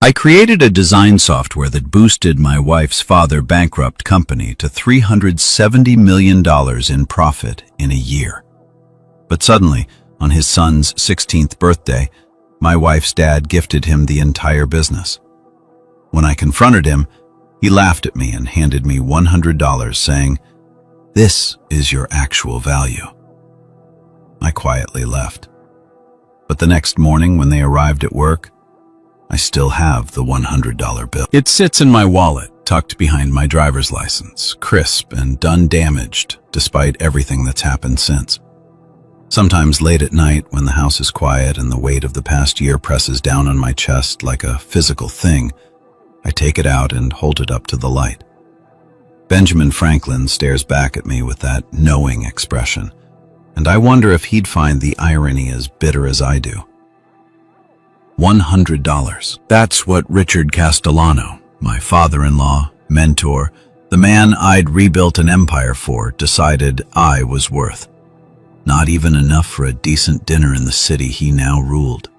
I created a design software that boosted my wife's father Bankrupt company to $370 million in profit in a year. But suddenly, on his son's 16th birthday, my wife's dad gifted him the entire business. When I confronted him, he laughed at me and handed me $100, saying, "This is your actual value." I quietly left. But the next morning when they arrived at work, I still have the $100 bill. It sits in my wallet, tucked behind my driver's license, crisp and undamaged, despite everything that's happened since. Sometimes late at night, when the house is quiet and the weight of the past year presses down on my chest like a physical thing, I take it out and hold it up to the light. Benjamin Franklin stares back at me with that knowing expression, and I wonder if he'd find the irony as bitter as I do. $100. That's what Richard Castellano, my father-in-law, mentor, the man I'd rebuilt an empire for, decided I was worth. Not even enough for a decent dinner in the city he now ruled.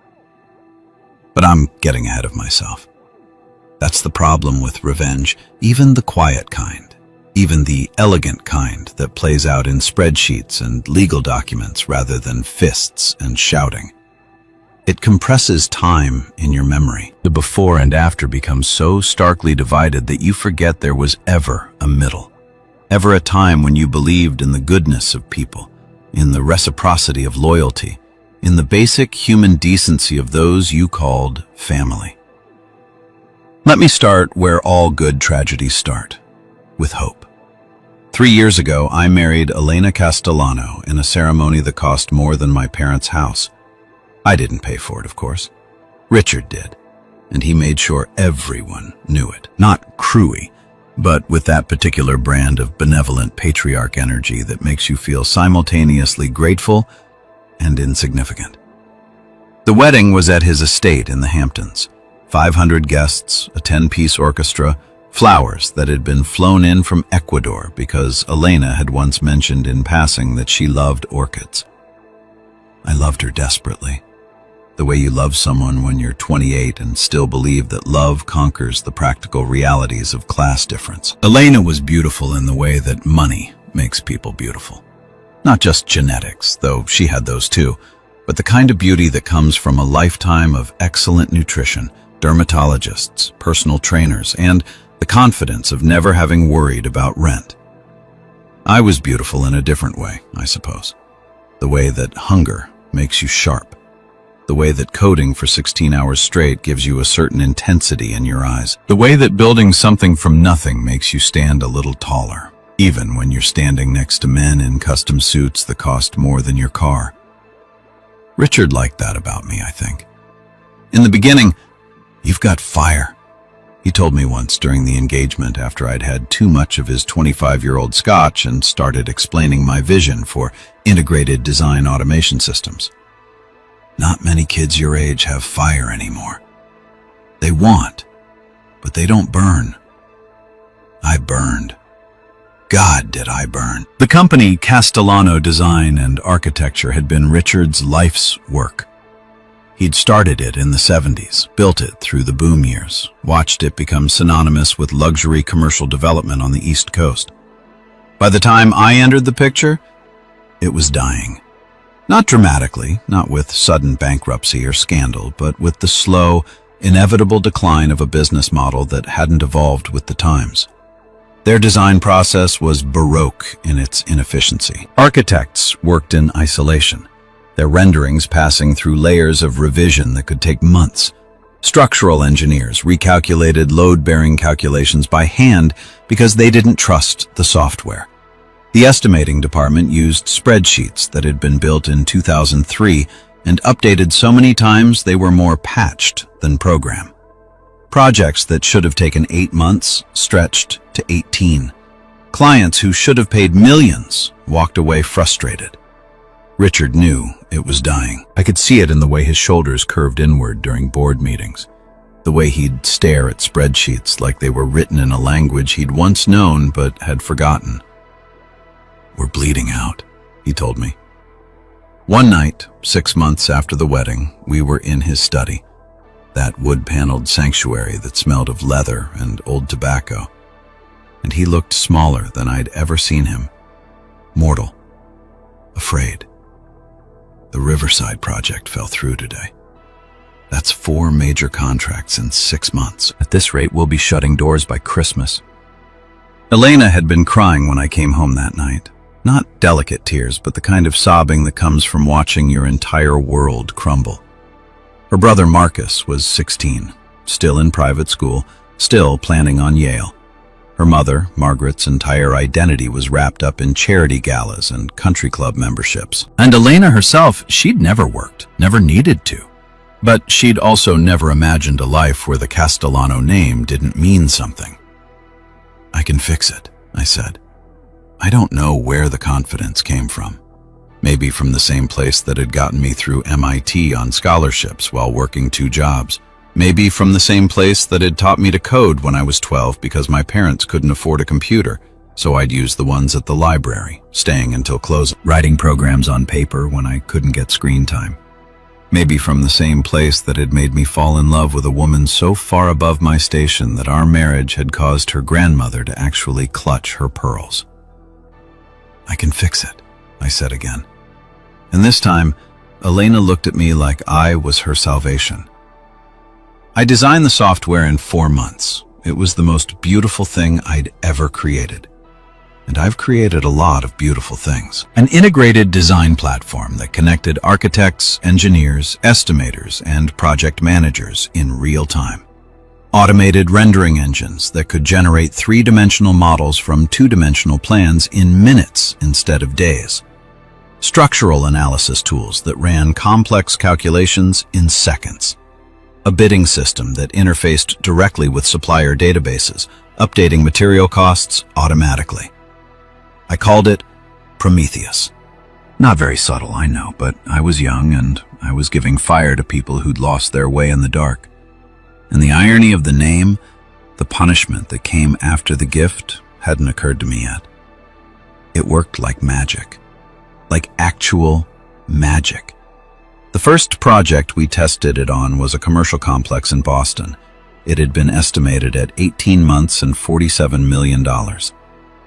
But I'm getting ahead of myself. That's the problem with revenge, even the quiet kind, even the elegant kind that plays out in spreadsheets and legal documents rather than fists and shouting. It compresses time in your memory. The before and after becomes so starkly divided that you forget there was ever a middle, ever a time when you believed in the goodness of people, in the reciprocity of loyalty, in the basic human decency of those you called family. Let me start where all good tragedies start, with hope. 3 years ago, I married Elena Castellano in a ceremony that cost more than my parents' house. I didn't pay for it, of course. Richard did, and he made sure everyone knew it. Not crewy, but with that particular brand of benevolent patriarch energy that makes you feel simultaneously grateful and insignificant. The wedding was at his estate in the Hamptons. 500 guests, a 10-piece orchestra, flowers that had been flown in from Ecuador because Elena had once mentioned in passing that she loved orchids. I loved her desperately. The way you love someone when you're 28 and still believe that love conquers the practical realities of class difference. Elena was beautiful in the way that money makes people beautiful. Not just genetics, though she had those too, but the kind of beauty that comes from a lifetime of excellent nutrition, dermatologists, personal trainers, and the confidence of never having worried about rent. I was beautiful in a different way, I suppose. The way that hunger makes you sharp. The way that coding for 16 hours straight gives you a certain intensity in your eyes. The way that building something from nothing makes you stand a little taller, even when you're standing next to men in custom suits that cost more than your car. Richard liked that about me, I think. In the beginning, "You've got fire," he told me once during the engagement after I'd had too much of his 25-year-old scotch and started explaining my vision for integrated design automation systems. Not many kids your age have fire anymore. They want, but they don't burn. I burned. God, did I burn. The company Castellano Design and Architecture had been Richard's life's work. He'd started it in the 70s, built it through the boom years, watched it become synonymous with luxury commercial development on the East Coast. By the time I entered the picture, it was dying. Not dramatically, not with sudden bankruptcy or scandal, but with the slow, inevitable decline of a business model that hadn't evolved with the times. Their design process was baroque in its inefficiency. Architects worked in isolation, their renderings passing through layers of revision that could take months. Structural engineers recalculated load-bearing calculations by hand because they didn't trust the software. The estimating department used spreadsheets that had been built in 2003 and updated so many times they were more patched than program. Projects that should have taken 8 months stretched to 18. Clients who should have paid millions walked away frustrated. Richard knew it was dying. I could see it in the way his shoulders curved inward during board meetings, the way he'd stare at spreadsheets like they were written in a language he'd once known but had forgotten. "We're bleeding out," he told me. One night, 6 months after the wedding, we were in his study. that wood-paneled sanctuary that smelled of leather and old tobacco. And he looked smaller than I'd ever seen him. Mortal. Afraid. The Riverside project fell through today. That's 4 major contracts in 6 months. At this rate, we'll be shutting doors by Christmas. Elena had been crying when I came home that night. Not delicate tears, but the kind of sobbing that comes from watching your entire world crumble. Her brother Marcus was 16, still in private school, still planning on Yale. Her mother, Margaret's entire identity was wrapped up in charity galas and country club memberships. And Elena herself, she'd never worked, never needed to. But she'd also never imagined a life where the Castellano name didn't mean something. "I can fix it," I said. I don't know where the confidence came from. Maybe from the same place that had gotten me through MIT on scholarships while working 2 jobs. Maybe from the same place that had taught me to code when I was 12 because my parents couldn't afford a computer, so I'd use the ones at the library, staying until closing, writing programs on paper when I couldn't get screen time. Maybe from the same place that had made me fall in love with a woman so far above my station that our marriage had caused her grandmother to actually clutch her pearls. "I can fix it," I said again. And this time, Elena looked at me like I was her salvation. I designed the software in 4 months. It was the most beautiful thing I'd ever created. And I've created a lot of beautiful things. An integrated design platform that connected architects, engineers, estimators, and project managers in real time. Automated rendering engines that could generate 3-dimensional models from 2-dimensional plans in minutes instead of days. Structural analysis tools that ran complex calculations in seconds. A bidding system that interfaced directly with supplier databases, updating material costs automatically. I called it Prometheus. Not very subtle, I know, but I was young and I was giving fire to people who'd lost their way in the dark. And the irony of the name, the punishment that came after the gift, hadn't occurred to me yet. It worked like magic. Like actual magic. The first project we tested it on was a commercial complex in Boston. It had been estimated at 18 months and $47 million.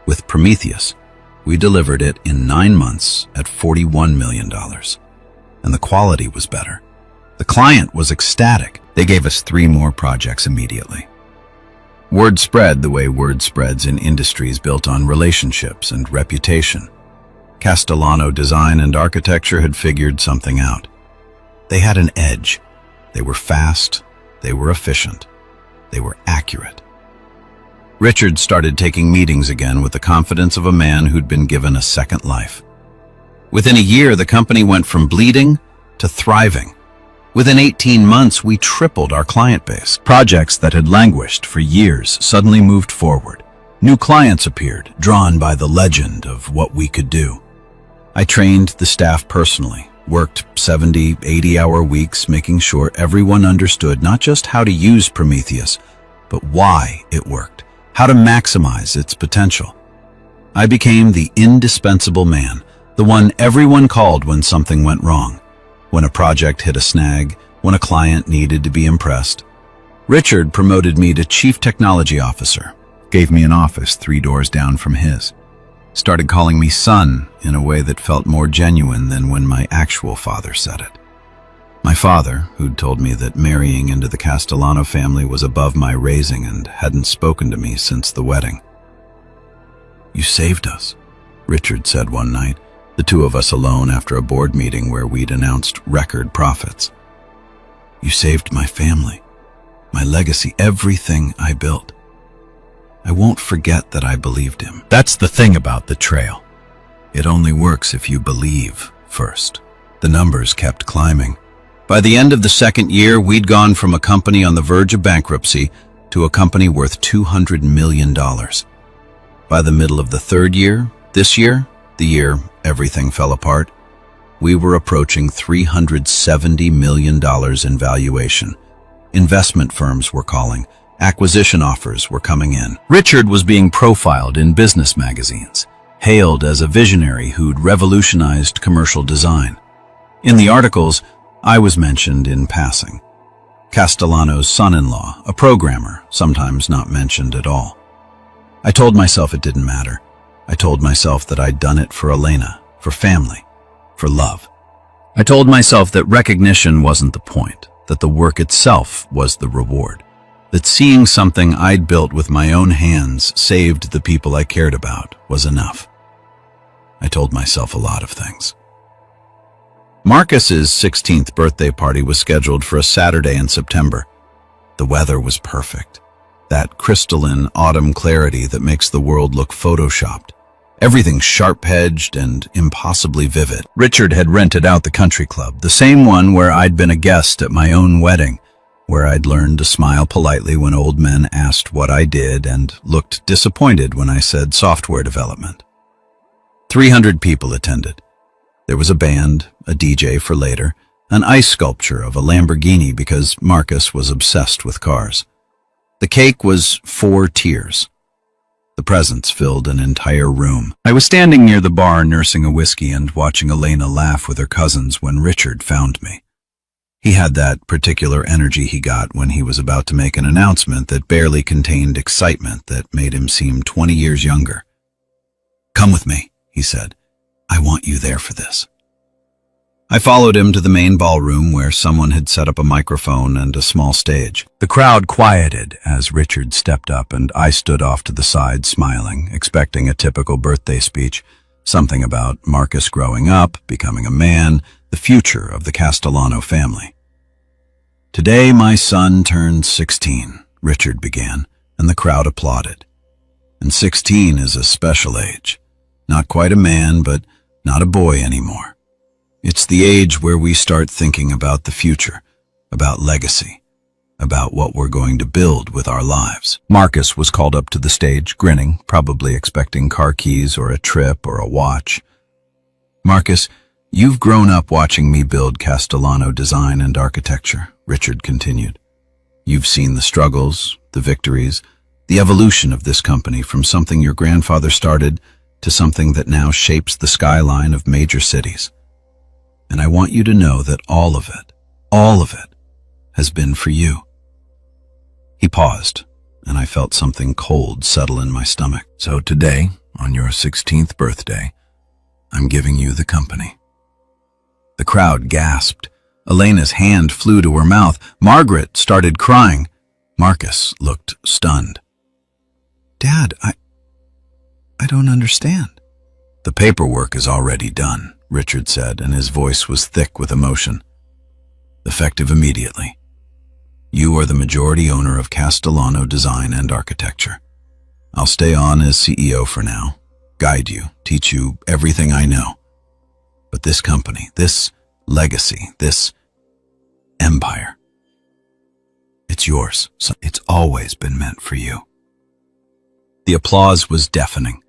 With Prometheus, we delivered it in 9 months at $41 million. And the quality was better. The client was ecstatic. They gave us 3 more projects immediately. Word spread the way word spreads in industries built on relationships and reputation. Castellano Design and Architecture had figured something out. They had an edge. They were fast, they were efficient, they were accurate. Richard started taking meetings again with the confidence of a man who'd been given a second life. Within a year, the company went from bleeding to thriving. Within 18 months, we tripled our client base. Projects that had languished for years suddenly moved forward. New clients appeared, drawn by the legend of what we could do. I trained the staff personally, worked 70, 80-hour weeks making sure everyone understood not just how to use Prometheus, but why it worked, how to maximize its potential. I became the indispensable man, the one everyone called when something went wrong, when a project hit a snag, when a client needed to be impressed. Richard promoted me to Chief Technology Officer, gave me an office 3 doors down from his. Started calling me son in a way that felt more genuine than when my actual father said it. My father, who'd told me that marrying into the Castellano family was above my raising and hadn't spoken to me since the wedding. "You saved us," Richard said one night, the 2 of us alone after a board meeting where we'd announced record profits. "You saved my family, my legacy, everything I built." I won't forget that I believed him. That's the thing about the trail. It only works if you believe first. The numbers kept climbing. By the end of the 2nd year, we'd gone from a company on the verge of bankruptcy to a company worth $200 million. By the middle of the 3rd year, this year, the year everything fell apart, we were approaching $370 million in valuation. Investment firms were calling. Acquisition offers were coming in. Richard was being profiled in business magazines, hailed as a visionary who'd revolutionized commercial design. In the articles, I was mentioned in passing. Castellano's son-in-law, a programmer, sometimes not mentioned at all. I told myself it didn't matter. I told myself that I'd done it for Elena, for family, for love. I told myself that recognition wasn't the point, that the work itself was the reward, that seeing something I'd built with my own hands saved the people I cared about was enough. I told myself a lot of things. Marcus's 16th birthday party was scheduled for a Saturday in September. The weather was perfect. That crystalline autumn clarity that makes the world look photoshopped. Everything sharp-edged and impossibly vivid. Richard had rented out the country club, the same one where I'd been a guest at my own wedding, where I'd learned to smile politely when old men asked what I did and looked disappointed when I said software development. 300 people attended. There was a band, a DJ for later, an ice sculpture of a Lamborghini because Marcus was obsessed with cars. The cake was 4 tiers. The presents filled an entire room. I was standing near the bar nursing a whiskey and watching Elena laugh with her cousins when Richard found me. He had that particular energy he got when he was about to make an announcement that barely contained excitement that made him seem 20 years younger. "Come with me," he said. "I want you there for this." I followed him to the main ballroom where someone had set up a microphone and a small stage. The crowd quieted as Richard stepped up and I stood off to the side smiling, expecting a typical birthday speech, something about Marcus growing up, becoming a man, the future of the Castellano family. "Today my son turned 16, Richard began, and the crowd applauded. And 16 is a special age. Not quite a man, but not a boy anymore. It's the age where we start thinking about the future, about legacy, about what we're going to build with our lives." Marcus was called up to the stage, grinning, probably expecting car keys or a trip or a watch. "Marcus, you've grown up watching me build Castellano design and architecture," Richard continued. "You've seen the struggles, the victories, the evolution of this company from something your grandfather started to something that now shapes the skyline of major cities. And I want you to know that all of it, has been for you." He paused, and I felt something cold settle in my stomach. "So today, on your 16th birthday, I'm giving you the company." The crowd gasped. Elena's hand flew to her mouth. Margaret started crying. Marcus looked stunned. "Dad, I don't understand." "The paperwork is already done," Richard said, and his voice was thick with emotion. "Effective immediately. You are the majority owner of Castellano Design and Architecture. I'll stay on as CEO for now, guide you, teach you everything I know. But this company, this legacy, this empire, it's yours. So it's always been meant for you." The applause was deafening.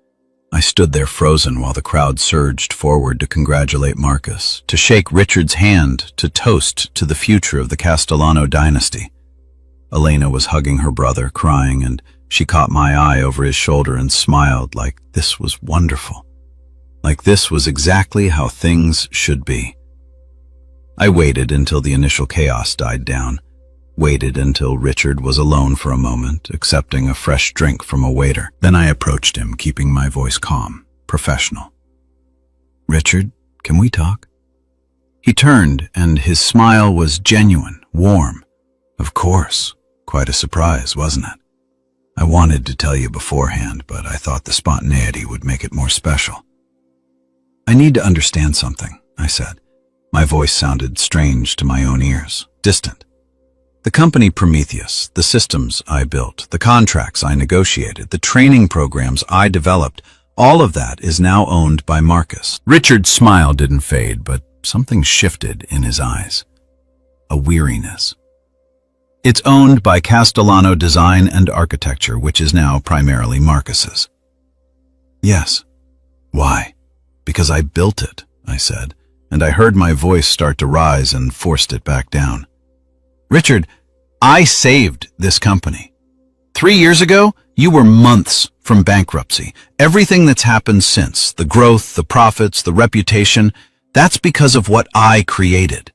I stood there frozen while the crowd surged forward to congratulate Marcus, to shake Richard's hand, to toast to the future of the Castellano dynasty. Elena was hugging her brother, crying, and she caught my eye over his shoulder and smiled like this was wonderful, like this was exactly how things should be. I waited until the initial chaos died down, waited until Richard was alone for a moment, accepting a fresh drink from a waiter. Then I approached him, keeping my voice calm, professional. "Richard, can we talk?" He turned, and his smile was genuine, warm. "Of course. Quite a surprise, wasn't it? I wanted to tell you beforehand, but I thought the spontaneity would make it more special." "I need to understand something," I said. My voice sounded strange to my own ears, distant. "The company Prometheus, the systems I built, the contracts I negotiated, the training programs I developed, all of that is now owned by Marcus." Richard's smile didn't fade, but something shifted in his eyes. A weariness. "It's owned by Castellano Design and Architecture, which is now primarily Marcus's." "Yes." "Why?" "Because I built it," I said, and I heard my voice start to rise and forced it back down. "Richard, I saved this company. 3 years ago, you were months from bankruptcy. Everything that's happened since, the growth, the profits, the reputation, that's because of what I created.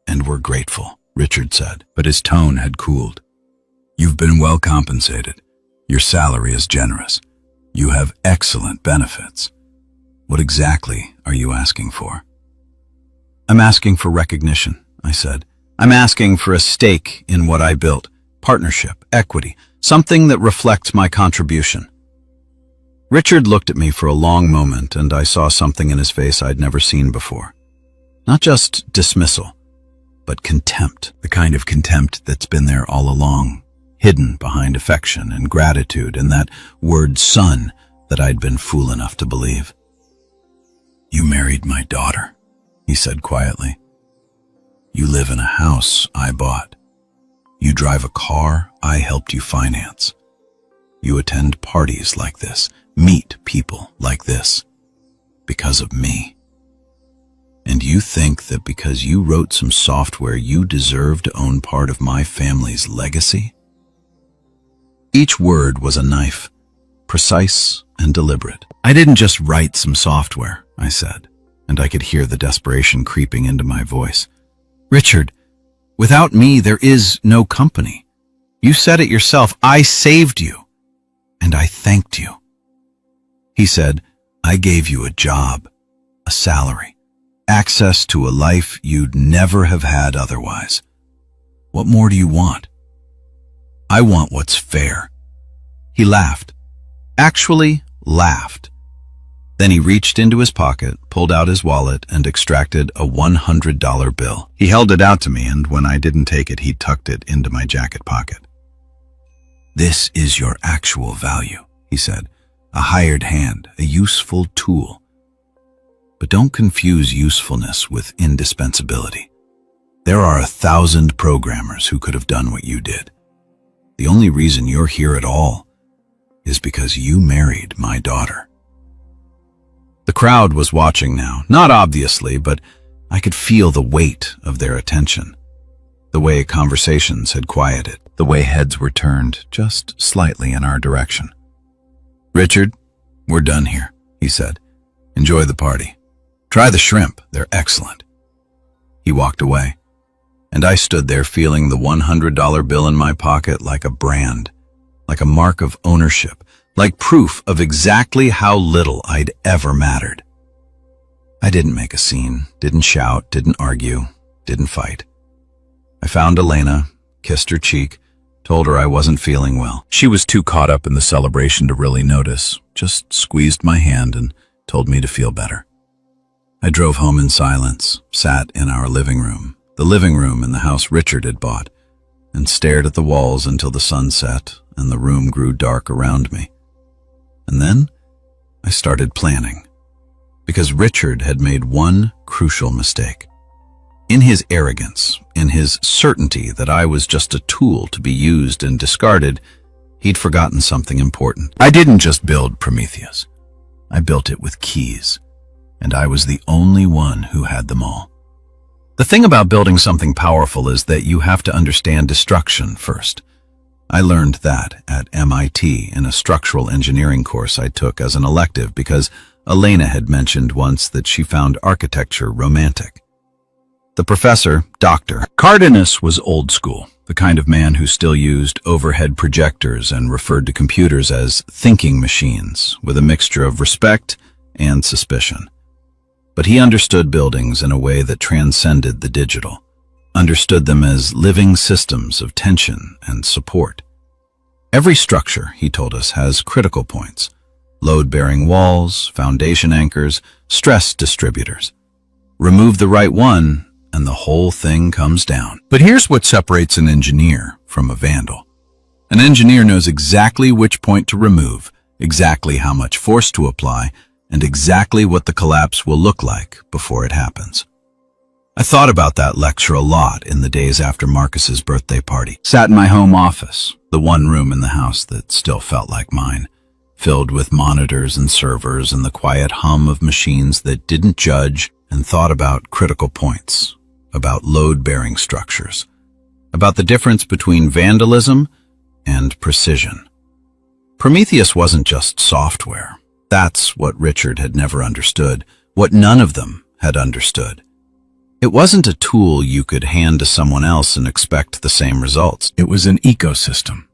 And we're grateful." Richard said, but his tone had cooled. You've been well compensated. Your salary is generous. You have excellent benefits. What exactly are you asking for? I'm asking for recognition, I said. I'm asking for a stake in what I built, partnership, equity, something that reflects my contribution. Richard looked at me for a long moment, and I saw something in his face I'd never seen before. Not just dismissal, but contempt, the kind of contempt that's been there all along, hidden behind affection and gratitude and that word son that I'd been fool enough to believe. You married my daughter, he said quietly. You live in a house I bought. You drive a car I helped you finance. You attend parties like this, meet people like this, because of me. And you think that because you wrote some software you deserve to own part of my family's legacy? Each word was a knife, precise and deliberate. I didn't just write some software, I said, and I could hear the desperation creeping into my voice. Richard, without me there is no company. You said it yourself, I saved you, and I thanked you. He said, I gave you a job, a salary, access to a life you'd never have had otherwise. What more do you want? I want what's fair. He laughed. Actually laughed. Then he reached into his pocket, pulled out his wallet, and extracted a $100 bill. He held it out to me, and when I didn't take it, he tucked it into my jacket pocket. This is your actual value, he said. A hired hand, a useful tool. But don't confuse usefulness with indispensability. There are 1,000 programmers who could have done what you did. The only reason you're here at all is because you married my daughter. The crowd was watching now, not obviously, but I could feel the weight of their attention. The way conversations had quieted, the way heads were turned just slightly in our direction. Richard, we're done here, he said. Enjoy the party. Try the shrimp, they're excellent. He walked away, and I stood there feeling the $100 bill in my pocket like a brand, like a mark of ownership, like proof of exactly how little I'd ever mattered. I didn't make a scene, didn't shout, didn't argue, didn't fight. I found Elena, kissed her cheek, told her I wasn't feeling well. She was too caught up in the celebration to really notice, just squeezed my hand and told me to feel better. I drove home in silence, sat in our living room, the living room in the house Richard had bought, and stared at the walls until the sun set and the room grew dark around me. And then I started planning, because Richard had made one crucial mistake. In his arrogance, in his certainty that I was just a tool to be used and discarded, he'd forgotten something important. I didn't just build Prometheus. I built it with keys, and I was the only one who had them all. The thing about building something powerful is that you have to understand destruction first. I learned that at MIT in a structural engineering course I took as an elective because Elena had mentioned once that she found architecture romantic. The professor, Dr. Cardenas, was old school, the kind of man who still used overhead projectors and referred to computers as thinking machines with a mixture of respect and suspicion. But he understood buildings in a way that transcended the digital, understood them as living systems of tension and support. Every structure, he told us, has critical points: load-bearing walls, foundation anchors, stress distributors. Remove the right one, and the whole thing comes down. But here's what separates an engineer from a vandal. An engineer knows exactly which point to remove, exactly how much force to apply, and exactly what the collapse will look like before it happens. I thought about that lecture a lot in the days after Marcus's birthday party. Sat in my home office, the one room in the house that still felt like mine, filled with monitors and servers and the quiet hum of machines that didn't judge, and thought about critical points, about load-bearing structures, about the difference between vandalism and precision. Prometheus wasn't just software. That's what Richard had never understood, what none of them had understood. It wasn't a tool you could hand to someone else and expect the same results. It was an ecosystem,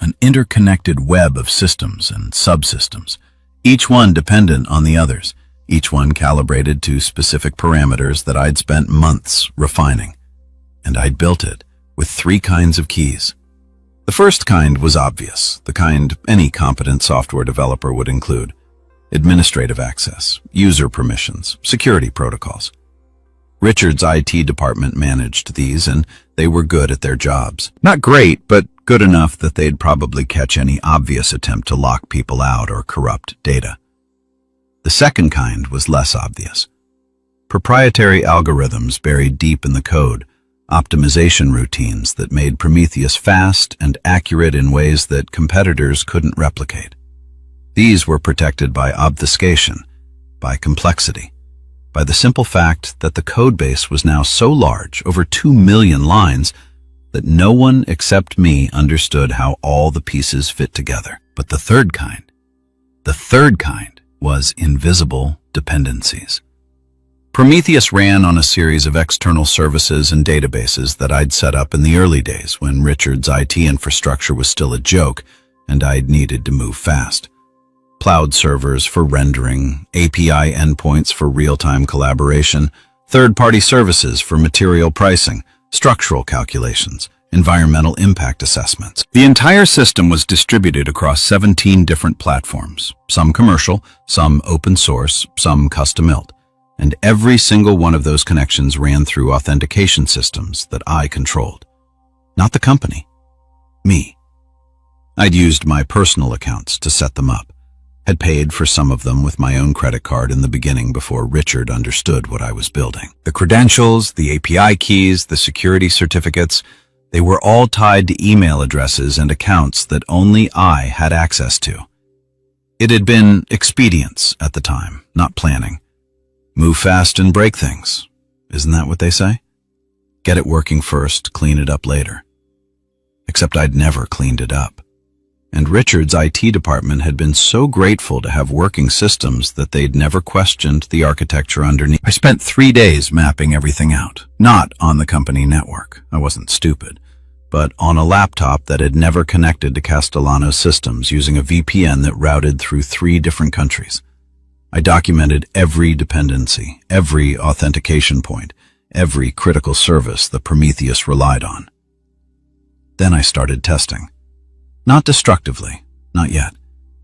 an interconnected web of systems and subsystems, each one dependent on the others, each one calibrated to specific parameters that I'd spent months refining. And I'd built it with 3 kinds of keys. The first kind was obvious, the kind any competent software developer would include: administrative access, user permissions, security protocols. Richard's IT department managed these, and they were good at their jobs. Not great, but good enough that they'd probably catch any obvious attempt to lock people out or corrupt data. The second kind was less obvious. Proprietary algorithms buried deep in the code, optimization routines that made Prometheus fast and accurate in ways that competitors couldn't replicate. These were protected by obfuscation, by complexity, by the simple fact that the codebase was now so large, over 2 million lines, that no one except me understood how all the pieces fit together. But the third kind was invisible dependencies. Prometheus ran on a series of external services and databases that I'd set up in the early days when Richard's IT infrastructure was still a joke and I'd needed to move fast. Cloud servers for rendering, API endpoints for real-time collaboration, third-party services for material pricing, structural calculations, environmental impact assessments. The entire system was distributed across 17 different platforms, some commercial, some open source, some custom-built. And every single one of those connections ran through authentication systems that I controlled. Not the company. Me. I'd used my personal accounts to set them up, had paid for some of them with my own credit card in the beginning before Richard understood what I was building. The credentials, the API keys, the security certificates, they were all tied to email addresses and accounts that only I had access to. It had been expedience at the time, not planning. Move fast and break things. Isn't that what they say? Get it working first, clean it up later. Except I'd never cleaned it up. And Richard's IT department had been so grateful to have working systems that they'd never questioned the architecture underneath. I spent 3 days mapping everything out. Not on the company network. I wasn't stupid. But on a laptop that had never connected to Castellano's systems using a VPN that routed through 3 different countries. I documented every dependency, every authentication point, every critical service that Prometheus relied on. Then I started testing. Not destructively, not yet.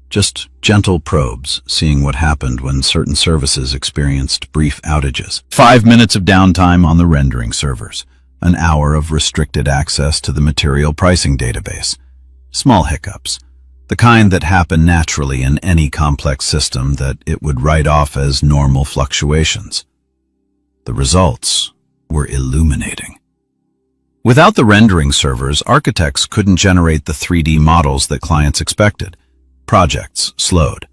Just gentle probes, seeing what happened when certain services experienced brief outages. 5 minutes of downtime on the rendering servers. An hour of restricted access to the material pricing database. Small hiccups. The kind that happen naturally in any complex system that it would write off as normal fluctuations. The results were illuminating. Without the rendering servers, architects couldn't generate the 3D models that clients expected. Projects slowed.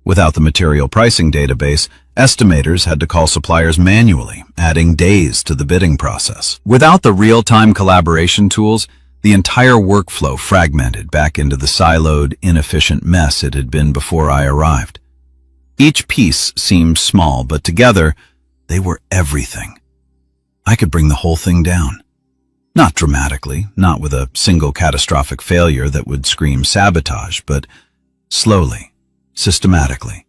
Without the material pricing database, estimators had to call suppliers manually, adding days to the bidding process. Without the real-time collaboration tools, the entire workflow fragmented back into the siloed, inefficient mess it had been before I arrived. Each piece seemed small, but together, they were everything. I could bring the whole thing down. Not dramatically, not with a single catastrophic failure that would scream sabotage, but slowly, systematically.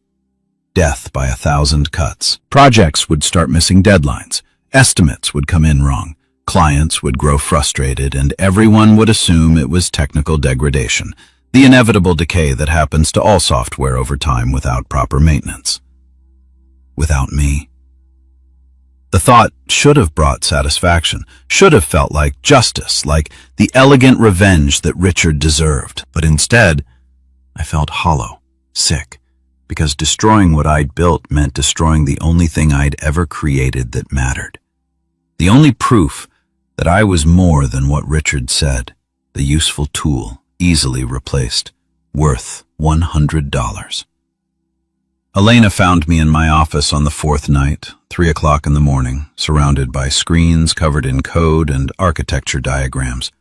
Death by 1,000 cuts. Projects would start missing deadlines. Estimates would come in wrong. Clients would grow frustrated, and everyone would assume it was technical degradation, the inevitable decay that happens to all software over time without proper maintenance. Without me. The thought should have brought satisfaction, should have felt like justice, like the elegant revenge that Richard deserved. But instead, I felt hollow, sick, because destroying what I'd built meant destroying the only thing I'd ever created that mattered. The only proof that I was more than what Richard said, the useful tool, easily replaced, worth $100. Elena found me in my office on the 4th night, 3 o'clock in the morning, surrounded by screens covered in code and architecture diagrams.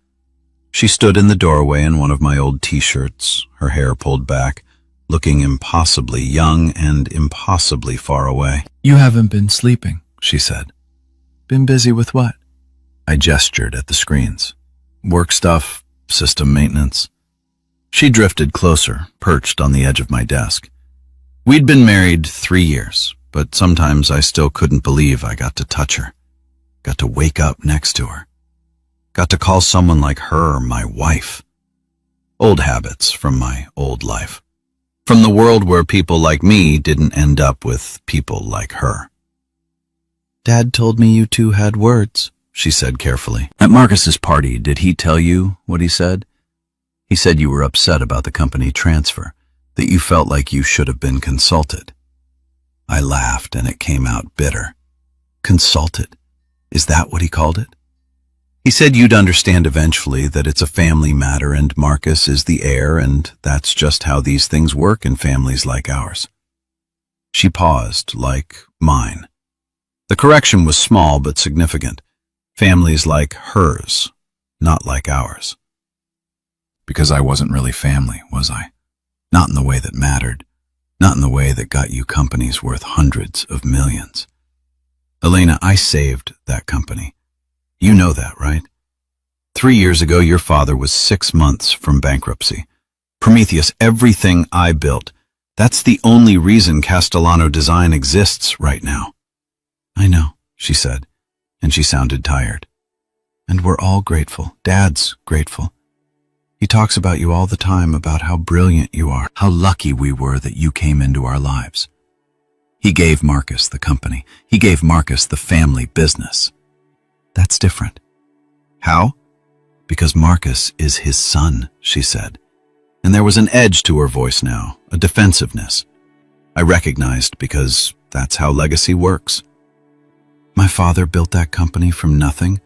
She stood in the doorway in one of my old t-shirts, her hair pulled back, looking impossibly young and impossibly far away. "You haven't been sleeping," she said. Been busy with what? I gestured at the screens. Work stuff, system maintenance. She drifted closer, perched on the edge of my desk. We'd been married 3 years, but sometimes I still couldn't believe I got to touch her. Got to wake up next to her. Got to call someone like her my wife. Old habits from my old life. From the world where people like me didn't end up with people like her. Dad told me you two had words, she said carefully. At Marcus's party, did he tell you what he said? He said you were upset about the company transfer, that you felt like you should have been consulted. I laughed and it came out bitter. Consulted? Is that what he called it? He said you'd understand eventually that it's a family matter and Marcus is the heir, and that's just how these things work in families like ours. She paused, like mine. The correction was small but significant. Families like hers, not like ours. Because I wasn't really family, was I? Not in the way that mattered. Not in the way that got you companies worth hundreds of millions. Elena, I saved that company. You know that, right? 3 years ago, your father was 6 months from bankruptcy. Prometheus, everything I built, that's the only reason Castellano Design exists right now. I know, she said, and she sounded tired. And we're all grateful. Dad's grateful. He talks about you all the time, about how brilliant you are, how lucky we were that you came into our lives. He gave Marcus the company. He gave Marcus the family business. That's different. How? Because Marcus is his son, she said. And there was an edge to her voice now, a defensiveness. I recognized because that's how legacy works. My father built that company from nothing,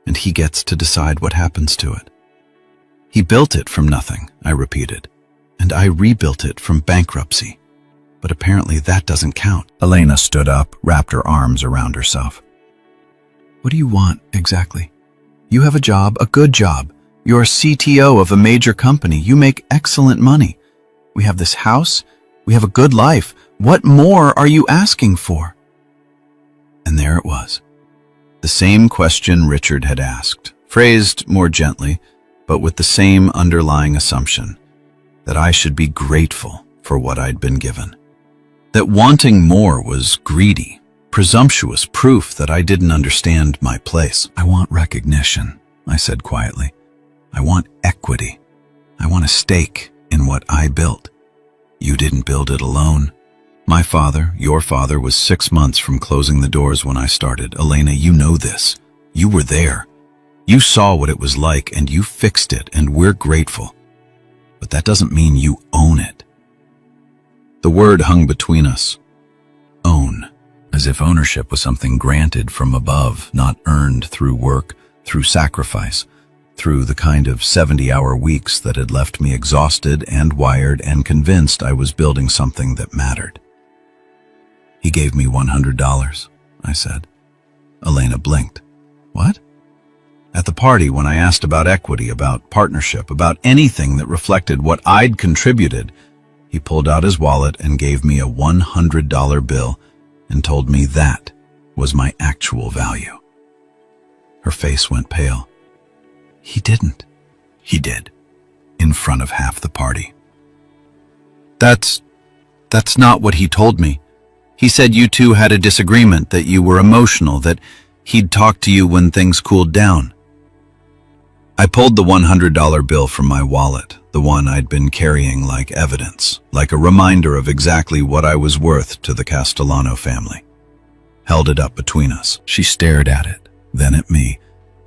and he gets to decide what happens to it. He built it from nothing, I repeated, and I rebuilt it from bankruptcy. But apparently that doesn't count. Elena stood up, wrapped her arms around herself. What do you want, exactly? You have a job, a good job. You're a CTO of a major company. You make excellent money. We have this house. We have a good life. What more are you asking for? And there it was. The same question Richard had asked, phrased more gently, but with the same underlying assumption, that I should be grateful for what I'd been given. That wanting more was greedy, presumptuous proof that I didn't understand my place. I want recognition, I said quietly. I want equity. I want a stake in what I built. You didn't build it alone. My father, your father, was 6 months from closing the doors when I started. Elena, you know this. You were there. You saw what it was like and you fixed it, and we're grateful. But that doesn't mean you own it. The word hung between us. Own. As if ownership was something granted from above, not earned through work, through sacrifice, through the kind of 70-hour weeks that had left me exhausted and wired and convinced I was building something that mattered. He gave me $100, I said. Elena blinked. What? At the party, when I asked about equity, about partnership, about anything that reflected what I'd contributed, he pulled out his wallet and gave me a $100 bill and told me that was my actual value. Her face went pale. He didn't. He did. In front of half the party. That's not what he told me. He said you two had a disagreement, that you were emotional, that he'd talk to you when things cooled down. I pulled the $100 bill from my wallet, the one I'd been carrying like evidence, like a reminder of exactly what I was worth to the Castellano family. Held it up between us. She stared at it, then at me,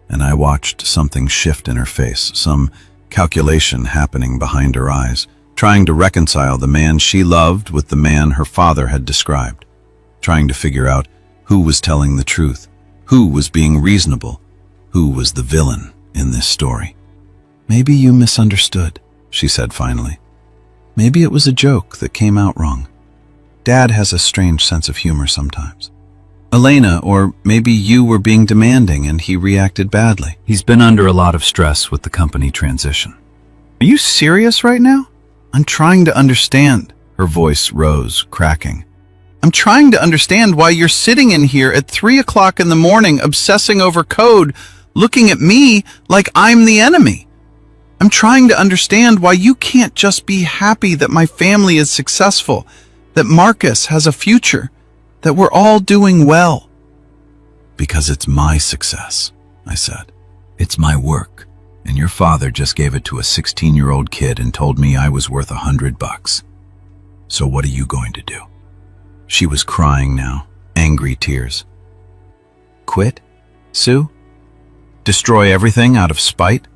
and I watched something shift in her face, some calculation happening behind her eyes, trying to reconcile the man she loved with the man her father had described, trying to figure out who was telling the truth, who was being reasonable, who was the villain in this story. Maybe you misunderstood, she said finally. Maybe it was a joke that came out wrong. Dad has a strange sense of humor sometimes. Elena, or maybe you were being demanding and he reacted badly. He's been under a lot of stress with the company transition. Are you serious right now? I'm trying to understand. Her voice rose, cracking. I'm trying to understand why you're sitting in here at 3 o'clock in the morning obsessing over code, looking at me like I'm the enemy. I'm trying to understand why you can't just be happy that my family is successful, that Marcus has a future, that we're all doing well. Because it's my success, I said. It's my work, and your father just gave it to a 16-year-old kid and told me I was worth $100. So what are you going to do? She was crying now, angry tears. Quit, Sue? Destroy everything out of spite?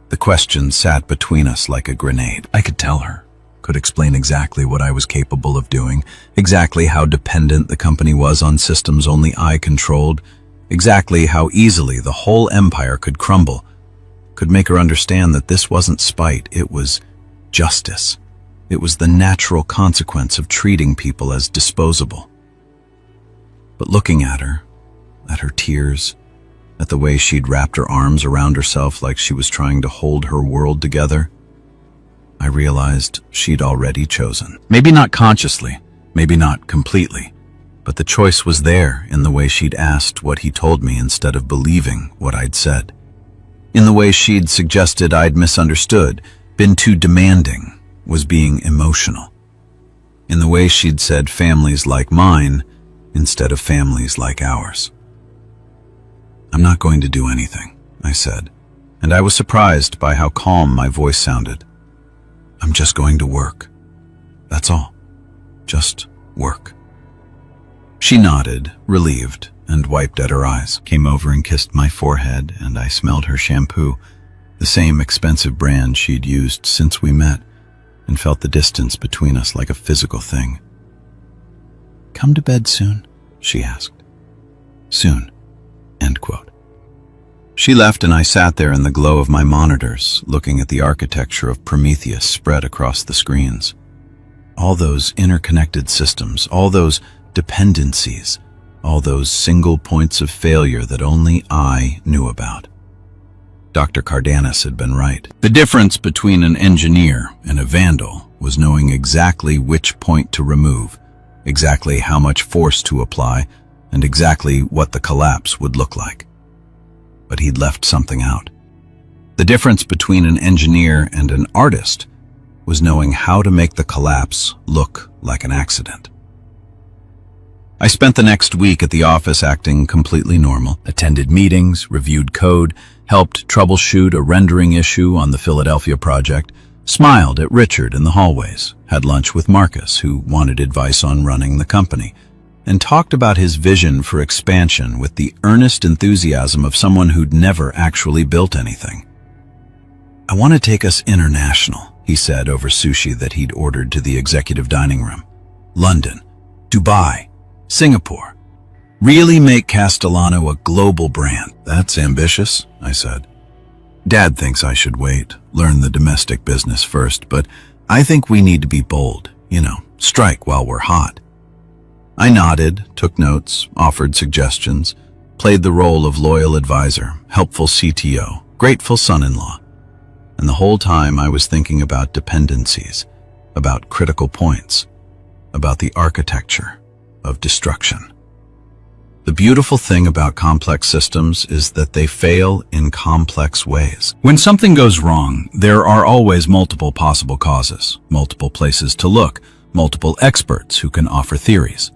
The question sat between us like a grenade. I could tell her, could explain exactly what I was capable of doing, exactly how dependent the company was on systems only I controlled, exactly how easily the whole empire could crumble, could make her understand that this wasn't spite, it was justice. It was the natural consequence of treating people as disposable. But looking at her tears, at the way she'd wrapped her arms around herself like she was trying to hold her world together, I realized she'd already chosen. Maybe not consciously, maybe not completely, but the choice was there in the way she'd asked what he told me instead of believing what I'd said. In the way she'd suggested I'd misunderstood, been too demanding, was being emotional. In the way she'd said families like mine instead of families like ours. I'm not going to do anything, I said, and I was surprised by how calm my voice sounded. I'm just going to work. That's all. Just work. She nodded, relieved, and wiped at her eyes, came over and kissed my forehead, and I smelled her shampoo, the same expensive brand she'd used since we met, and felt the distance between us like a physical thing. Come to bed soon, she asked. Soon. End quote. She left and I sat there in the glow of my monitors, looking at the architecture of Prometheus spread across the screens. All those interconnected systems, all those dependencies, all those single points of failure that only I knew about. Dr. Cardenas had been right. The difference between an engineer and a vandal was knowing exactly which point to remove, exactly how much force to apply, and exactly what the collapse would look like. But he'd left something out. The difference between an engineer and an artist was knowing how to make the collapse look like an accident. I spent the next week at the office acting completely normal, attended meetings, reviewed code, helped troubleshoot a rendering issue on the Philadelphia project, smiled at Richard in the hallways, had lunch with Marcus, who wanted advice on running the company, and talked about his vision for expansion with the earnest enthusiasm of someone who'd never actually built anything. I want to take us international, he said over sushi that he'd ordered to the executive dining room. London, Dubai, Singapore. Really make Castellano a global brand. That's ambitious, I said. Dad thinks I should wait, learn the domestic business first, but I think we need to be bold, strike while we're hot. I nodded, took notes, offered suggestions, played the role of loyal advisor, helpful CTO, grateful son-in-law. And the whole time I was thinking about dependencies, about critical points, about the architecture of destruction. The beautiful thing about complex systems is that they fail in complex ways. When something goes wrong, there are always multiple possible causes, multiple places to look, multiple experts who can offer theories.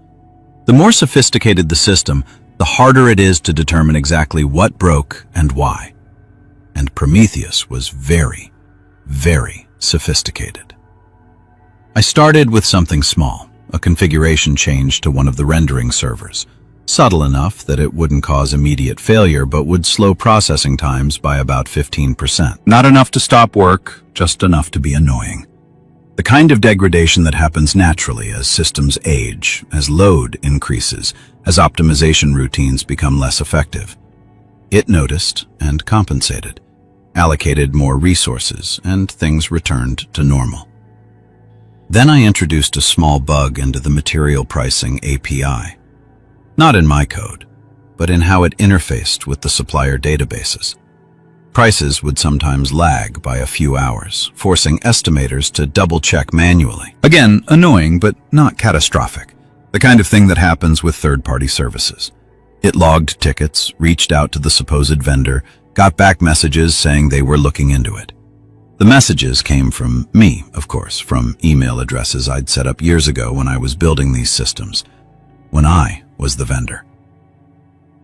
The more sophisticated the system, the harder it is to determine exactly what broke and why. And Prometheus was very, very sophisticated. I started with something small, a configuration change to one of the rendering servers, subtle enough that it wouldn't cause immediate failure but would slow processing times by about 15%. Not enough to stop work, just enough to be annoying. The kind of degradation that happens naturally as systems age, as load increases, as optimization routines become less effective. It noticed and compensated, allocated more resources, and things returned to normal. Then I introduced a small bug into the material pricing API. Not in my code, but in how it interfaced with the supplier databases. Prices would sometimes lag by a few hours, forcing estimators to double-check manually. Again, annoying, but not catastrophic. The kind of thing that happens with third-party services. It logged tickets, reached out to the supposed vendor, got back messages saying they were looking into it. The messages came from me, of course, from email addresses I'd set up years ago when I was building these systems, when I was the vendor.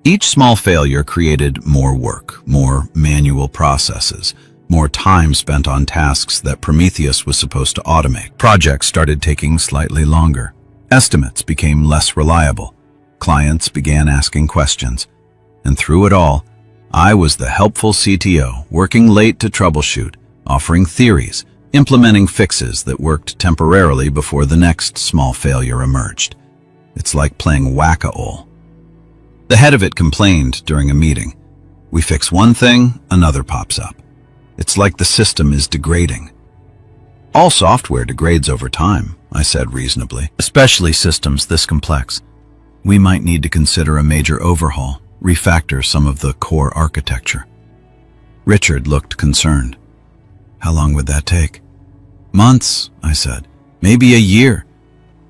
Each small failure created more work, more manual processes, more time spent on tasks that Prometheus was supposed to automate. Projects started taking slightly longer. Estimates became less reliable. Clients began asking questions. And through it all, I was the helpful CTO, working late to troubleshoot, offering theories, implementing fixes that worked temporarily before the next small failure emerged. It's like playing whack-a-mole. The head of it complained during a meeting. We fix one thing, another pops up. It's like the system is degrading. All software degrades over time, I said reasonably, especially systems this complex. We might need to consider a major overhaul, refactor some of the core architecture. Richard looked concerned. How long would that take? Months, I said. Maybe a year.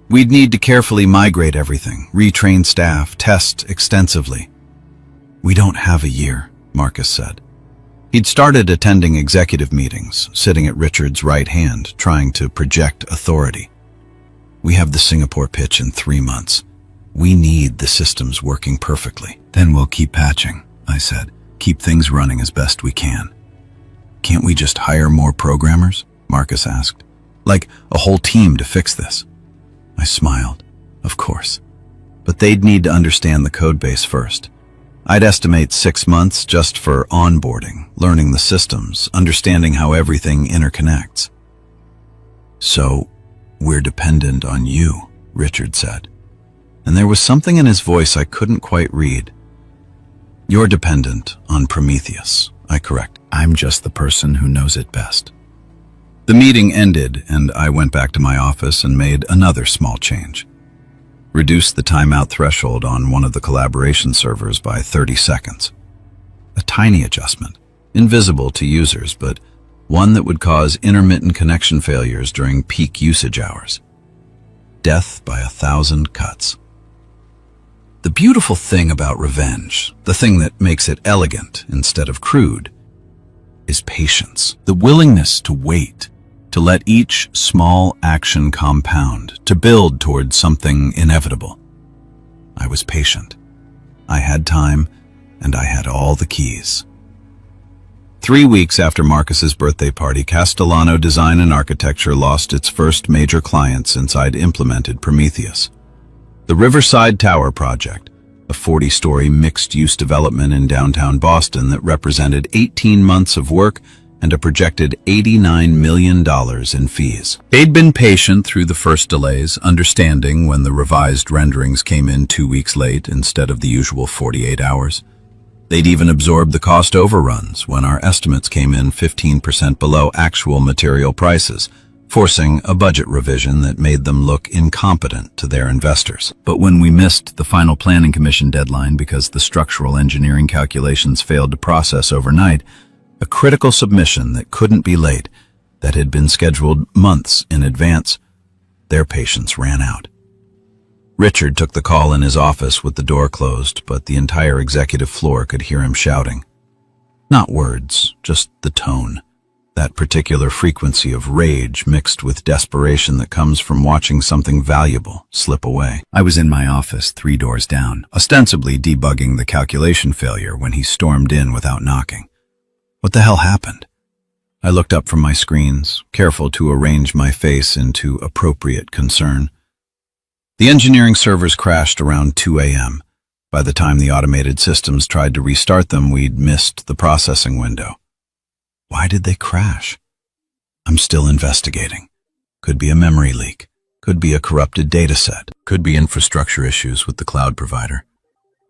We'd need to carefully migrate everything, retrain staff, test extensively. We don't have a year, Marcus said. He'd started attending executive meetings, sitting at Richard's right hand, trying to project authority. We have the Singapore pitch in 3 months. We need the systems working perfectly. Then we'll keep patching, I said. Keep things running as best we can. Can't we just hire more programmers? Marcus asked. Like a whole team to fix this. I smiled. Of course. But they'd need to understand the codebase first. I'd estimate 6 months just for onboarding, learning the systems, understanding how everything interconnects. So, we're dependent on you, Richard said. And there was something in his voice I couldn't quite read. You're dependent on Prometheus, I correct. I'm just the person who knows it best. The meeting ended, and I went back to my office and made another small change. Reduced the timeout threshold on one of the collaboration servers by 30 seconds. A tiny adjustment, invisible to users, but one that would cause intermittent connection failures during peak usage hours. Death by 1,000 cuts. The beautiful thing about revenge, the thing that makes it elegant instead of crude, is patience. The willingness to wait, to let each small action compound, to build towards something inevitable. I was patient. I had time, and I had all the keys. 3 weeks after Marcus's birthday party, Castellano Design and Architecture lost its first major client since I'd implemented Prometheus. The Riverside Tower project, a 40-story mixed-use development in downtown Boston that represented 18 months of work and a projected $89 million in fees. They'd been patient through the first delays, understanding when the revised renderings came in 2 weeks late instead of the usual 48 hours. They'd even absorbed the cost overruns when our estimates came in 15% below actual material prices, forcing a budget revision that made them look incompetent to their investors. But when we missed the final planning commission deadline because the structural engineering calculations failed to process overnight, a critical submission that couldn't be late, that had been scheduled months in advance, their patience ran out. Richard took the call in his office with the door closed, but the entire executive floor could hear him shouting. Not words, just the tone. That particular frequency of rage mixed with desperation that comes from watching something valuable slip away. I was in my office 3 doors down, ostensibly debugging the calculation failure when he stormed in without knocking. What the hell happened? I looked up from my screens, careful to arrange my face into appropriate concern. The engineering servers crashed around 2 a.m. By the time the automated systems tried to restart them, we'd missed the processing window. Why did they crash? I'm still investigating. Could be a memory leak. Could be a corrupted data set. Could be infrastructure issues with the cloud provider.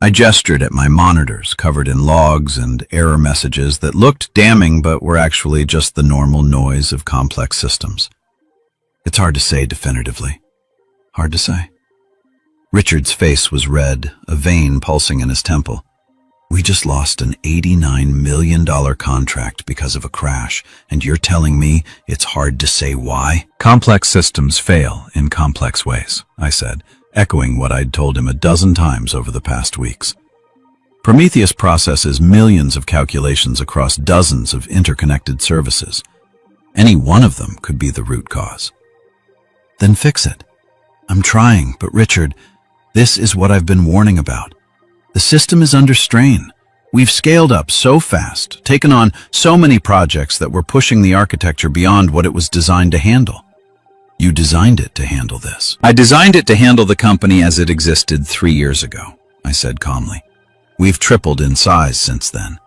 I gestured at my monitors covered in logs and error messages that looked damning but were actually just the normal noise of complex systems. It's hard to say definitively. Hard to say. Richard's face was red, a vein pulsing in his temple. We just lost an $89 million contract because of a crash, and you're telling me it's hard to say why? Complex systems fail in complex ways, I said, echoing what I'd told him a dozen times over the past weeks. Prometheus processes millions of calculations across dozens of interconnected services. Any one of them could be the root cause. Then fix it. I'm trying, but Richard, this is what I've been warning about. The system is under strain. We've scaled up so fast, taken on so many projects that we're pushing the architecture beyond what it was designed to handle. You designed it to handle this. I designed it to handle the company as it existed 3 years ago, I said calmly. We've tripled in size since then.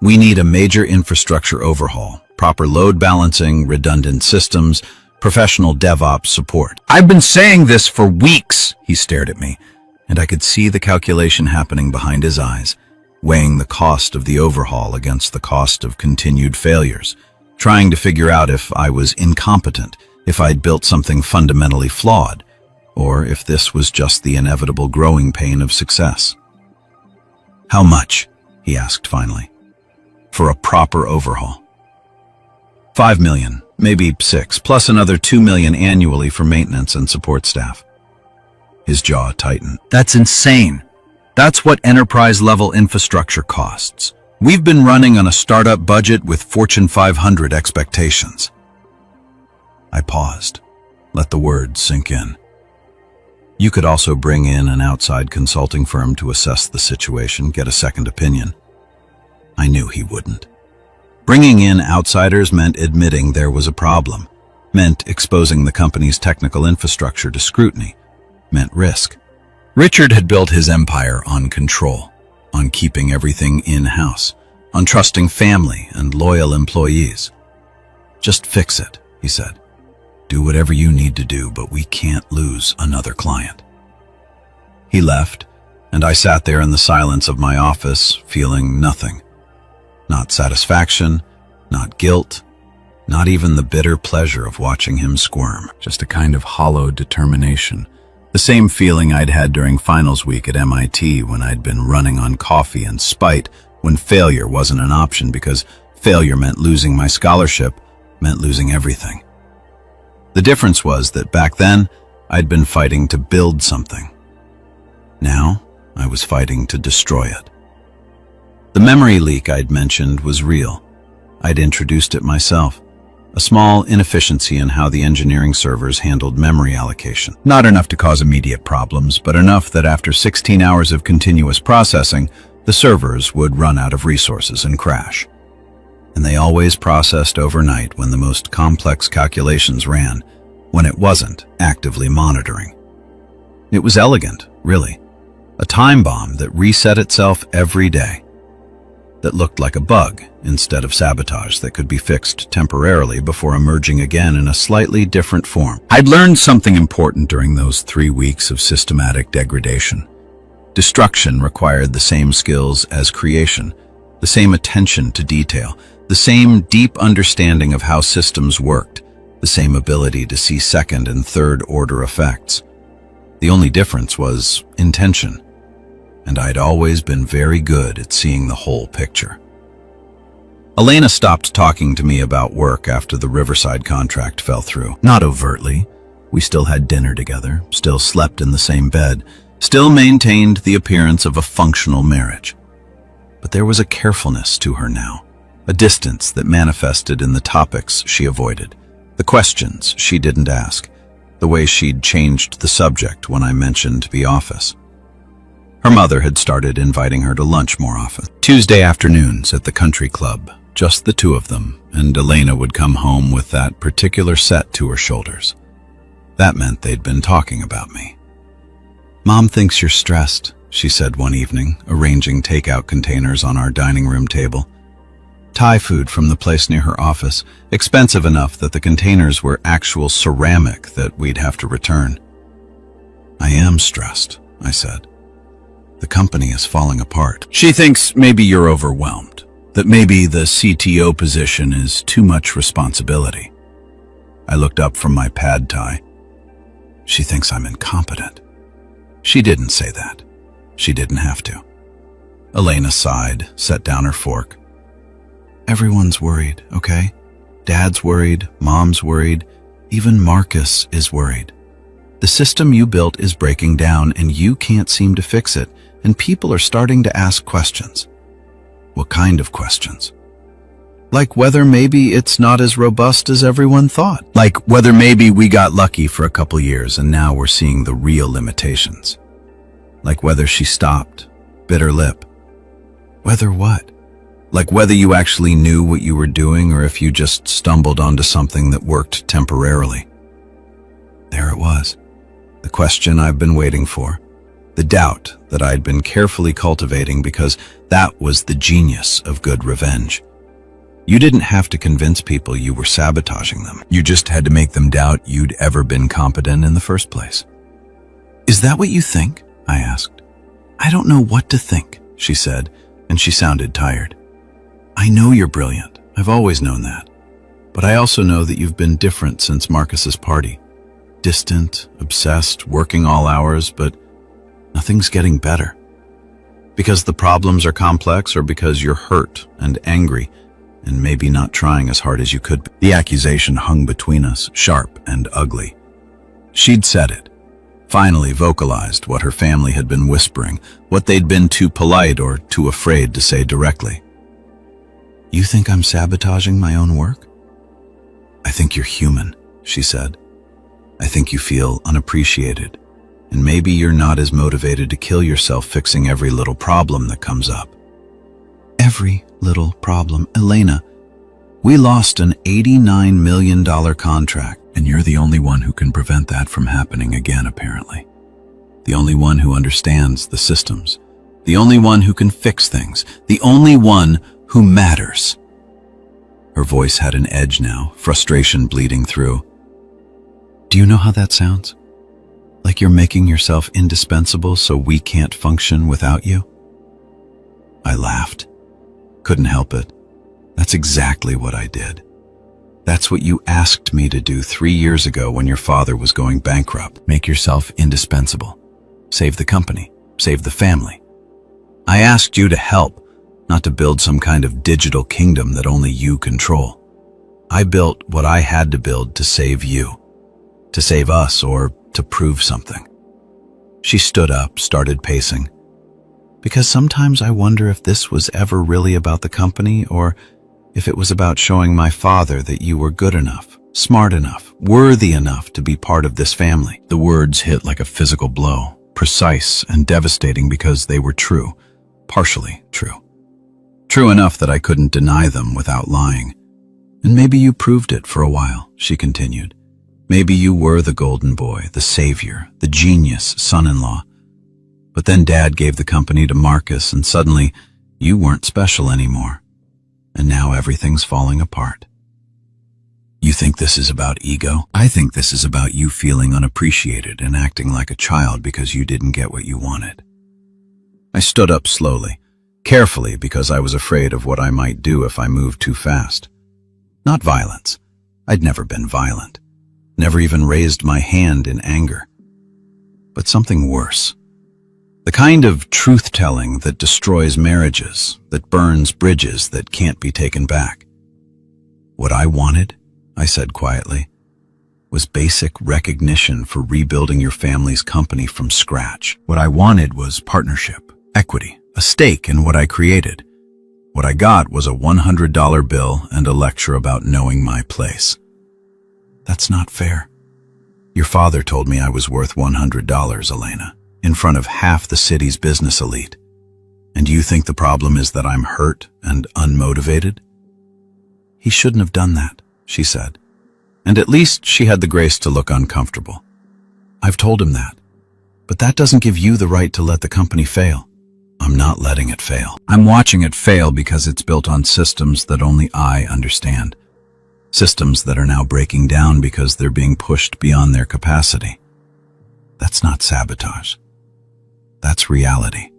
We need a major infrastructure overhaul, proper load balancing, redundant systems, professional DevOps support. I've been saying this for weeks, he stared at me, and I could see the calculation happening behind his eyes, weighing the cost of the overhaul against the cost of continued failures, trying to figure out if I was incompetent, if I'd built something fundamentally flawed, or if this was just the inevitable growing pain of success. How much? He asked finally. For a proper overhaul. 5 million, maybe 6, plus another 2 million annually for maintenance and support staff. His jaw tightened. That's insane. That's what enterprise-level infrastructure costs. We've been running on a startup budget with Fortune 500 expectations. I paused, let the words sink in. You could also bring in an outside consulting firm to assess the situation, get a second opinion. I knew he wouldn't. Bringing in outsiders meant admitting there was a problem, meant exposing the company's technical infrastructure to scrutiny, meant risk. Richard had built his empire on control, on keeping everything in-house, on trusting family and loyal employees. Just fix it, he said. Do whatever you need to do, but we can't lose another client. He left, and I sat there in the silence of my office, feeling nothing. Not satisfaction, not guilt, not even the bitter pleasure of watching him squirm. Just a kind of hollow determination. The same feeling I'd had during finals week at MIT when I'd been running on coffee and spite when failure wasn't an option because failure meant losing my scholarship, meant losing everything. The difference was that back then, I'd been fighting to build something. Now, I was fighting to destroy it. The memory leak I'd mentioned was real. I'd introduced it myself. A small inefficiency in how the engineering servers handled memory allocation. Not enough to cause immediate problems, but enough that after 16 hours of continuous processing, the servers would run out of resources and crash. And they always processed overnight when the most complex calculations ran, when it wasn't actively monitoring. It was elegant, really. A time bomb that reset itself every day. That looked like a bug instead of sabotage that could be fixed temporarily before emerging again in a slightly different form. I'd learned something important during those 3 weeks of systematic degradation. Destruction required the same skills as creation, the same attention to detail, the same deep understanding of how systems worked, the same ability to see second and third order effects. The only difference was intention, and I'd always been very good at seeing the whole picture. Elena stopped talking to me about work after the Riverside contract fell through. Not overtly. We still had dinner together, still slept in the same bed, still maintained the appearance of a functional marriage. But there was a carefulness to her now. A distance that manifested in the topics she avoided, the questions she didn't ask, the way she'd changed the subject when I mentioned the office. Her mother had started inviting her to lunch more often. Tuesday afternoons at the country club, just the two of them, and Elena would come home with that particular set to her shoulders. That meant they'd been talking about me. "Mom thinks you're stressed," she said one evening, arranging takeout containers on our dining room table. Thai food from the place near her office, expensive enough that the containers were actual ceramic that we'd have to return. "I am stressed," I said. "The company is falling apart. She thinks maybe you're overwhelmed, that maybe the CTO position is too much responsibility." I looked up from my pad thai. "She thinks I'm incompetent." She didn't say that. She didn't have to. Elena sighed, set down her fork. "Everyone's worried, okay? Dad's worried, Mom's worried, even Marcus is worried. The system you built is breaking down and you can't seem to fix it, and people are starting to ask questions. What kind of questions? Like whether maybe it's not as robust as everyone thought. Like whether maybe we got lucky for a couple years and now we're seeing the real limitations. Like whether she stopped, bit her lip. Whether what? Like whether you actually knew what you were doing or if you just stumbled onto something that worked temporarily. There it was. The question I've been waiting for. The doubt that I'd been carefully cultivating because that was the genius of good revenge. You didn't have to convince people you were sabotaging them. You just had to make them doubt you'd ever been competent in the first place. Is that what you think? I asked. I don't know what to think, she said, and she sounded tired. I know you're brilliant. I've always known that. But I also know that you've been different since Marcus's party. Distant, obsessed, working all hours, but nothing's getting better. Because the problems are complex or because you're hurt and angry and maybe not trying as hard as you could be. The accusation hung between us, sharp and ugly. She'd said it, finally vocalized what her family had been whispering, what they'd been too polite or too afraid to say directly. You think I'm sabotaging my own work? I think you're human, she said. I think you feel unappreciated, and maybe you're not as motivated to kill yourself fixing every little problem that comes up. Every little problem. Elena, we lost an $89 million contract, and you're the only one who can prevent that from happening again, apparently. The only one who understands the systems. The only one who can fix things. The only one who matters. Her voice had an edge now, frustration bleeding through. Do you know how that sounds? Like you're making yourself indispensable so we can't function without you? I laughed. Couldn't help it. That's exactly what I did. That's what you asked me to do 3 years ago when your father was going bankrupt. Make yourself indispensable. Save the company. Save the family. I asked you to help, not to build some kind of digital kingdom that only you control. I built what I had to build to save you. To save us or to prove something. She stood up, started pacing. Because sometimes I wonder if this was ever really about the company or if it was about showing my father that you were good enough, smart enough, worthy enough to be part of this family. The words hit like a physical blow, precise and devastating because they were true, partially true. True enough that I couldn't deny them without lying. And maybe you proved it for a while, she continued. Maybe you were the golden boy, the savior, the genius son-in-law. But then Dad gave the company to Marcus and suddenly you weren't special anymore. And now everything's falling apart. You think this is about ego? I think this is about you feeling unappreciated and acting like a child because you didn't get what you wanted. I stood up slowly, carefully because I was afraid of what I might do if I moved too fast. Not violence. I'd never been violent. Never even raised my hand in anger. But something worse. The kind of truth-telling that destroys marriages, that burns bridges that can't be taken back. What I wanted, I said quietly, was basic recognition for rebuilding your family's company from scratch. What I wanted was partnership, equity, a stake in what I created. What I got was a $100 bill and a lecture about knowing my place. That's not fair. Your father told me I was worth $100, Elena, in front of half the city's business elite. And you think the problem is that I'm hurt and unmotivated? He shouldn't have done that, she said. And at least she had the grace to look uncomfortable. I've told him that. But that doesn't give you the right to let the company fail. I'm not letting it fail. I'm watching it fail because it's built on systems that only I understand. Systems that are now breaking down because they're being pushed beyond their capacity. That's not sabotage. That's reality.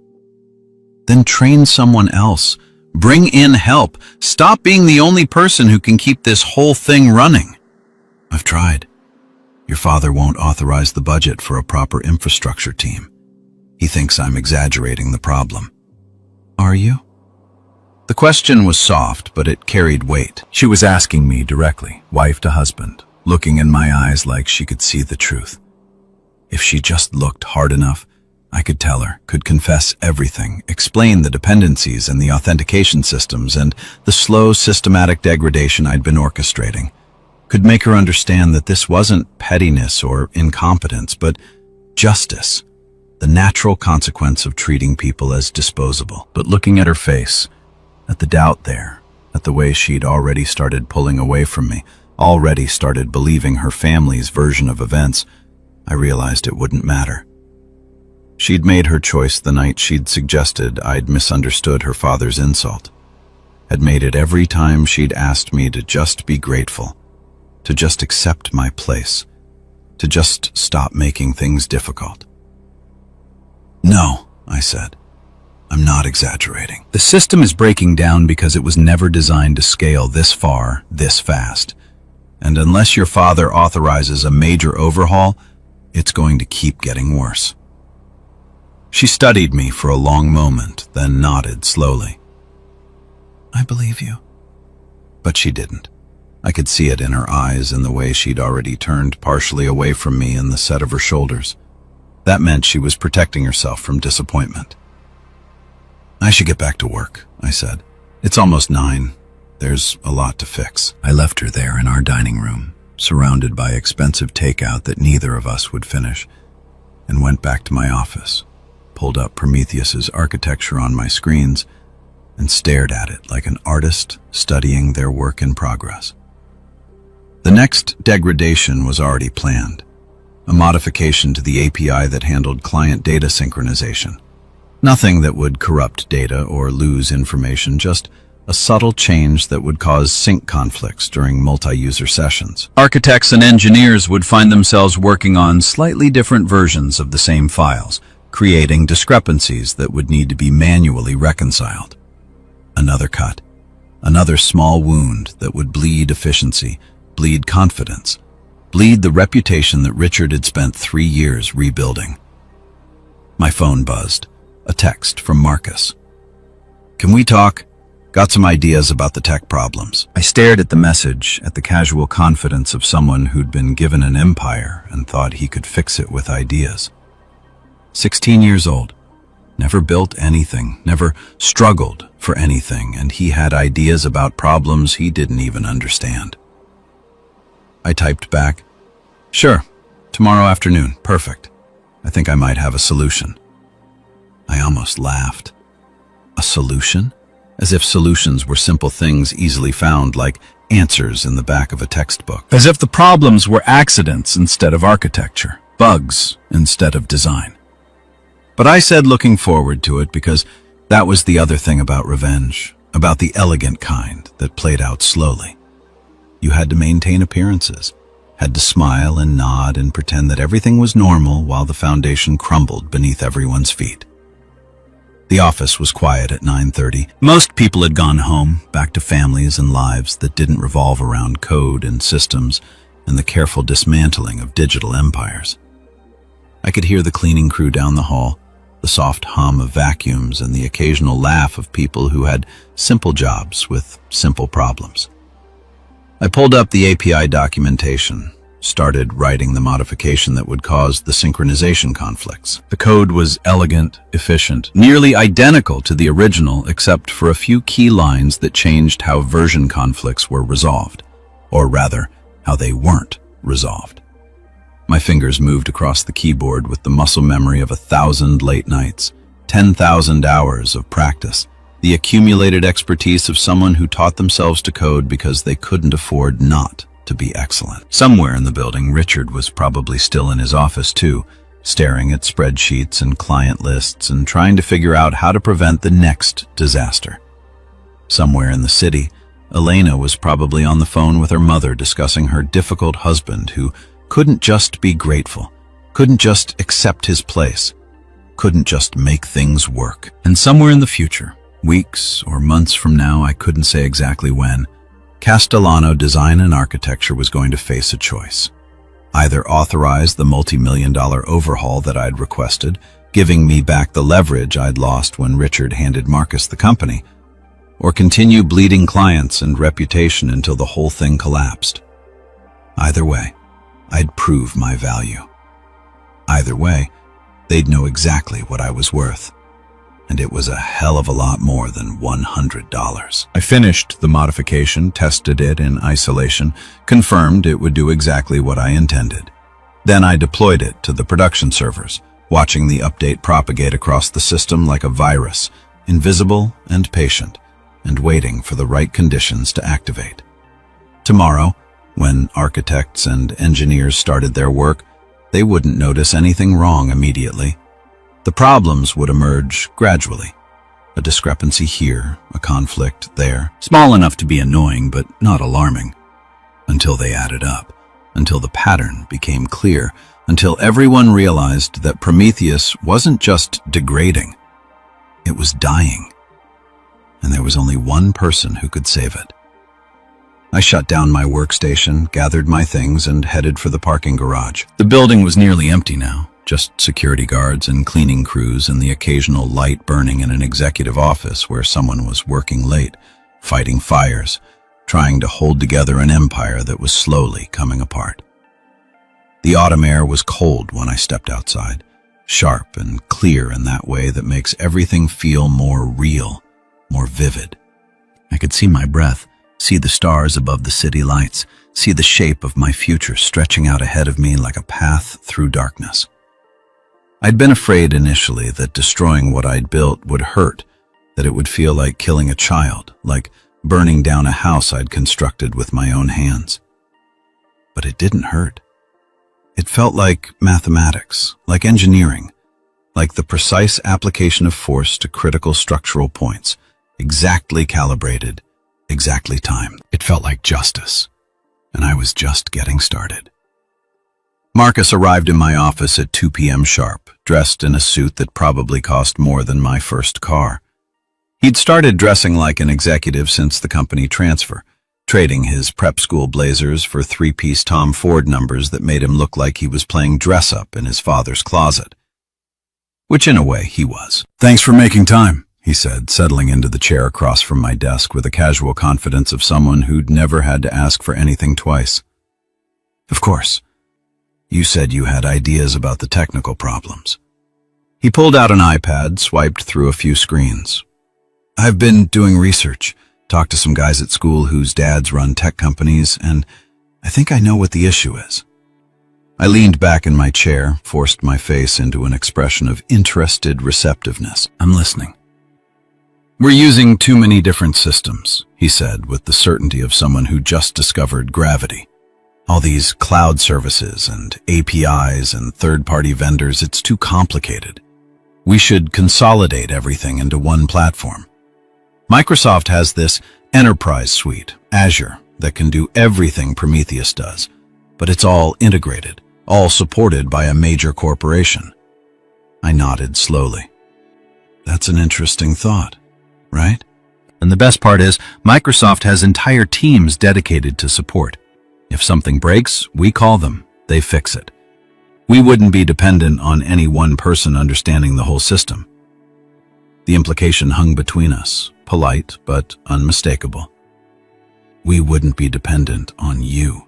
Then train someone else. Bring in help. Stop being the only person who can keep this whole thing running. I've tried. Your father won't authorize the budget for a proper infrastructure team. He thinks I'm exaggerating the problem. Are you? The question was soft, but it carried weight. She was asking me directly, wife to husband, looking in my eyes like she could see the truth. If she just looked hard enough, I could tell her, could confess everything, explain the dependencies and the authentication systems and the slow, systematic degradation I'd been orchestrating. Could make her understand that this wasn't pettiness or incompetence, but justice, the natural consequence of treating people as disposable. But looking at her face, at the doubt there, at the way she'd already started pulling away from me, already started believing her family's version of events, I realized it wouldn't matter. She'd made her choice the night she'd suggested I'd misunderstood her father's insult. Had made it every time she'd asked me to just be grateful, to just accept my place, to just stop making things difficult. No, I said. I'm not exaggerating. The system is breaking down because it was never designed to scale this far, this fast. And unless your father authorizes a major overhaul, it's going to keep getting worse. She studied me for a long moment, then nodded slowly. I believe you. But she didn't. I could see it in her eyes and the way she'd already turned partially away from me in the set of her shoulders. That meant she was protecting herself from disappointment. I should get back to work, I said. It's almost 9. There's a lot to fix. I left her there in our dining room, surrounded by expensive takeout that neither of us would finish, and went back to my office, pulled up Prometheus's architecture on my screens, and stared at it like an artist studying their work in progress. The next degradation was already planned, a modification to the API that handled client data synchronization. Nothing that would corrupt data or lose information, just a subtle change that would cause sync conflicts during multi-user sessions. Architects and engineers would find themselves working on slightly different versions of the same files, creating discrepancies that would need to be manually reconciled. Another cut, another small wound that would bleed efficiency, bleed confidence, bleed the reputation that Richard had spent 3 years rebuilding. My phone buzzed. A text from Marcus. Can we talk? Got some ideas about the tech problems. I stared at the message, at the casual confidence of someone who'd been given an empire and thought he could fix it with ideas. 16 years old, never built anything, never struggled for anything, and he had ideas about problems he didn't even understand. I typed back, "Sure, tomorrow afternoon, perfect. I think I might have a solution." I almost laughed. A solution? As if solutions were simple things easily found, like answers in the back of a textbook. As if the problems were accidents instead of architecture, bugs instead of design. But I said looking forward to it because that was the other thing about revenge, about the elegant kind that played out slowly. You had to maintain appearances, had to smile and nod and pretend that everything was normal while the foundation crumbled beneath everyone's feet. The office was quiet at 9:30. Most people had gone home, back to families and lives that didn't revolve around code and systems and the careful dismantling of digital empires. I could hear the cleaning crew down the hall, the soft hum of vacuums and the occasional laugh of people who had simple jobs with simple problems. I pulled up the API documentation, started writing the modification that would cause the synchronization conflicts. The code was elegant, efficient, nearly identical to the original except for a few key lines that changed how version conflicts were resolved, or rather, how they weren't resolved. My fingers moved across the keyboard with the muscle memory of 1,000 late nights, 10,000 hours of practice, the accumulated expertise of someone who taught themselves to code because they couldn't afford not to be excellent. Somewhere in the building, Richard was probably still in his office too, staring at spreadsheets and client lists and trying to figure out how to prevent the next disaster. Somewhere in the city, Elena was probably on the phone with her mother discussing her difficult husband who couldn't just be grateful, couldn't just accept his place, couldn't just make things work. And somewhere in the future, weeks or months from now, I couldn't say exactly when, Castellano Design and Architecture was going to face a choice. Either authorize the multi-million-dollar overhaul that I'd requested, giving me back the leverage I'd lost when Richard handed Marcus the company, or continue bleeding clients and reputation until the whole thing collapsed. Either way, I'd prove my value. Either way, they'd know exactly what I was worth. And it was a hell of a lot more than $100. I finished the modification, tested it in isolation, confirmed it would do exactly what I intended. Then I deployed it to the production servers, watching the update propagate across the system like a virus, invisible and patient, and waiting for the right conditions to activate. Tomorrow, when architects and engineers started their work, they wouldn't notice anything wrong immediately. The problems would emerge gradually. A discrepancy here, a conflict there, small enough to be annoying but not alarming, until they added up, until the pattern became clear, until everyone realized that Prometheus wasn't just degrading, it was dying. And there was only one person who could save it. I shut down my workstation, gathered my things, and headed for the parking garage. The building was nearly empty now. Just security guards and cleaning crews and the occasional light burning in an executive office where someone was working late, fighting fires, trying to hold together an empire that was slowly coming apart. The autumn air was cold when I stepped outside, sharp and clear in that way that makes everything feel more real, more vivid. I could see my breath, see the stars above the city lights, see the shape of my future stretching out ahead of me like a path through darkness. I'd been afraid initially that destroying what I'd built would hurt, that it would feel like killing a child, like burning down a house I'd constructed with my own hands. But it didn't hurt. It felt like mathematics, like engineering, like the precise application of force to critical structural points, exactly calibrated, exactly timed. It felt like justice, and I was just getting started. Marcus arrived in my office at 2 p.m. sharp, dressed in a suit that probably cost more than my first car. He'd started dressing like an executive since the company transfer, trading his prep school blazers for three-piece Tom Ford numbers that made him look like he was playing dress-up in his father's closet. Which in a way he was. "Thanks for making time," he said, settling into the chair across from my desk with the casual confidence of someone who'd never had to ask for anything twice. "Of course. You said you had ideas about the technical problems." He pulled out an iPad, swiped through a few screens. "I've been doing research, talked to some guys at school whose dads run tech companies, and I think I know what the issue is." I leaned back in my chair, forced my face into an expression of interested receptiveness. "I'm listening." "We're using too many different systems," he said with the certainty of someone who just discovered gravity. "All these cloud services and APIs and third-party vendors, it's too complicated. We should consolidate everything into one platform. Microsoft has this enterprise suite, Azure, that can do everything Prometheus does, but it's all integrated, all supported by a major corporation." I nodded slowly. "That's an interesting thought, right? And the best part is, Microsoft has entire teams dedicated to support. If something breaks, we call them, they fix it. We wouldn't be dependent on any one person understanding the whole system." The implication hung between us, polite but unmistakable. "We wouldn't be dependent on you."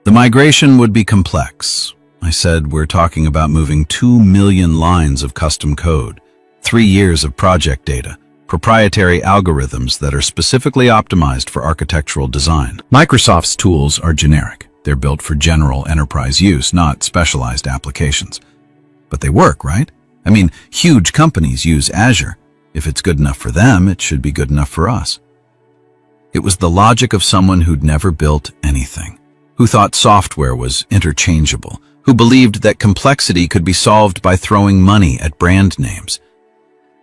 "The migration would be complex." I said, "We're talking about moving 2 million lines of custom code, 3 years of project data, proprietary algorithms that are specifically optimized for architectural design. Microsoft's tools are generic. They're built for general enterprise use, not specialized applications. But they work, right? I mean, huge companies use Azure. If it's good enough for them, it should be good enough for us." It was the logic of someone who'd never built anything, who thought software was interchangeable, who believed that complexity could be solved by throwing money at brand names.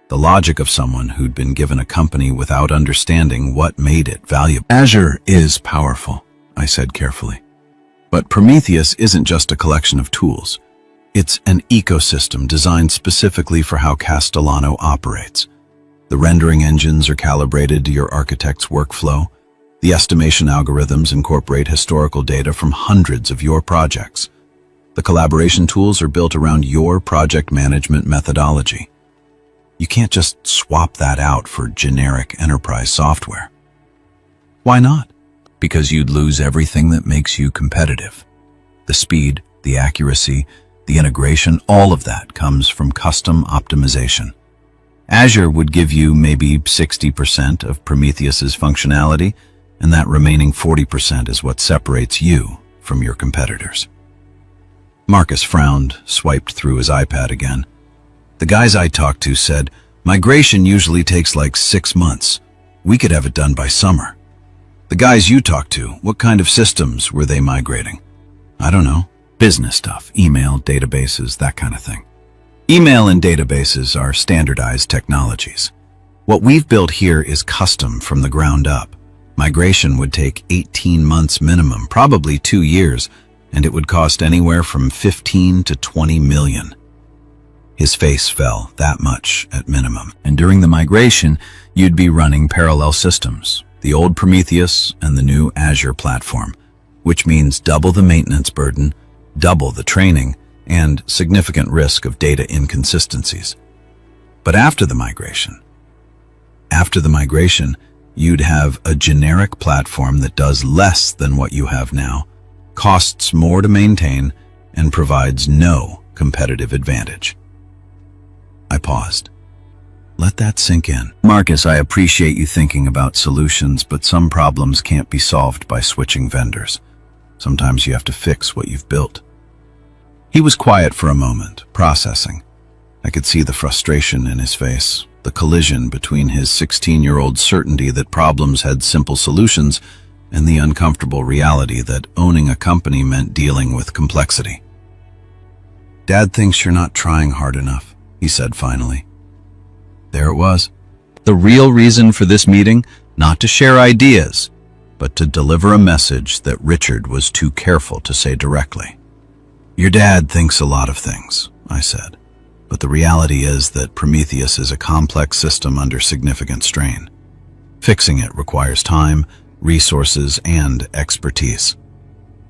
The logic of someone who'd been given a company without understanding what made it valuable. "Azure is powerful," I said carefully. "But Prometheus isn't just a collection of tools. It's an ecosystem designed specifically for how Castellano operates. The rendering engines are calibrated to your architect's workflow. The estimation algorithms incorporate historical data from hundreds of your projects. The collaboration tools are built around your project management methodology. You can't just swap that out for generic enterprise software." "Why not?" "Because you'd lose everything that makes you competitive. The speed, the accuracy, the integration, all of that comes from custom optimization. Azure would give you maybe 60% of Prometheus's functionality, and that remaining 40% is what separates you from your competitors. Marcus frowned, swiped through his iPad again. The guys I talked to said, migration usually takes like 6 months. We could have it done by summer. The guys you talked to, what kind of systems were they migrating? I don't know. Business stuff, email, databases, that kind of thing. Email and databases are standardized technologies. What we've built here is custom from the ground up. Migration would take 18 months minimum, probably 2 years, and it would cost anywhere from 15 to 20 million. His face fell that much at minimum. And during the migration, you'd be running parallel systems, the old Prometheus and the new Azure platform, which means double the maintenance burden, double the training, and significant risk of data inconsistencies. But after the migration, you'd have a generic platform that does less than what you have now, costs more to maintain, and provides no competitive advantage. I paused. Let that sink in. Marcus, I appreciate you thinking about solutions, but some problems can't be solved by switching vendors. Sometimes you have to fix what you've built. He was quiet for a moment, processing. I could see the frustration in his face, the collision between his 16-year-old certainty that problems had simple solutions and the uncomfortable reality that owning a company meant dealing with complexity. Dad thinks you're not trying hard enough, he said finally. There it was. The real reason for this meeting, not to share ideas, but to deliver a message that Richard was too careful to say directly. Your dad thinks a lot of things, I said, but the reality is that Prometheus is a complex system under significant strain. Fixing it requires time, resources, and expertise.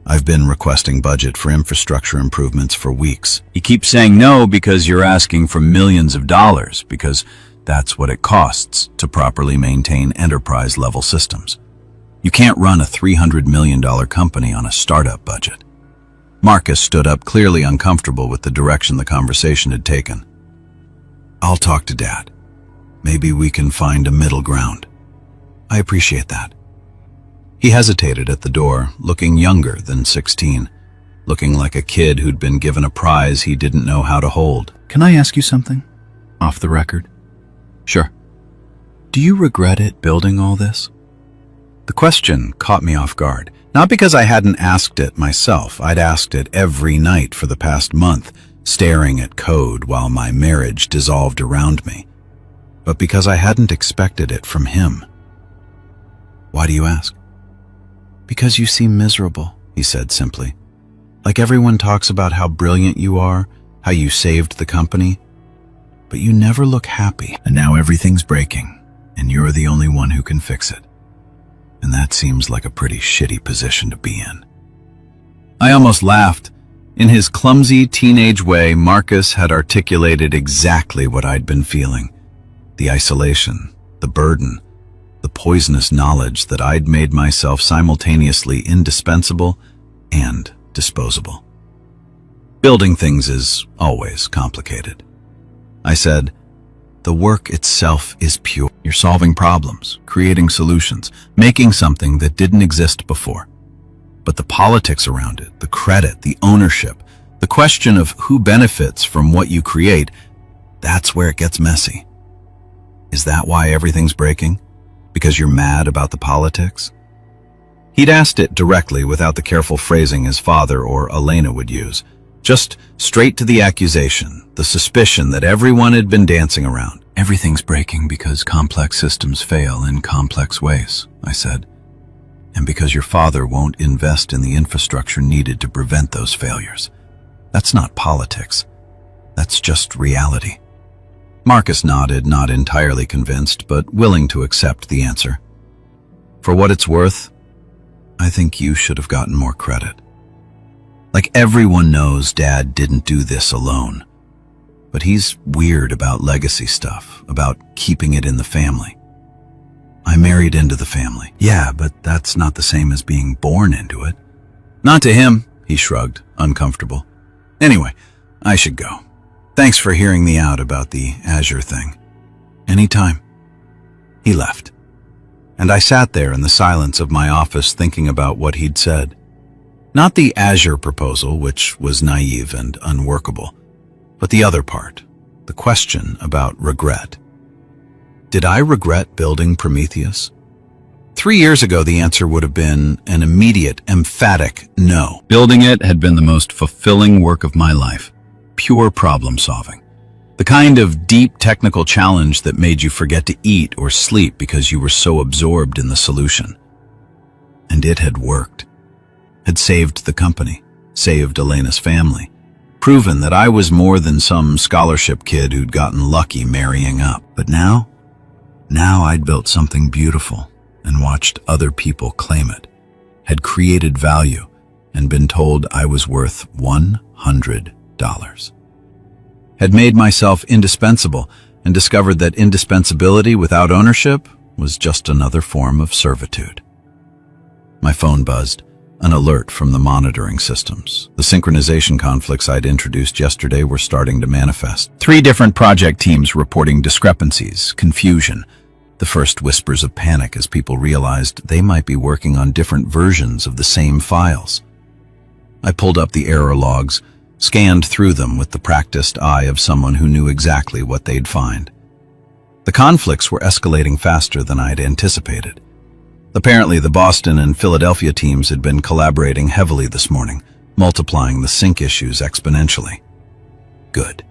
I've been requesting budget for infrastructure improvements for weeks. He keeps saying no because you're asking for millions of dollars, because that's what it costs to properly maintain enterprise-level systems. You can't run a $300 million company on a startup budget. Marcus stood up, clearly uncomfortable with the direction the conversation had taken. I'll talk to Dad. Maybe we can find a middle ground. I appreciate that. He hesitated at the door, looking younger than 16, looking like a kid who'd been given a prize he didn't know how to hold. Can I ask you something? Off the record? Sure. Do you regret it, building all this? The question caught me off guard. Not because I hadn't asked it myself. I'd asked it every night for the past month, staring at code while my marriage dissolved around me. But because I hadn't expected it from him. Why do you ask? Because you seem miserable, he said simply. Like everyone talks about how brilliant you are, how you saved the company, but you never look happy. And now everything's breaking, and you're the only one who can fix it. And that seems like a pretty shitty position to be in. I almost laughed. In his clumsy teenage way, Marcus had articulated exactly what I'd been feeling. The isolation, the burden, the poisonous knowledge that I'd made myself simultaneously indispensable and disposable. Building things is always complicated. I said, the work itself is pure. You're solving problems, creating solutions, making something that didn't exist before. But the politics around it, the credit, the ownership, the question of who benefits from what you create, that's where it gets messy. Is that why everything's breaking? Because you're mad about the politics? He'd asked it directly without the careful phrasing his father or Elena would use. Just straight to the accusation, the suspicion that everyone had been dancing around. Everything's breaking because complex systems fail in complex ways, I said. And because your father won't invest in the infrastructure needed to prevent those failures. That's not politics. That's just reality. Marcus nodded, not entirely convinced, but willing to accept the answer. For what it's worth, I think you should have gotten more credit. Like everyone knows, Dad didn't do this alone. But he's weird about legacy stuff, about keeping it in the family. I married into the family. Yeah, but that's not the same as being born into it. Not to him, he shrugged, uncomfortable. Anyway, I should go. Thanks for hearing me out about the Azure thing. Anytime. He left, and I sat there in the silence of my office thinking about what he'd said. Not the Azure proposal, which was naive and unworkable, but the other part, the question about regret. Did I regret building Prometheus? 3 years ago, the answer would have been an immediate, emphatic no. Building it had been the most fulfilling work of my life. Pure problem solving. The kind of deep technical challenge that made you forget to eat or sleep because you were so absorbed in the solution. And it had worked. Had saved the company, saved Elena's family, proven that I was more than some scholarship kid who'd gotten lucky marrying up. But now I'd built something beautiful and watched other people claim it, had created value and been told I was worth $100. Had made myself indispensable and discovered that indispensability without ownership was just another form of servitude. My phone buzzed, an alert from the monitoring systems. The synchronization conflicts I'd introduced yesterday were starting to manifest. 3 different project teams reporting discrepancies, confusion, the first whispers of panic as people realized they might be working on different versions of the same files. I pulled up the error logs, scanned through them with the practiced eye of someone who knew exactly what they'd find. The conflicts were escalating faster than I'd anticipated. Apparently, the Boston and Philadelphia teams had been collaborating heavily this morning, multiplying the sync issues exponentially. Good.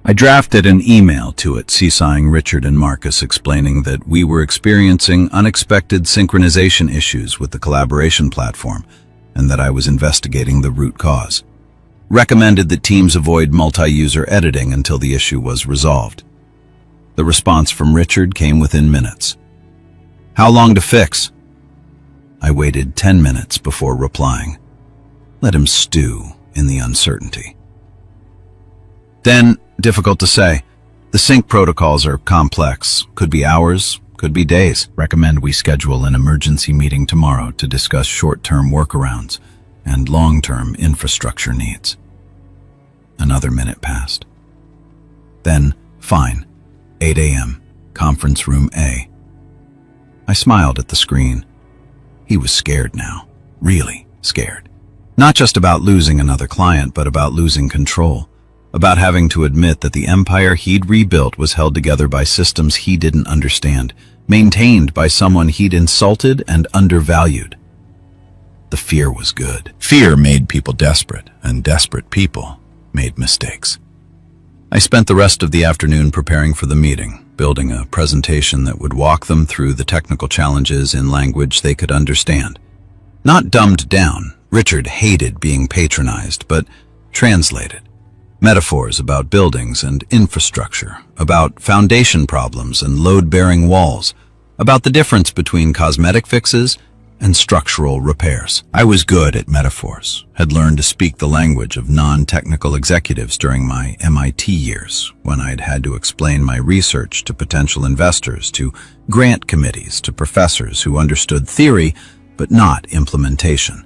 I drafted an email to it, CCing Richard and Marcus, explaining that we were experiencing unexpected synchronization issues with the collaboration platform, and that I was investigating the root cause. Recommended that teams avoid multi-user editing until the issue was resolved. The response from Richard came within minutes. How long to fix? I waited 10 minutes before replying. Let him stew in the uncertainty. Then, difficult to say. The sync protocols are complex. Could be hours, could be days. Recommend we schedule an emergency meeting tomorrow to discuss short-term workarounds and long-term infrastructure needs. Another minute passed. Then, fine, 8 a.m., conference room A. I smiled at the screen. He was scared now, really scared. Not just about losing another client, but about losing control, about having to admit that the empire he'd rebuilt was held together by systems he didn't understand, maintained by someone he'd insulted and undervalued. The fear was good. Fear made people desperate, and desperate people made mistakes. I spent the rest of the afternoon preparing for the meeting, building a presentation that would walk them through the technical challenges in language they could understand. Not dumbed down. Richard hated being patronized, but translated. Metaphors about buildings and infrastructure, about foundation problems and load-bearing walls, about the difference between cosmetic fixes and structural repairs. I was good at metaphors, had learned to speak the language of non-technical executives during my MIT years, when I'd had to explain my research to potential investors, to grant committees, to professors who understood theory but not implementation.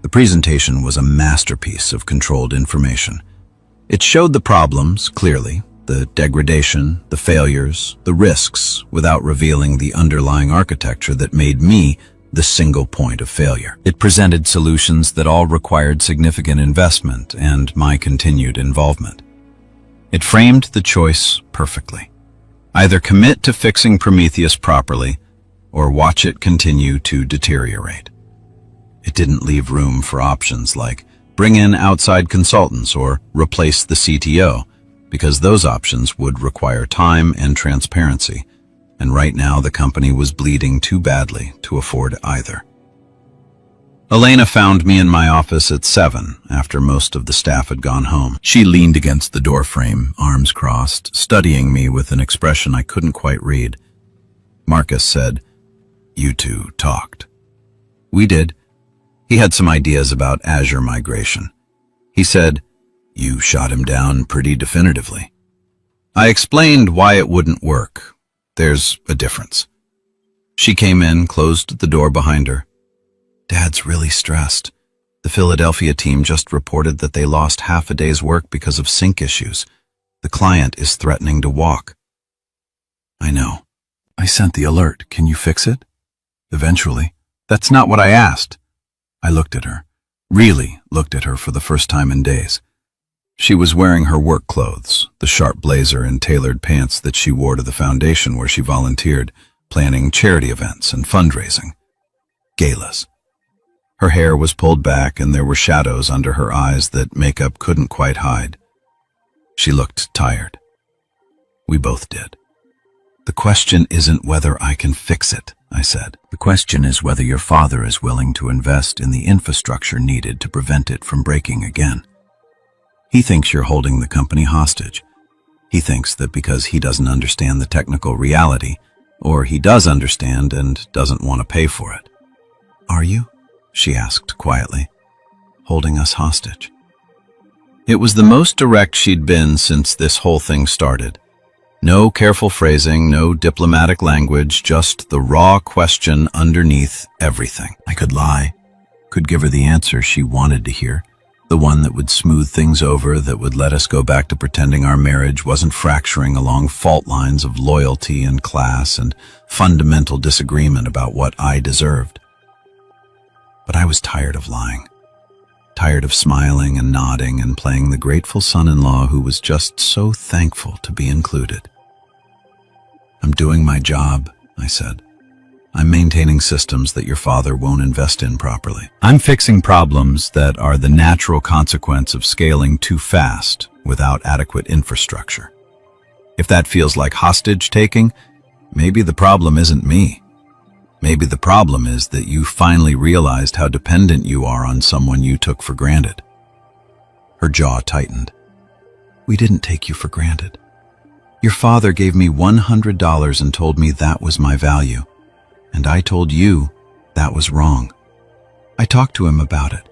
The presentation was a masterpiece of controlled information. It showed the problems clearly, the degradation, the failures, the risks, without revealing the underlying architecture that made me the single point of failure. It presented solutions that all required significant investment and my continued involvement. It framed the choice perfectly. Either commit to fixing Prometheus properly, or watch it continue to deteriorate. It didn't leave room for options like bring in outside consultants or replace the CTO, because those options would require time and transparency, and right now the company was bleeding too badly to afford either. Elena found me in my office at 7, after most of the staff had gone home. She leaned against the doorframe, arms crossed, studying me with an expression I couldn't quite read. Marcus said, "You two talked." We did. He had some ideas about Azure migration. He said, "You shot him down pretty definitively." I explained why it wouldn't work. There's a difference. She came in, closed the door behind her. "Dad's really stressed. The Philadelphia team just reported that they lost half a day's work because of sink issues. The client is threatening to walk. I know. I sent the alert. Can you fix it? Eventually. That's not what I asked. I looked at her. Really looked at her for the first time in days. She was wearing her work clothes, the sharp blazer and tailored pants that she wore to the foundation where she volunteered, planning charity events and fundraising. Galas. Her hair was pulled back and there were shadows under her eyes that makeup couldn't quite hide. She looked tired. We both did. The question isn't whether I can fix it, I said. The question is whether your father is willing to invest in the infrastructure needed to prevent it from breaking again. He thinks you're holding the company hostage. He thinks that because he doesn't understand the technical reality, or he does understand and doesn't want to pay for it. Are you? She asked quietly. Holding us hostage. It was the most direct she'd been since this whole thing started. No careful phrasing, no diplomatic language, just the raw question underneath everything. I could lie, could give her the answer she wanted to hear, the one that would smooth things over, that would let us go back to pretending our marriage wasn't fracturing along fault lines of loyalty and class and fundamental disagreement about what I deserved. But I was tired of lying. Tired of smiling and nodding and playing the grateful son-in-law who was just so thankful to be included. I'm doing my job, I said. I'm maintaining systems that your father won't invest in properly. I'm fixing problems that are the natural consequence of scaling too fast without adequate infrastructure. If that feels like hostage-taking, maybe the problem isn't me. Maybe the problem is that you finally realized how dependent you are on someone you took for granted. Her jaw tightened. We didn't take you for granted. Your father gave me $100 and told me that was my value. And I told you that was wrong. I talked to him about it.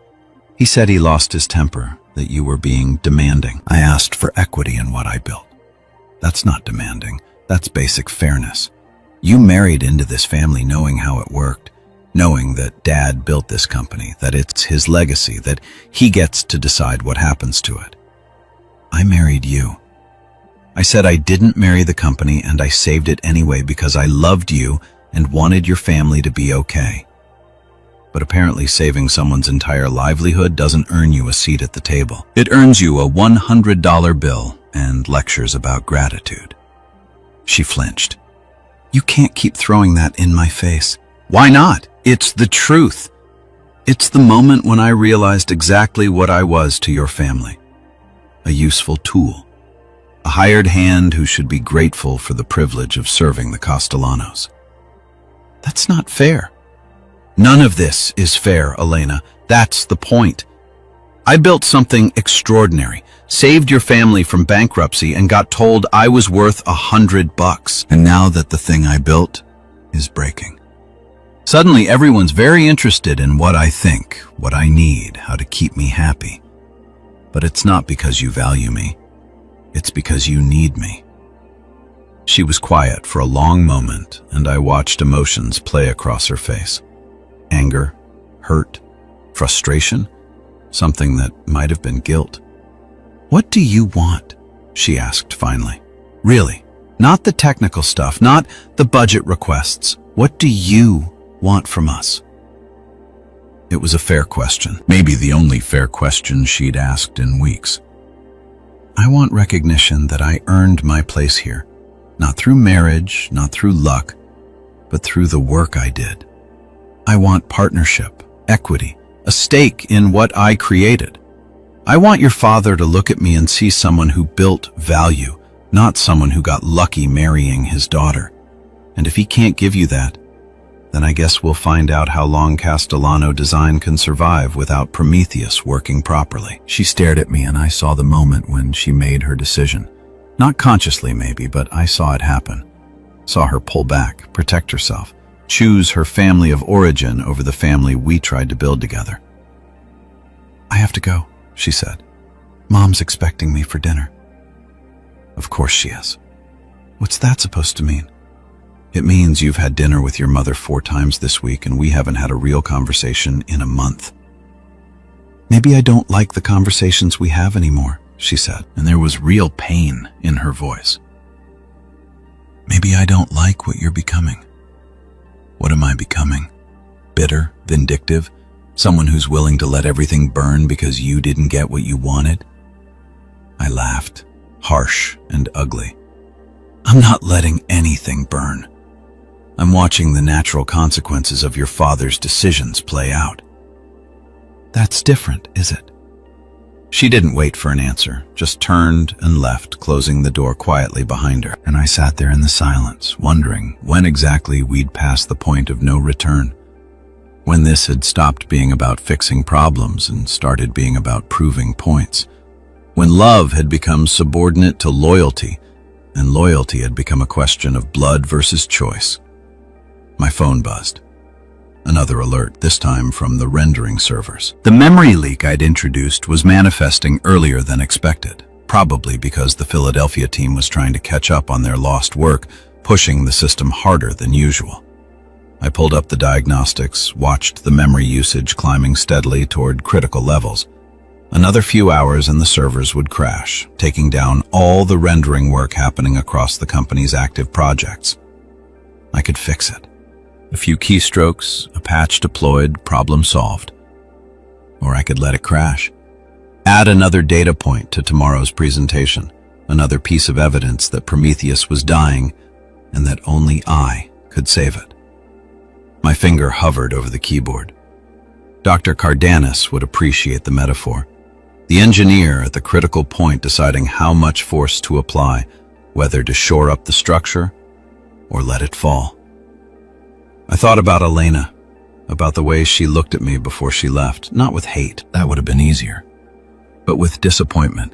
He said he lost his temper, that you were being demanding. I asked for equity in what I built. That's not demanding. That's basic fairness. You married into this family knowing how it worked, knowing that Dad built this company, that it's his legacy, that he gets to decide what happens to it. I married you. I said I didn't marry the company and I saved it anyway because I loved you and wanted your family to be okay. But apparently saving someone's entire livelihood doesn't earn you a seat at the table. It earns you a $100 bill and lectures about gratitude. She flinched. You can't keep throwing that in my face. Why not? It's the truth. It's the moment when I realized exactly what I was to your family. A useful tool. A hired hand who should be grateful for the privilege of serving the Castellanos. That's not fair. None of this is fair, Elena. That's the point. I built something extraordinary, saved your family from bankruptcy, and got told I was worth $100. And now that the thing I built is breaking. Suddenly everyone's very interested in what I think, what I need, how to keep me happy. But it's not because you value me. It's because you need me. She was quiet for a long moment, and I watched emotions play across her face. Anger, hurt, frustration, something that might have been guilt. What do you want? She asked finally. Really, not the technical stuff, not the budget requests. What do you want from us? It was a fair question, maybe the only fair question she'd asked in weeks. I want recognition that I earned my place here, not through marriage, not through luck, but through the work I did. I want partnership, equity, a stake in what I created. I want your father to look at me and see someone who built value, not someone who got lucky marrying his daughter. And if he can't give you that, then I guess we'll find out how long Castellano design can survive without Prometheus working properly. She stared at me and I saw the moment when she made her decision. Not consciously maybe, but I saw it happen. Saw her pull back, protect herself, choose her family of origin over the family we tried to build together. I have to go, she said. Mom's expecting me for dinner. Of course she is. What's that supposed to mean? It means you've had dinner with your mother 4 times this week and we haven't had a real conversation in a month. Maybe I don't like the conversations we have anymore, she said, and there was real pain in her voice. Maybe I don't like what you're becoming. What am I becoming? Bitter, vindictive, someone who's willing to let everything burn because you didn't get what you wanted? I laughed, harsh and ugly. I'm not letting anything burn. I'm watching the natural consequences of your father's decisions play out. That's different, is it? She didn't wait for an answer, just turned and left, closing the door quietly behind her. And I sat there in the silence, wondering when exactly we'd pass the point of no return. When this had stopped being about fixing problems and started being about proving points. When love had become subordinate to loyalty, and loyalty had become a question of blood versus choice. My phone buzzed. Another alert, this time from the rendering servers. The memory leak I'd introduced was manifesting earlier than expected, probably because the Philadelphia team was trying to catch up on their lost work, pushing the system harder than usual. I pulled up the diagnostics, watched the memory usage climbing steadily toward critical levels. Another few hours and the servers would crash, taking down all the rendering work happening across the company's active projects. I could fix it. A few keystrokes, a patch deployed, problem solved. Or I could let it crash. Add another data point to tomorrow's presentation, another piece of evidence that Prometheus was dying and that only I could save it. My finger hovered over the keyboard. Dr. Cardenas would appreciate the metaphor. The engineer at the critical point deciding how much force to apply, whether to shore up the structure or let it fall. I thought about Elena, about the way she looked at me before she left, not with hate, that would have been easier, but with disappointment,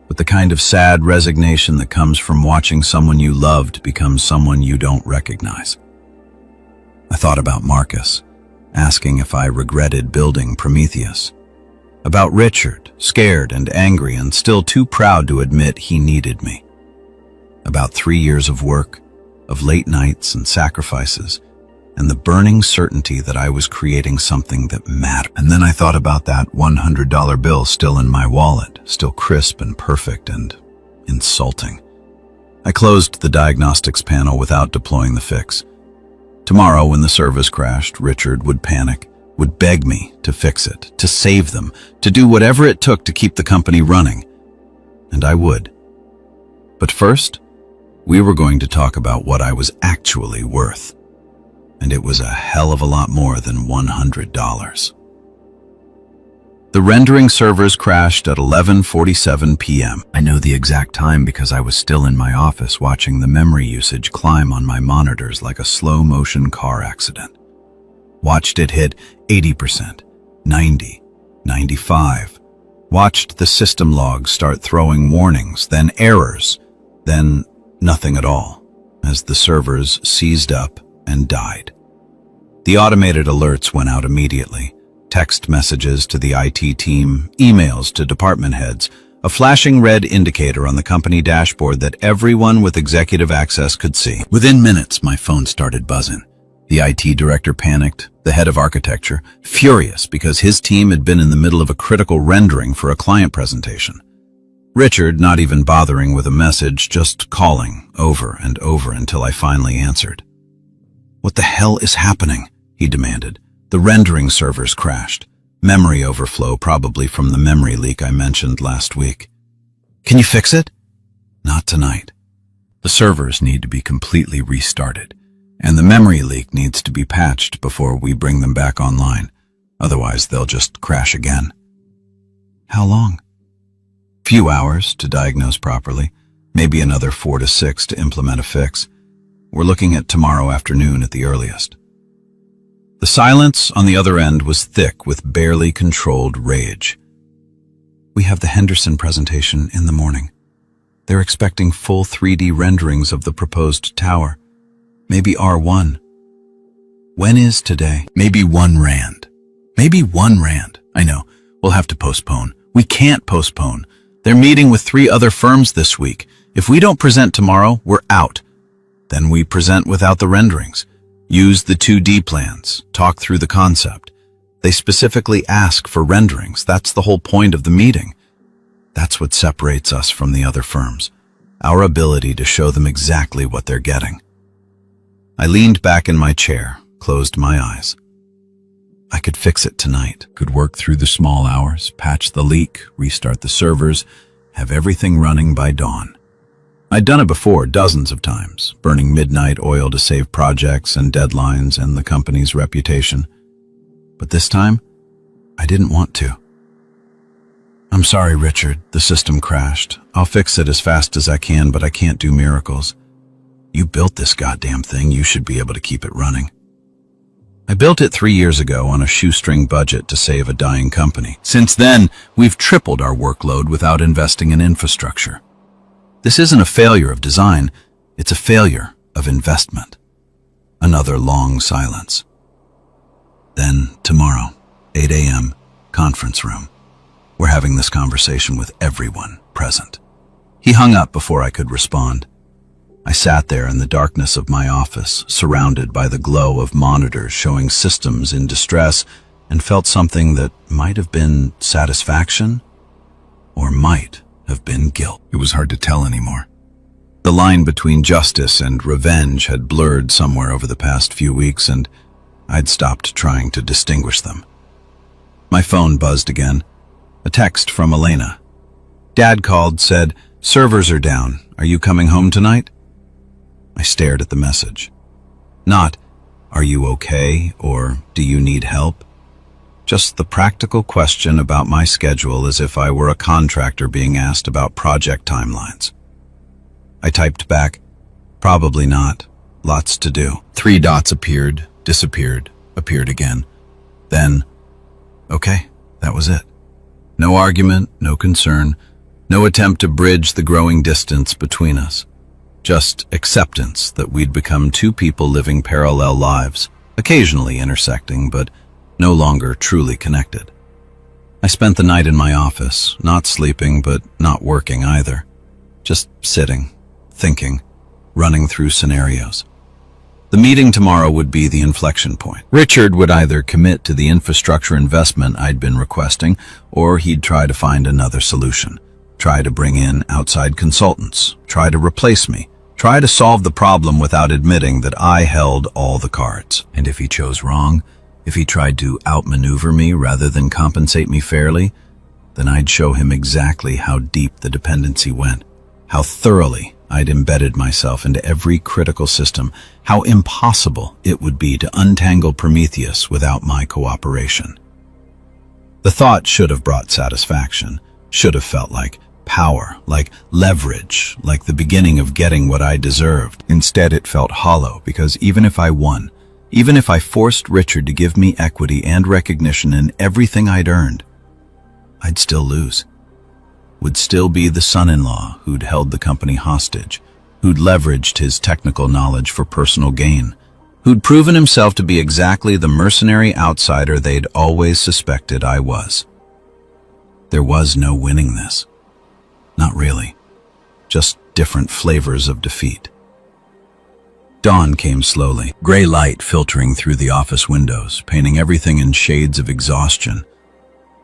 with the kind of sad resignation that comes from watching someone you loved become someone you don't recognize. I thought about Marcus, asking if I regretted building Prometheus. About Richard, scared and angry and still too proud to admit he needed me. About 3 years of work, of late nights and sacrifices, and the burning certainty that I was creating something that mattered. And then I thought about that $100 bill still in my wallet, still crisp and perfect and insulting. I closed the diagnostics panel without deploying the fix. Tomorrow, when the service crashed, Richard would panic, would beg me to fix it, to save them, to do whatever it took to keep the company running. And I would. But first, we were going to talk about what I was actually worth. And it was a hell of a lot more than $100. The rendering servers crashed at 11:47 p.m. I know the exact time because I was still in my office watching the memory usage climb on my monitors like a slow-motion car accident. Watched it hit 80%, 90, 95. Watched the system logs start throwing warnings, then errors, then nothing at all, as the servers seized up and died. The automated alerts went out immediately. Text messages to the IT team, emails to department heads, a flashing red indicator on the company dashboard that everyone with executive access could see. Within minutes, my phone started buzzing. The IT director panicked, the head of architecture, furious because his team had been in the middle of a critical rendering for a client presentation. Richard, not even bothering with a message, just calling over and over until I finally answered. "What the hell is happening?" he demanded. "The rendering servers crashed. Memory overflow, probably from the memory leak I mentioned last week. Can you fix it?" "Not tonight. The servers need to be completely restarted, and the memory leak needs to be patched before we bring them back online. Otherwise, they'll just crash again." "How long?" "Few hours to diagnose properly, maybe another 4 to 6 to implement a fix. We're looking at tomorrow afternoon at the earliest." The silence on the other end was thick with barely controlled rage. "We have the Henderson presentation in the morning. They're expecting full 3D renderings of the proposed tower. Maybe R1. When is today? Maybe 1 rand. Maybe 1 rand. I know. We'll have to postpone. We can't postpone. They're meeting with 3 other firms this week. If we don't present tomorrow, we're out. Then we present without the renderings. Use the 2D plans. Talk through the concept. They specifically ask for renderings. That's the whole point of the meeting. That's what separates us from the other firms, our ability to show them exactly what they're getting. I leaned back in my chair, closed my eyes. I could fix it tonight, could work through the small hours, patch the leak, restart the servers, have everything running by dawn. I'd done it before dozens of times, burning midnight oil to save projects and deadlines and the company's reputation. But this time, I didn't want to. "I'm sorry, Richard, the system crashed. I'll fix it as fast as I can, but I can't do miracles. You built this goddamn thing, you should be able to keep it running." I built it 3 years ago on a shoestring budget to save a dying company. Since then, we've tripled our workload without investing in infrastructure. This isn't a failure of design, it's a failure of investment. Another long silence. Then, tomorrow, 8 a.m., conference room. We're having this conversation with everyone present. He hung up before I could respond. I sat there in the darkness of my office, surrounded by the glow of monitors showing systems in distress, and felt something that might have been satisfaction or might have been guilt. It was hard to tell anymore. The line between justice and revenge had blurred somewhere over the past few weeks, and I'd stopped trying to distinguish them. My phone buzzed again. A text from Elena. Dad called, said, "Servers are down. Are you coming home tonight?" I stared at the message. Not, "Are you okay?" or "Do you need help?" Just the practical question about my schedule, as if I were a contractor being asked about project timelines. I typed back, "Probably not. Lots to do." 3 dots appeared, disappeared, appeared again. Then, okay, that was it. No argument, no concern, no attempt to bridge the growing distance between us. Just acceptance that we'd become 2 people living parallel lives, occasionally intersecting, but no longer truly connected. I spent the night in my office, not sleeping, but not working either. Just sitting, thinking, running through scenarios. The meeting tomorrow would be the inflection point. Richard would either commit to the infrastructure investment I'd been requesting, or he'd try to find another solution. Try to bring in outside consultants. Try to replace me. Try to solve the problem without admitting that I held all the cards. And if he chose wrong, if he tried to outmaneuver me rather than compensate me fairly, then I'd show him exactly how deep the dependency went, how thoroughly I'd embedded myself into every critical system, how impossible it would be to untangle Prometheus without my cooperation. The thought should have brought satisfaction, should have felt like power, like leverage, like the beginning of getting what I deserved. Instead, it felt hollow, because even if I won, even if I forced Richard to give me equity and recognition in everything I'd earned, I'd still lose. Would still be the son-in-law who'd held the company hostage, who'd leveraged his technical knowledge for personal gain, who'd proven himself to be exactly the mercenary outsider they'd always suspected I was. There was no winning this. Not really. Just different flavors of defeat. Dawn came slowly, gray light filtering through the office windows, painting everything in shades of exhaustion.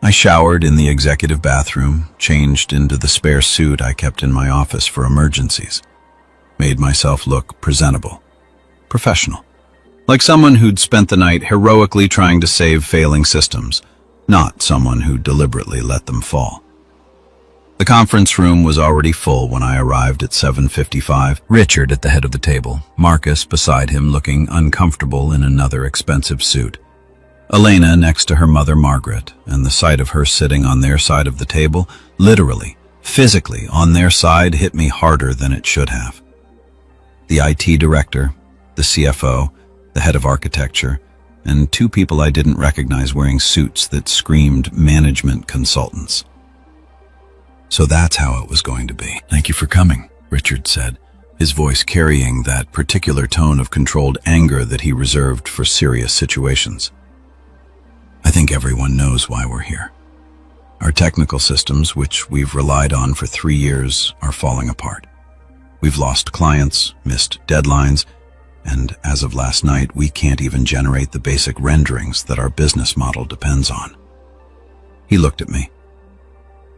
I showered in the executive bathroom, changed into the spare suit I kept in my office for emergencies, made myself look presentable, professional, like someone who'd spent the night heroically trying to save failing systems, not someone who deliberately let them fall. The conference room was already full when I arrived at 7:55. Richard at the head of the table, Marcus beside him looking uncomfortable in another expensive suit. Elena next to her mother Margaret, and the sight of her sitting on their side of the table, literally, physically on their side, hit me harder than it should have. The IT director, the CFO, the head of architecture, and 2 people I didn't recognize wearing suits that screamed management consultants. So that's how it was going to be. "Thank you for coming," Richard said, his voice carrying that particular tone of controlled anger that he reserved for serious situations. "I think everyone knows why we're here. Our technical systems, which we've relied on for 3 years, are falling apart. We've lost clients, missed deadlines, and as of last night, we can't even generate the basic renderings that our business model depends on. He looked at me.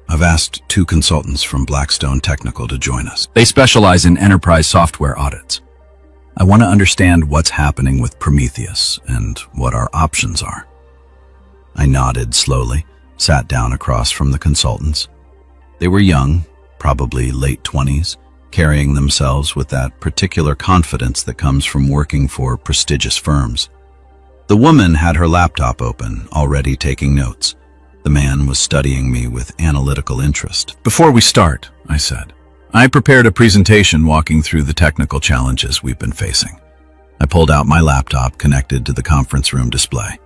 I've asked 2 consultants from Blackstone Technical to join us. They specialize in enterprise software audits. I want to understand what's happening with Prometheus and what our options are. I nodded slowly, sat down across from the consultants. They were young, probably late 20s, carrying themselves with that particular confidence that comes from working for prestigious firms. The woman had her laptop open, already taking notes. The man was studying me with analytical interest. Before we start, I said, I prepared a presentation walking through the technical challenges we've been facing. I pulled out my laptop connected to the conference room display.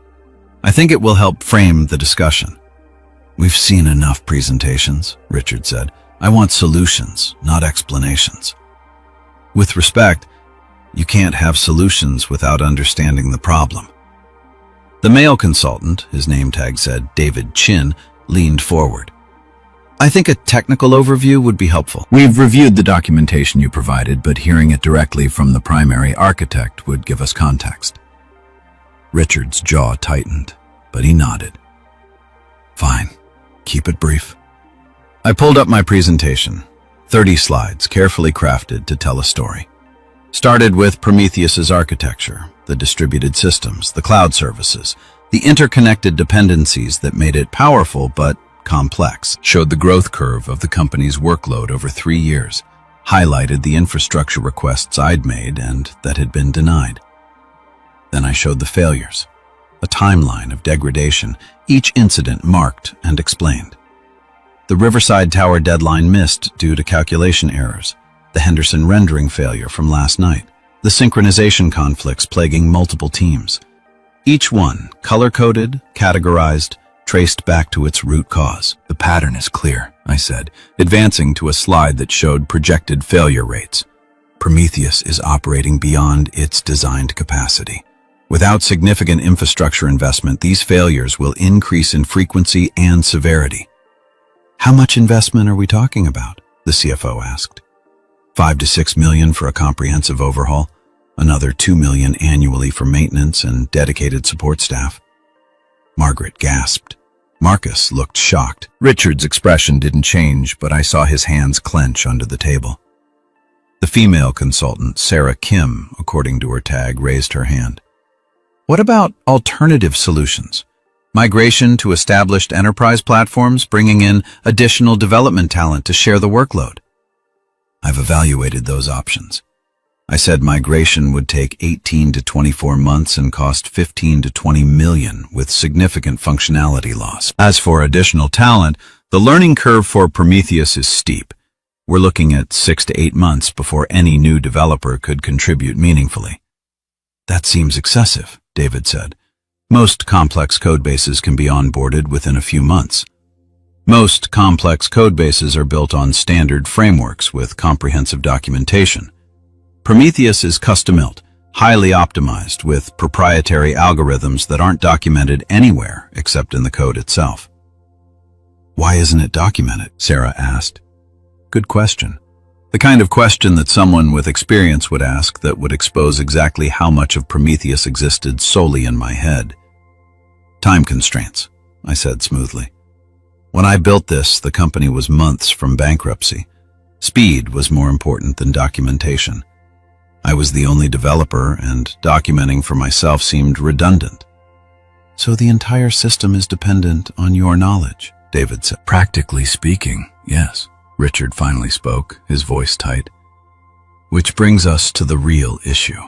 I think it will help frame the discussion. We've seen enough presentations, Richard said. I want solutions, not explanations. With respect, you can't have solutions without understanding the problem. The male consultant, his name tag said David Chin, leaned forward. I think a technical overview would be helpful. We've reviewed the documentation you provided, but hearing it directly from the primary architect would give us context. Richard's jaw tightened, but he nodded. Fine, keep it brief. I pulled up my presentation, 30 slides carefully crafted to tell a story. Started with Prometheus's architecture, the distributed systems, the cloud services, the interconnected dependencies that made it powerful but complex, showed the growth curve of the company's workload over 3 years, highlighted the infrastructure requests I'd made and that had been denied. Then I showed the failures, a timeline of degradation, each incident marked and explained. The Riverside Tower deadline missed due to calculation errors, the Henderson rendering failure from last night, the synchronization conflicts plaguing multiple teams. Each one color-coded, categorized, traced back to its root cause. The pattern is clear, I said, advancing to a slide that showed projected failure rates. Prometheus is operating beyond its designed capacity. Without significant infrastructure investment, these failures will increase in frequency and severity. How much investment are we talking about? The CFO asked. 5 to 6 million for a comprehensive overhaul, another 2 million annually for maintenance and dedicated support staff. Margaret gasped. Marcus looked shocked. Richard's expression didn't change, but I saw his hands clench under the table. The female consultant, Sarah Kim, according to her tag, raised her hand. What about alternative solutions? Migration to established enterprise platforms, bringing in additional development talent to share the workload. I've evaluated those options. I said migration would take 18 to 24 months and cost 15 to 20 million with significant functionality loss. As for additional talent, the learning curve for Prometheus is steep. We're looking at 6 to 8 months before any new developer could contribute meaningfully. That seems excessive, David said. Most complex codebases can be onboarded within a few months. Most complex codebases are built on standard frameworks with comprehensive documentation. Prometheus is custom-built, highly optimized with proprietary algorithms that aren't documented anywhere except in the code itself. Why isn't it documented? Sarah asked. Good question. The kind of question that someone with experience would ask that would expose exactly how much of Prometheus existed solely in my head. Time constraints, I said smoothly. When I built this, the company was months from bankruptcy. Speed was more important than documentation. I was the only developer, and documenting for myself seemed redundant. So the entire system is dependent on your knowledge, David said. Practically speaking, yes. Richard finally spoke, his voice tight. Which brings us to the real issue.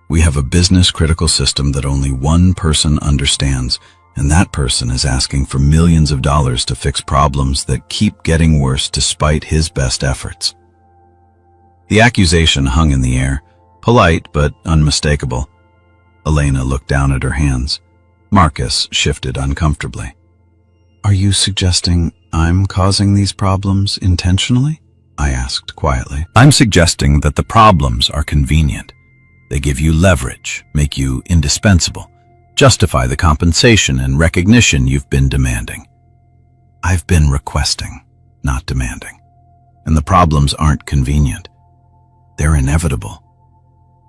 We have a business-critical system that only one person understands, and that person is asking for millions of dollars to fix problems that keep getting worse despite his best efforts. The accusation hung in the air, polite but unmistakable. Elena looked down at her hands. Marcus shifted uncomfortably. Are you suggesting I'm causing these problems intentionally? I asked quietly. I'm suggesting that the problems are convenient. They give you leverage, make you indispensable, justify the compensation and recognition you've been demanding. I've been requesting, not demanding. And the problems aren't convenient. They're inevitable.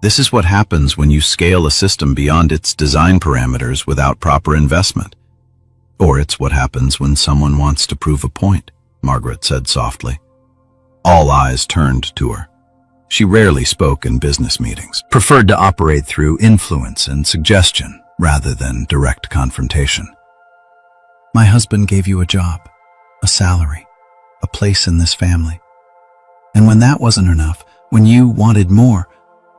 This is what happens when you scale a system beyond its design parameters without proper investment. Or it's what happens when someone wants to prove a point, Margaret said softly. All eyes turned to her. She rarely spoke in business meetings, preferred to operate through influence and suggestion rather than direct confrontation. My husband gave you a job, a salary, a place in this family. And when that wasn't enough, when you wanted more,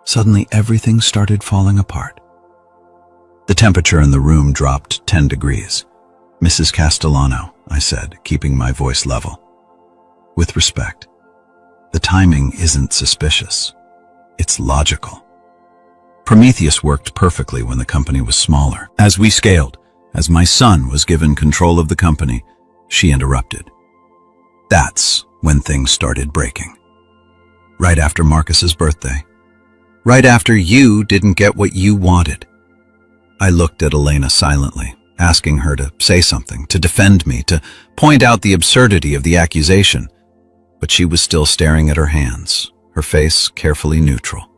suddenly everything started falling apart. The temperature in the room dropped 10 degrees. Mrs. Castellano, I said, keeping my voice level. With respect, the timing isn't suspicious. It's logical. Prometheus worked perfectly when the company was smaller. As we scaled, as my son was given control of the company, she interrupted. That's when things started breaking. Right after Marcus's birthday. Right after you didn't get what you wanted. I looked at Elena silently, asking her to say something, to defend me, to point out the absurdity of the accusation. But she was still staring at her hands, her face carefully neutral.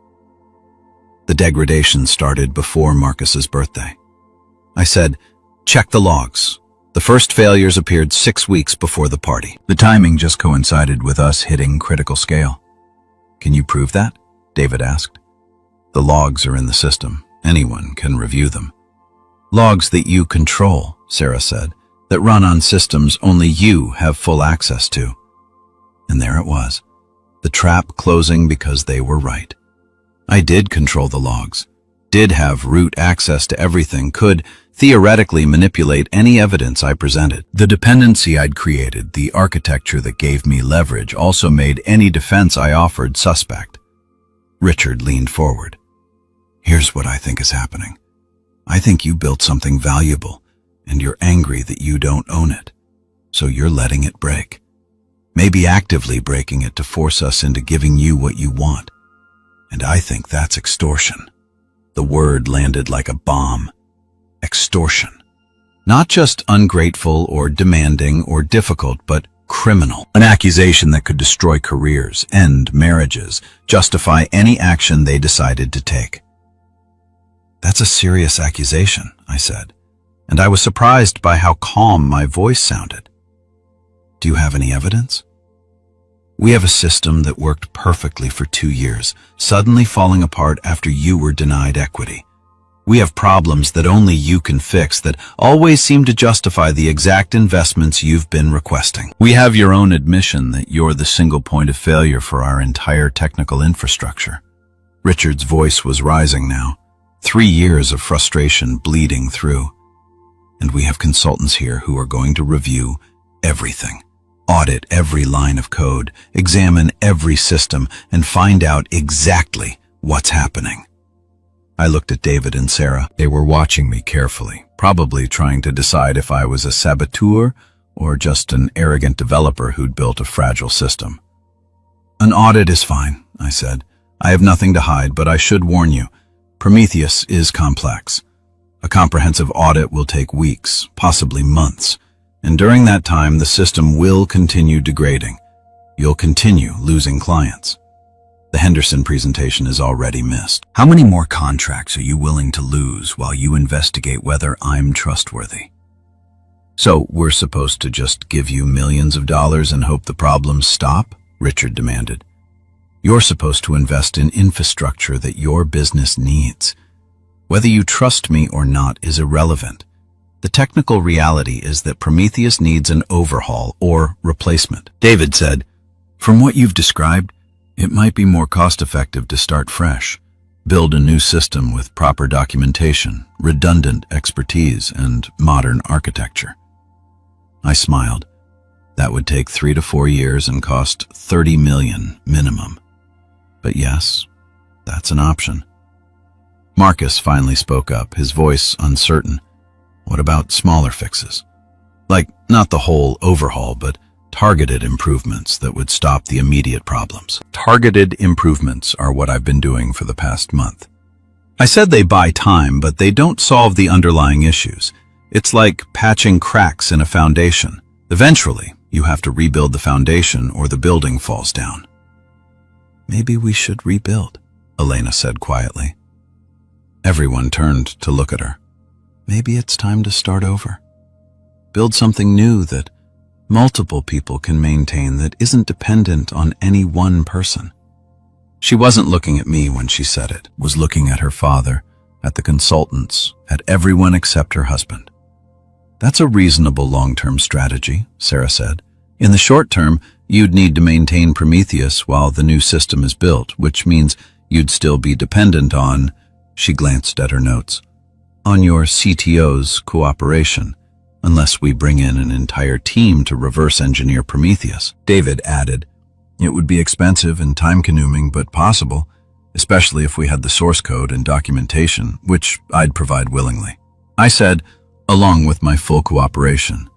The degradation started before Marcus's birthday. I said, check the logs. The first failures appeared 6 weeks before the party. The timing just coincided with us hitting critical scale. Can you prove that? David asked. The logs are in the system. Anyone can review them. Logs that you control, Sarah said, that run on systems only you have full access to. And there it was, the trap closing because they were right. I did control the logs, did have root access to everything, could theoretically manipulate any evidence I presented. The dependency I'd created, the architecture that gave me leverage, also made any defense I offered suspect. Richard leaned forward. Here's what I think is happening. I think you built something valuable, and you're angry that you don't own it. So you're letting it break. Maybe actively breaking it to force us into giving you what you want. And I think that's extortion. The word landed like a bomb. Extortion. Not just ungrateful or demanding or difficult, but criminal. An accusation that could destroy careers, end marriages, justify any action they decided to take. That's a serious accusation, I said, and I was surprised by how calm my voice sounded. Do you have any evidence? We have a system that worked perfectly for 2 years, suddenly falling apart after you were denied equity. We have problems that only you can fix that always seem to justify the exact investments you've been requesting. We have your own admission that you're the single point of failure for our entire technical infrastructure. Richard's voice was rising now. 3 years of frustration bleeding through. And we have consultants here who are going to review everything, audit every line of code, examine every system, and find out exactly what's happening. I looked at David and Sarah. They were watching me carefully, probably trying to decide if I was a saboteur or just an arrogant developer who'd built a fragile system. An audit is fine, I said. I have nothing to hide, but I should warn you. Prometheus is complex. A comprehensive audit will take weeks, possibly months, and during that time the system will continue degrading. You'll continue losing clients. The Henderson presentation is already missed. How many more contracts are you willing to lose while you investigate whether I'm trustworthy? So we're supposed to just give you millions of dollars and hope the problems stop? Richard demanded. You're supposed to invest in infrastructure that your business needs. Whether you trust me or not is irrelevant. The technical reality is that Prometheus needs an overhaul or replacement. David said, from what you've described, it might be more cost-effective to start fresh, build a new system with proper documentation, redundant expertise, and modern architecture. I smiled. That would take 3 to 4 years and cost $30 million minimum. But yes, that's an option. Marcus finally spoke up, his voice uncertain. What about smaller fixes? Like, not the whole overhaul, but targeted improvements that would stop the immediate problems. Targeted improvements are what I've been doing for the past month. I said they buy time, but they don't solve the underlying issues. It's like patching cracks in a foundation. Eventually, you have to rebuild the foundation or the building falls down. Maybe we should rebuild. Elena said quietly. Everyone turned to look at her. Maybe it's time to start over. Build something new that multiple people can maintain, that isn't dependent on any one person. She wasn't looking at me when she said it, was looking at her father, at the consultants, at everyone except her husband. That's a reasonable long-term strategy, Sarah said. In the short term, you'd need to maintain Prometheus while the new system is built, which means you'd still be dependent on, she glanced at her notes, on your CTO's cooperation, unless we bring in an entire team to reverse engineer Prometheus. David added, it would be expensive and time-consuming, but possible, especially if we had the source code and documentation, which I'd provide willingly. I said, along with my full cooperation.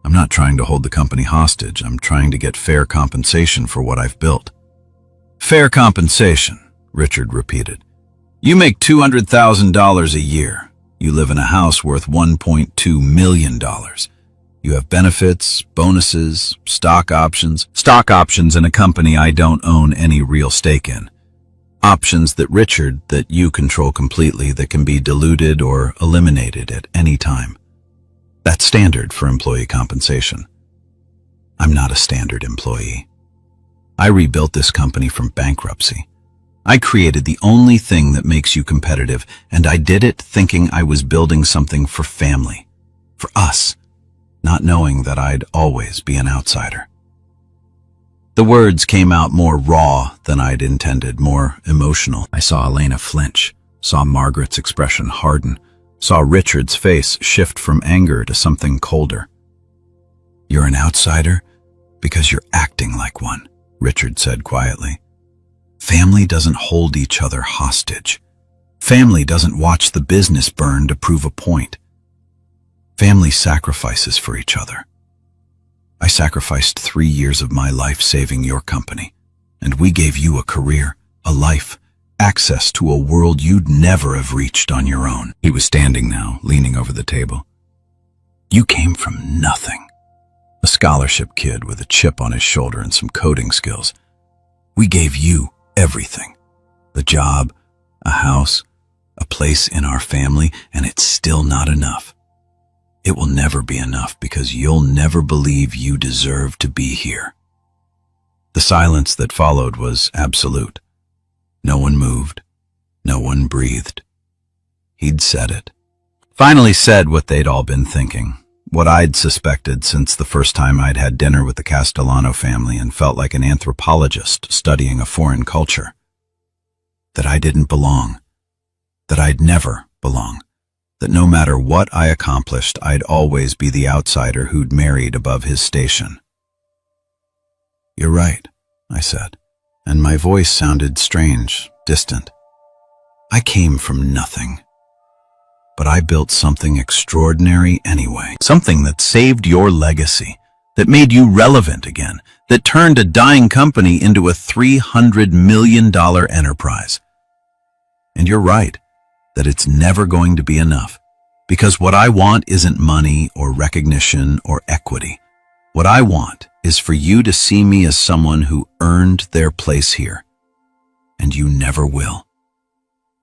I'm not trying to hold the company hostage. I'm trying to get fair compensation for what I've built. Fair compensation, Richard repeated. You make $200,000 a year. You live in a house worth $1.2 million. You have benefits, bonuses, stock options in a company I don't own any real stake in. Options that you control completely, that can be diluted or eliminated at any time. That's standard for employee compensation. I'm not a standard employee. I rebuilt this company from bankruptcy. I created the only thing that makes you competitive, and I did it thinking I was building something for family, for us, not knowing that I'd always be an outsider. The words came out more raw than I'd intended, more emotional. I saw Elena flinch, saw Margaret's expression harden, saw Richard's face shift from anger to something colder. You're an outsider because you're acting like one, Richard said quietly. Family doesn't hold each other hostage. Family doesn't watch the business burn to prove a point. Family sacrifices for each other. I sacrificed 3 years of my life saving your company, and we gave you a career, a life, access to a world you'd never have reached on your own. He was standing now, leaning over the table. You came from nothing. A scholarship kid with a chip on his shoulder and some coding skills. We gave you everything. The job, a house, a place in our family, and it's still not enough. It will never be enough because you'll never believe you deserve to be here. The silence that followed was absolute. No one moved. No one breathed. He'd said it. Finally said what they'd all been thinking, what I'd suspected since the first time I'd had dinner with the Castellano family and felt like an anthropologist studying a foreign culture. That I didn't belong. That I'd never belong. That no matter what I accomplished, I'd always be the outsider who'd married above his station. You're right, I said, and my voice sounded strange, distant. I came from nothing. But I built something extraordinary anyway. Something that saved your legacy, that made you relevant again, that turned a dying company into a $300 million enterprise. And you're right, that it's never going to be enough. Because what I want isn't money or recognition or equity. What I want is for you to see me as someone who earned their place here. And you never will.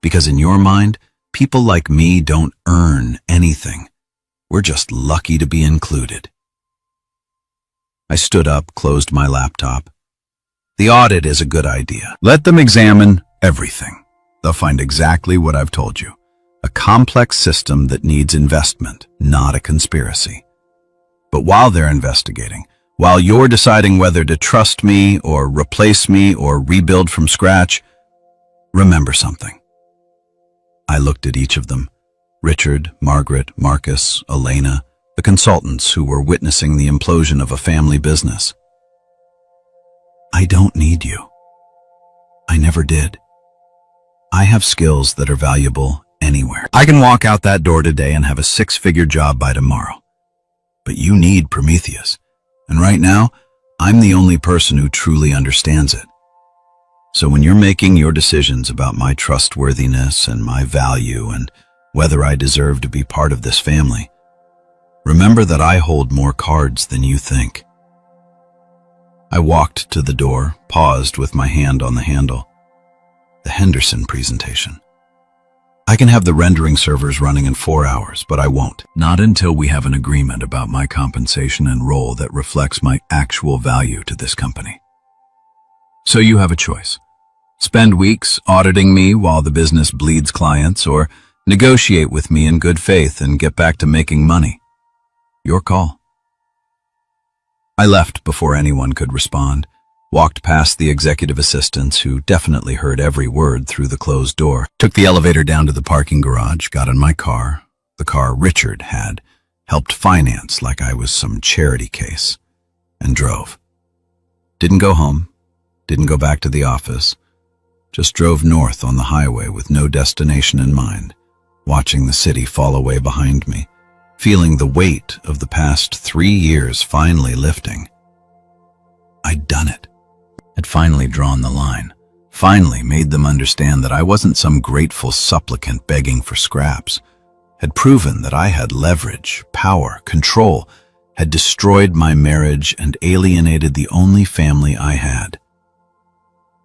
Because in your mind, people like me don't earn anything. We're just lucky to be included. I stood up, closed my laptop. The audit is a good idea. Let them examine everything. They'll find exactly what I've told you. A complex system that needs investment, not a conspiracy. But while they're investigating, while you're deciding whether to trust me or replace me or rebuild from scratch, remember something. I looked at each of them, Richard, Margaret, Marcus, Elena, the consultants who were witnessing the implosion of a family business. I don't need you. I never did. I have skills that are valuable anywhere. I can walk out that door today and have a 6-figure job by tomorrow. But you need Prometheus. And right now, I'm the only person who truly understands it. So when you're making your decisions about my trustworthiness and my value and whether I deserve to be part of this family, remember that I hold more cards than you think. I walked to the door, paused with my hand on the handle. The Henderson presentation. I can have the rendering servers running in 4 hours, but I won't. Not until we have an agreement about my compensation and role that reflects my actual value to this company. So you have a choice. Spend weeks auditing me while the business bleeds clients, or negotiate with me in good faith and get back to making money. Your call. I left before anyone could respond, walked past the executive assistants who definitely heard every word through the closed door, took the elevator down to the parking garage, got in my car, the car Richard had helped finance like I was some charity case, and drove. Didn't go home, didn't go back to the office, just drove north on the highway with no destination in mind, watching the city fall away behind me, feeling the weight of the past 3 years finally lifting. I'd done it. Had finally drawn the line, finally made them understand that I wasn't some grateful supplicant begging for scraps, had proven that I had leverage, power, control, had destroyed my marriage and alienated the only family I had.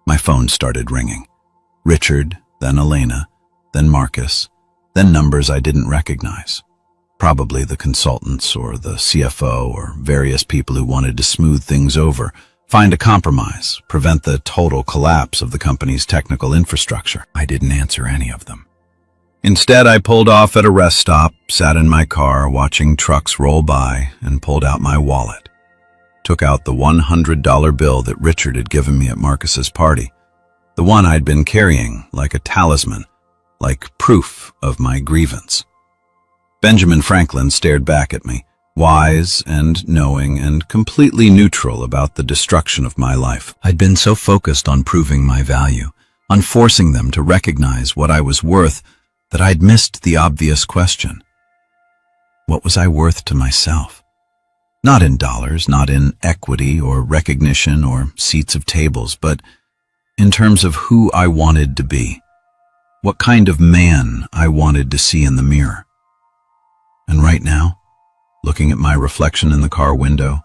My phone started ringing. Richard, then Elena, then Marcus, then numbers I didn't recognize. Probably the consultants or the CFO or various people who wanted to smooth things over, find a compromise, prevent the total collapse of the company's technical infrastructure. I didn't answer any of them. Instead, I pulled off at a rest stop, sat in my car watching trucks roll by, and pulled out my wallet. Took out the $100 bill that Richard had given me at Marcus's party, the one I'd been carrying like a talisman, like proof of my grievance. Benjamin Franklin stared back at me, wise and knowing and completely neutral about the destruction of my life. I'd been so focused on proving my value, on forcing them to recognize what I was worth, that I'd missed the obvious question. What was I worth to myself? Not in dollars, not in equity or recognition or seats of tables, but in terms of who I wanted to be, what kind of man I wanted to see in the mirror. And right now, looking at my reflection in the car window,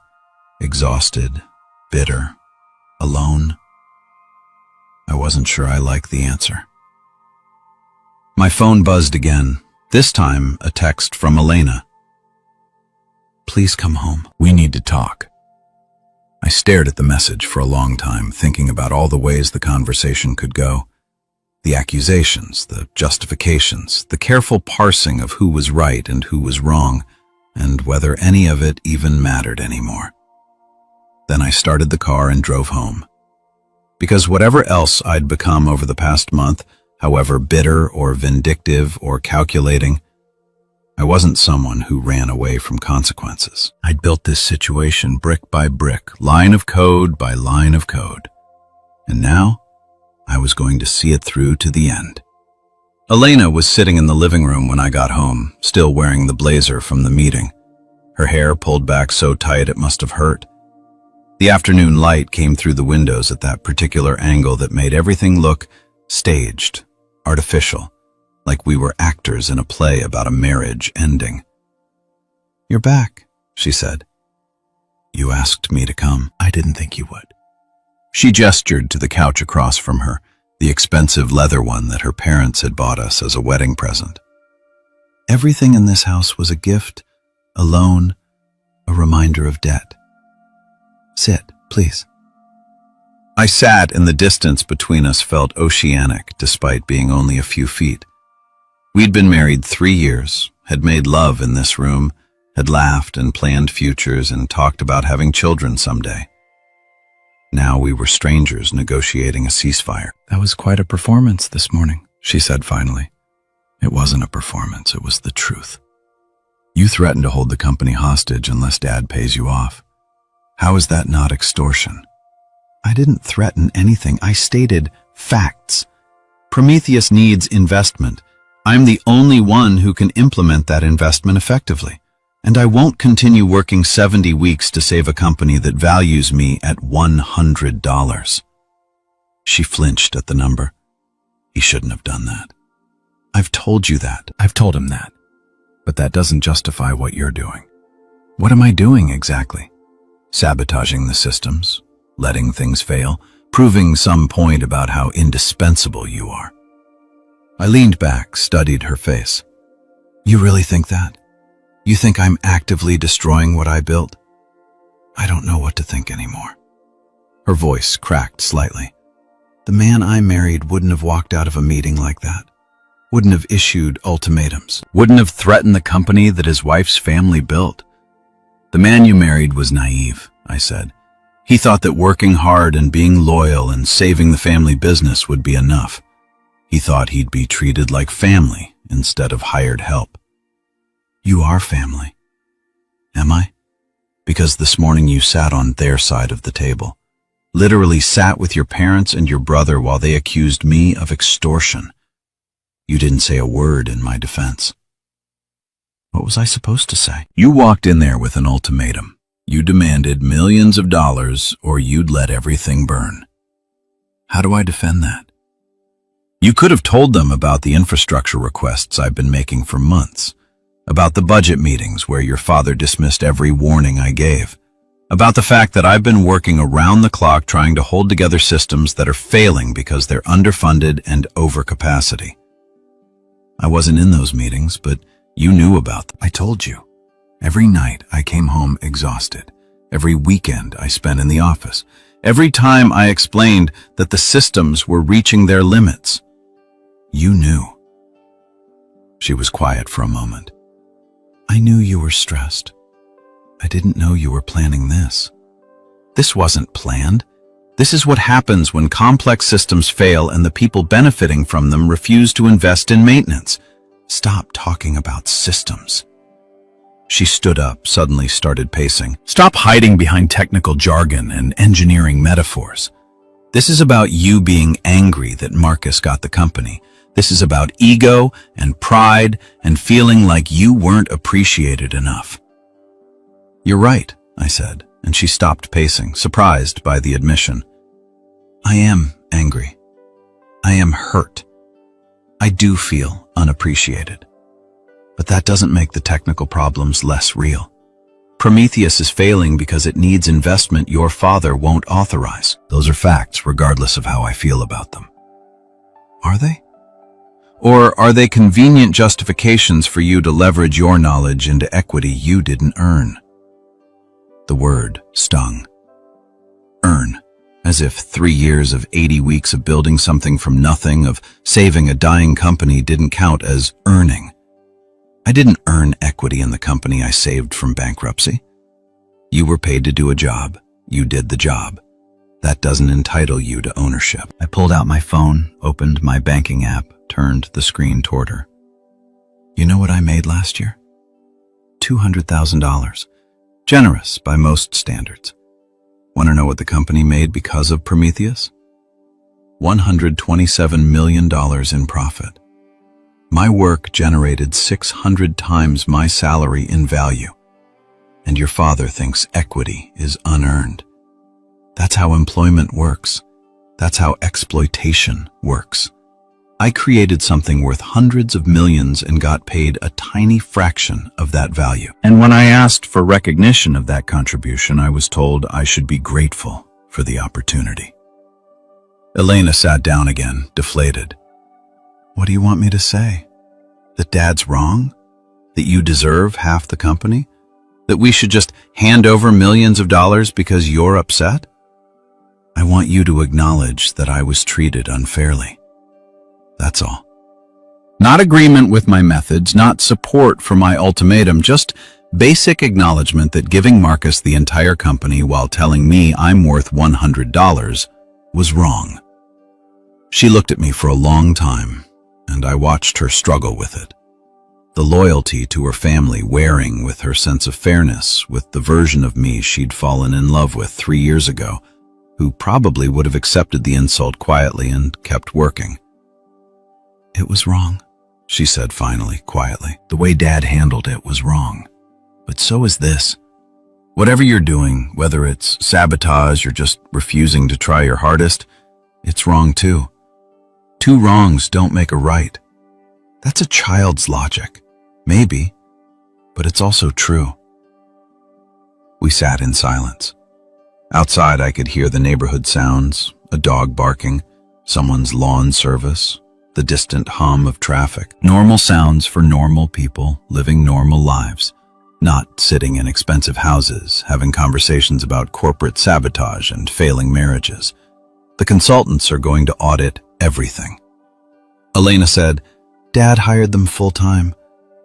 exhausted, bitter, alone, I wasn't sure I liked the answer. My phone buzzed again, this time a text from Elena. Please come home. We need to talk. I stared at the message for a long time, thinking about all the ways the conversation could go. The accusations, the justifications, the careful parsing of who was right and who was wrong, and whether any of it even mattered anymore. Then I started the car and drove home. Because whatever else I'd become over the past month, however bitter or vindictive or calculating, I wasn't someone who ran away from consequences. I'd built this situation brick by brick, line of code by line of code. And now, I was going to see it through to the end. Elena was sitting in the living room when I got home, still wearing the blazer from the meeting. Her hair pulled back so tight it must have hurt. The afternoon light came through the windows at that particular angle that made everything look staged, artificial, like we were actors in a play about a marriage ending. "You're back," she said. "You asked me to come. I didn't think you would." She gestured to the couch across from her, the expensive leather one that her parents had bought us as a wedding present. Everything in this house was a gift, a loan, a reminder of debt. Sit, please. I sat, and the distance between us felt oceanic, despite being only a few feet. We'd been married 3 years, had made love in this room, had laughed and planned futures and talked about having children someday. Now we were strangers negotiating a ceasefire. "That was quite a performance this morning," she said finally. "It wasn't a performance, it was the truth. You threatened to hold the company hostage unless Dad pays you off. How is that not extortion?" "I didn't threaten anything. I stated facts. Prometheus needs investment. I'm the only one who can implement that investment effectively. And I won't continue working 70 weeks to save a company that values me at $100. She flinched at the number. "He shouldn't have done that." "I've told you that." "I've told him that. But that doesn't justify what you're doing." "What am I doing exactly?" "Sabotaging the systems, letting things fail, proving some point about how indispensable you are. I leaned back, studied her face. You really think that? You think I'm actively destroying what I built? I don't know what to think anymore. Her voice cracked slightly. The man I married wouldn't have walked out of a meeting like that. Wouldn't have issued ultimatums. Wouldn't have threatened the company that his wife's family built. The man you married was naive, I said. He thought that working hard and being loyal and saving the family business would be enough. He thought he'd be treated like family instead of hired help. You are family. Am I? Because this morning you sat on their side of the table. Literally sat with your parents and your brother while they accused me of extortion. You didn't say a word in my defense. What was I supposed to say? You walked in there with an ultimatum. You demanded millions of dollars or you'd let everything burn. How do I defend that? You could have told them about the infrastructure requests I've been making for months, about the budget meetings where your father dismissed every warning I gave, about the fact that I've been working around the clock trying to hold together systems that are failing because they're underfunded and over capacity. I wasn't in those meetings, but you knew about them. I told you. Every night I came home exhausted. Every weekend I spent in the office. Every time I explained that the systems were reaching their limits. You knew. She was quiet for a moment. I knew you were stressed. I didn't know you were planning this. This wasn't planned. This is what happens when complex systems fail and the people benefiting from them refuse to invest in maintenance. Stop talking about systems. She stood up, suddenly started pacing. Stop hiding behind technical jargon and engineering metaphors. This is about you being angry that Marcus got the company. This is about ego and pride and feeling like you weren't appreciated enough. You're right, I said, and she stopped pacing, surprised by the admission. I am angry. I am hurt. I do feel unappreciated. But that doesn't make the technical problems less real. Prometheus is failing because it needs investment your father won't authorize. Those are facts, regardless of how I feel about them. Are they? Or are they convenient justifications for you to leverage your knowledge into equity you didn't earn? The word stung. Earn. As if 3 years of 80 weeks of building something from nothing, of saving a dying company didn't count as earning. I didn't earn equity in the company I saved from bankruptcy. You were paid to do a job. You did the job. That doesn't entitle you to ownership. I pulled out my phone, opened my banking app, turned the screen toward her. You know what I made last year? $200,000. Generous by most standards. Want to know what the company made because of Prometheus? $127 million in profit. My work generated 600 times my salary in value. And your father thinks equity is unearned. That's how employment works. That's how exploitation works. I created something worth hundreds of millions and got paid a tiny fraction of that value. And when I asked for recognition of that contribution, I was told I should be grateful for the opportunity. Elena sat down again, deflated. What do you want me to say? That Dad's wrong? That you deserve half the company? That we should just hand over millions of dollars because you're upset? I want you to acknowledge that I was treated unfairly. That's all. Not agreement with my methods, not support for my ultimatum, just basic acknowledgement that giving Marcus the entire company while telling me I'm worth $100 was wrong. She looked at me for a long time, and I watched her struggle with it. The loyalty to her family wearing with her sense of fairness, with the version of me she'd fallen in love with 3 years ago, who probably would have accepted the insult quietly and kept working. It was wrong, she said finally, quietly. The way Dad handled it was wrong. But so is this. Whatever you're doing, whether it's sabotage or just refusing to try your hardest, it's wrong too. 2 wrongs don't make a right. That's a child's logic. Maybe, but it's also true. We sat in silence. Outside I could hear the neighborhood sounds, a dog barking, someone's lawn service, the distant hum of traffic. Normal sounds for normal people living normal lives, not sitting in expensive houses, having conversations about corporate sabotage and failing marriages. The consultants are going to audit everything. Elena said, "Dad hired them full-time.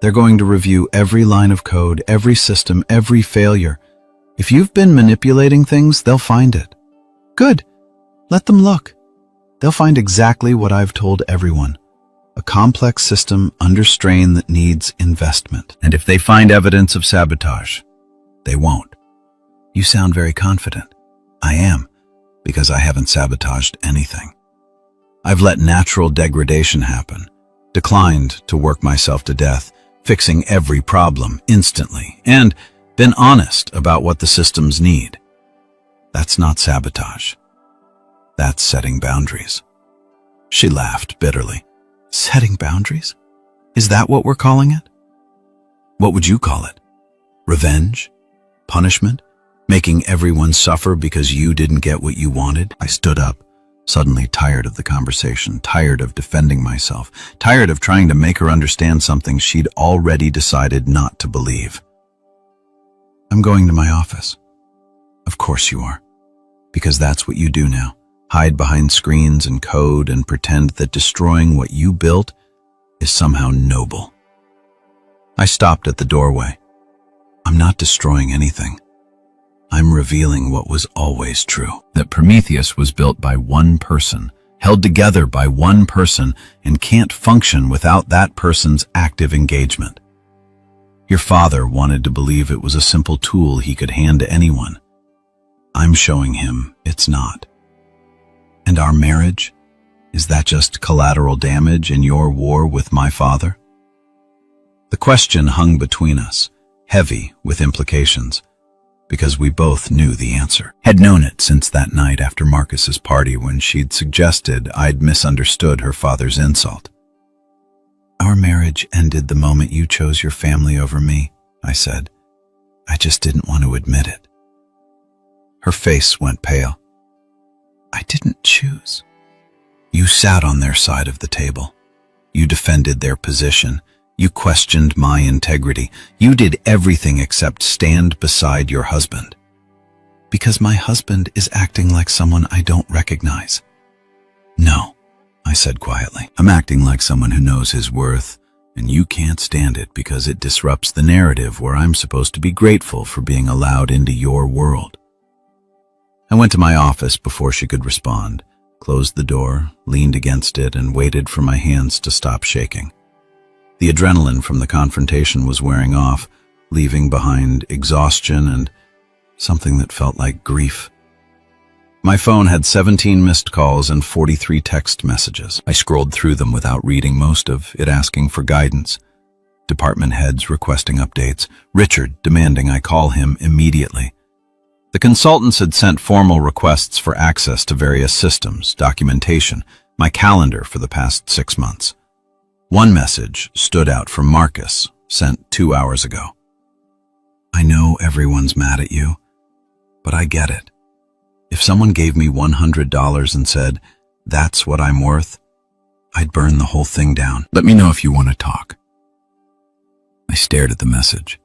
They're going to review every line of code, every system, every failure. If you've been manipulating things, they'll find it." "Good. Let them look. They'll find exactly what I've told everyone. A complex system under strain that needs investment. And if they find evidence of sabotage, they won't." "You sound very confident." "I am, because I haven't sabotaged anything. I've let natural degradation happen, declined to work myself to death, fixing every problem instantly, and been honest about what the systems need. That's not sabotage. That's setting boundaries." She laughed bitterly. "Setting boundaries? Is that what we're calling it?" "What would you call it? Revenge? Punishment? Making everyone suffer because you didn't get what you wanted?" I stood up, suddenly tired of the conversation, tired of defending myself, tired of trying to make her understand something she'd already decided not to believe. "I'm going to my office." "Of course you are, because that's what you do now. Hide behind screens and code and pretend that destroying what you built is somehow noble." I stopped at the doorway. "I'm not destroying anything. I'm revealing what was always true, that Prometheus was built by one person, held together by one person, and can't function without that person's active engagement. Your father wanted to believe it was a simple tool he could hand to anyone. I'm showing him it's not. And our marriage? Is that just collateral damage in your war with my father?" The question hung between us, heavy with implications, because we both knew the answer. Had known it since that night after Marcus's party when she'd suggested I'd misunderstood her father's insult. "Our marriage ended the moment you chose your family over me," I said. "I just didn't want to admit it." Her face went pale. "I didn't choose. You sat on their side of the table. You defended their position. You questioned my integrity. You did everything except stand beside your husband. Because my husband is acting like someone I don't recognize." "No," I said quietly. "I'm acting like someone who knows his worth, and you can't stand it because it disrupts the narrative where I'm supposed to be grateful for being allowed into your world." I went to my office before she could respond, closed the door, leaned against it, and waited for my hands to stop shaking. The adrenaline from the confrontation was wearing off, leaving behind exhaustion and something that felt like grief. My phone had 17 missed calls and 43 text messages. I scrolled through them without reading most of it, asking for guidance. Department heads requesting updates, Richard demanding I call him immediately. The consultants had sent formal requests for access to various systems, documentation, my calendar for the past 6 months. One message stood out from Marcus, sent 2 hours ago. "I know everyone's mad at you, but I get it. If someone gave me $100 and said, 'That's what I'm worth,' I'd burn the whole thing down. Let me know if you want to talk." I stared at the message.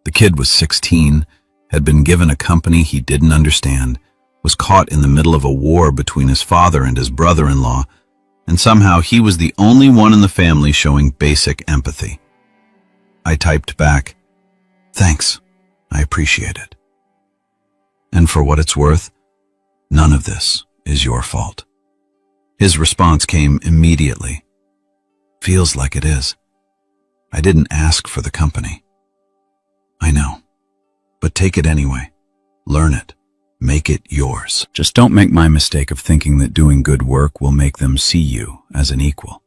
The kid was 16, had been given a company he didn't understand, was caught in the middle of a war between his father and his brother-in-law, and somehow he was the only one in the family showing basic empathy. I typed back, "Thanks, I appreciate it. And for what it's worth, none of this is your fault." His response came immediately. "Feels like it is. I didn't ask for the company." "I know. But take it anyway. Learn it. Make it yours. Just don't make my mistake of thinking that doing good work will make them see you as an equal."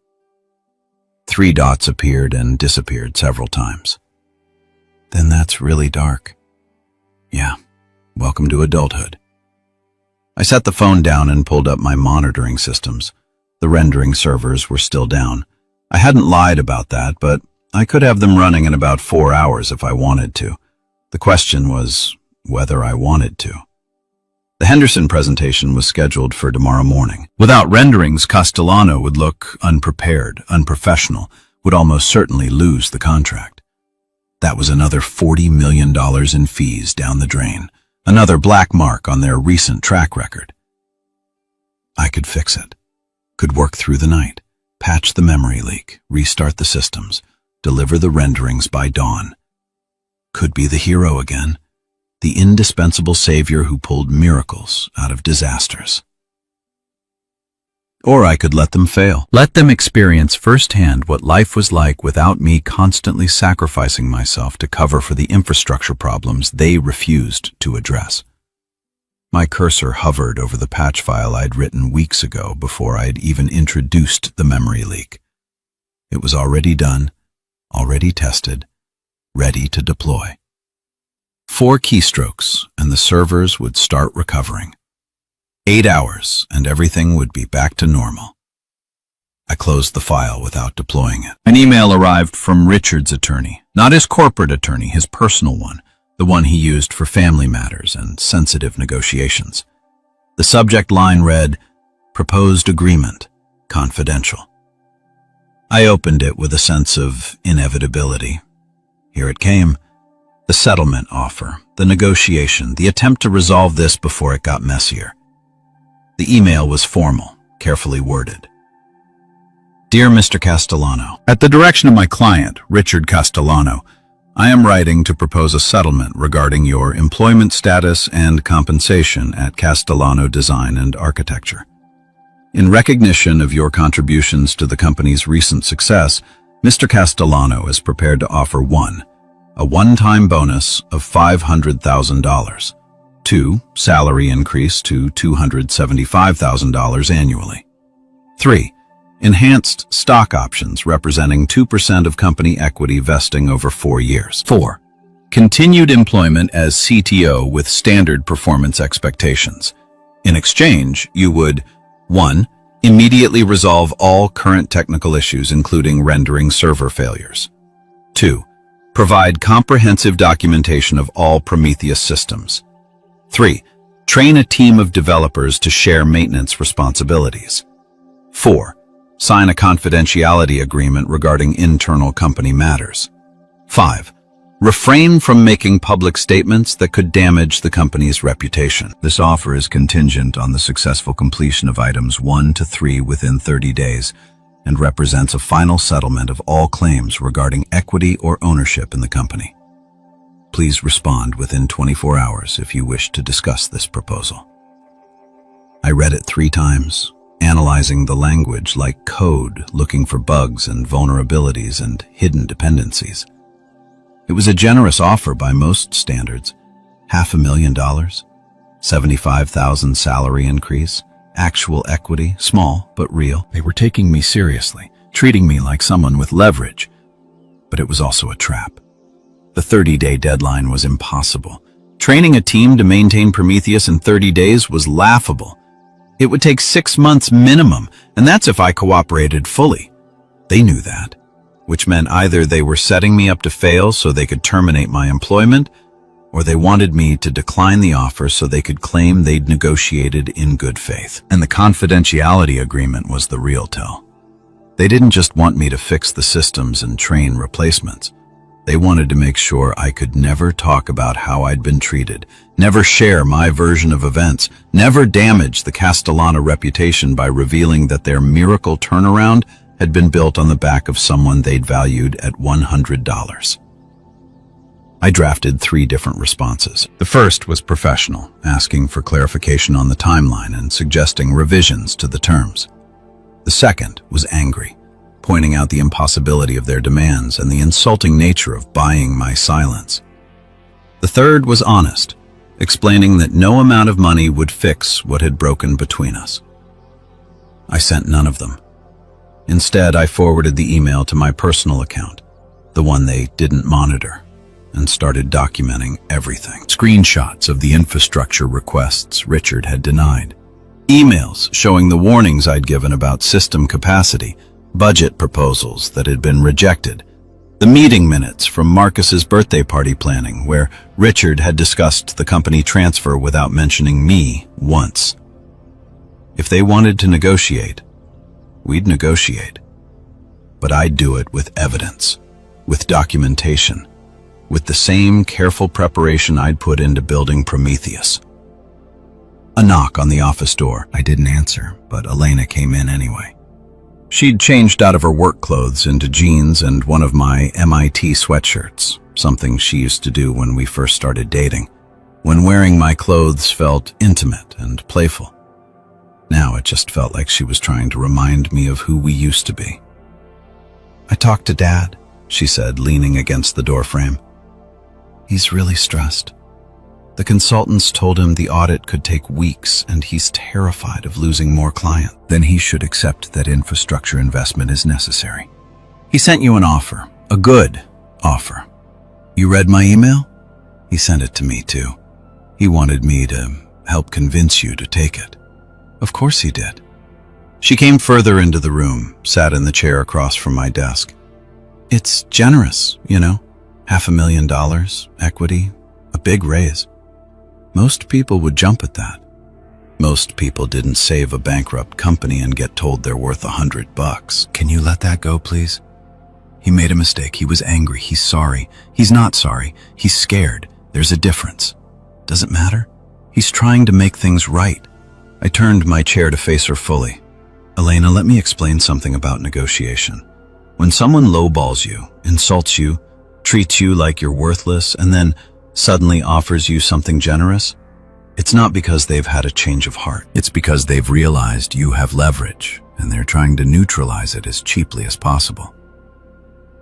3 dots appeared and disappeared several times. "Then that's really dark." "Yeah, welcome to adulthood." I set the phone down and pulled up my monitoring systems. The rendering servers were still down. I hadn't lied about that, but I could have them running in about 4 hours if I wanted to. The question was whether I wanted to. The Henderson presentation was scheduled for tomorrow morning. Without renderings, Castellano would look unprepared, unprofessional, would almost certainly lose the contract. That was another $40 million in fees down the drain, another black mark on their recent track record. I could fix it, could work through the night, patch the memory leak, restart the systems, deliver the renderings by dawn. Could be the hero again, the indispensable savior who pulled miracles out of disasters. Or I could let them fail. Let them experience firsthand what life was like without me constantly sacrificing myself to cover for the infrastructure problems they refused to address. My cursor hovered over the patch file I'd written weeks ago before I'd even introduced the memory leak. It was already done, already tested, ready to deploy. 4 keystrokes and the servers would start recovering. 8 hours and everything would be back to normal. I closed the file without deploying it. An email arrived from Richard's attorney, not his corporate attorney, his personal one, the one he used for family matters and sensitive negotiations. The subject line read, "Proposed agreement, confidential." I opened it with a sense of inevitability. Here it came. The settlement offer, the negotiation, the attempt to resolve this before it got messier. The email was formal, carefully worded. Dear Mr. Castellano, at the direction of my client, Richard Castellano, I am writing to propose a settlement regarding your employment status and compensation at Castellano Design and Architecture. In recognition of your contributions to the company's recent success, Mr. Castellano is prepared to offer 1. A one-time bonus of $500,000. 2. Salary increase to $275,000 annually. 3. Enhanced stock options representing 2% of company equity vesting over 4 years. 4. Continued employment as CTO with standard performance expectations. In exchange, you would 1. Immediately resolve all current technical issues including rendering server failures. 2. Provide comprehensive documentation of all Prometheus systems. 3. Train a team of developers to share maintenance responsibilities. 4. Sign a confidentiality agreement regarding internal company matters. 5. Refrain from making public statements that could damage the company's reputation. This offer is contingent on the successful completion of items 1 to 3 within 30 days and represents a final settlement of all claims regarding equity or ownership in the company. Please respond within 24 hours if you wish to discuss this proposal. I read it 3 times, analyzing the language like code, looking for bugs and vulnerabilities and hidden dependencies. It was a generous offer by most standards. $500,000, $75,000 salary increase, actual equity, small but real. They were taking me seriously, treating me like someone with leverage. But it was also a trap. The 30-day deadline was impossible. Training a team to maintain Prometheus in 30 days was laughable. It would take 6 months minimum, and that's if I cooperated fully. They knew that, which meant either they were setting me up to fail so they could terminate my employment, or they wanted me to decline the offer so they could claim they'd negotiated in good faith. And the confidentiality agreement was the real tell. They didn't just want me to fix the systems and train replacements. They wanted to make sure I could never talk about how I'd been treated, never share my version of events, never damage the Castellano reputation by revealing that their miracle turnaround had been built on the back of someone they'd valued at $100. I drafted 3 different responses. The first was professional, asking for clarification on the timeline and suggesting revisions to the terms. The second was angry, pointing out the impossibility of their demands and the insulting nature of buying my silence. The third was honest, explaining that no amount of money would fix what had broken between us. I sent none of them. Instead, I forwarded the email to my personal account, the one they didn't monitor, and started documenting everything. Screenshots of the infrastructure requests Richard had denied. Emails showing the warnings I'd given about system capacity, budget proposals that had been rejected, The meeting minutes from Marcus's birthday party planning, where Richard had discussed the company transfer without mentioning me once. If they wanted to negotiate, we'd negotiate. But I'd do it with evidence, with documentation, with the same careful preparation I'd put into building Prometheus. A knock on the office door. I didn't answer, but Elena came in anyway. She'd changed out of her work clothes into jeans and one of my MIT sweatshirts, something she used to do when we first started dating, when wearing my clothes felt intimate and playful. Now it just felt like she was trying to remind me of who we used to be. "I talked to Dad," she said, leaning against the doorframe. "He's really stressed. The consultants told him the audit could take weeks, and he's terrified of losing more clients. Then he should accept that infrastructure investment is necessary. He sent you an offer, a good offer. You read my email? He sent it to me too. He wanted me to help convince you to take it." Of course he did. She came further into the room, sat in the chair across from my desk. "It's generous, you know, $500,000, equity, a big raise. Most people would jump at that. Most people didn't save a bankrupt company and get told they're worth $100. Can you let that go, please? He made a mistake. He was angry. He's sorry. He's not sorry. He's scared. There's a difference. Does it matter? He's trying to make things right." I turned my chair to face her fully. "Elena, let me explain something about negotiation. When someone lowballs you, insults you, treats you like you're worthless, and then suddenly offers you something generous, it's not because they've had a change of heart. It's because they've realized you have leverage, and they're trying to neutralize it as cheaply as possible."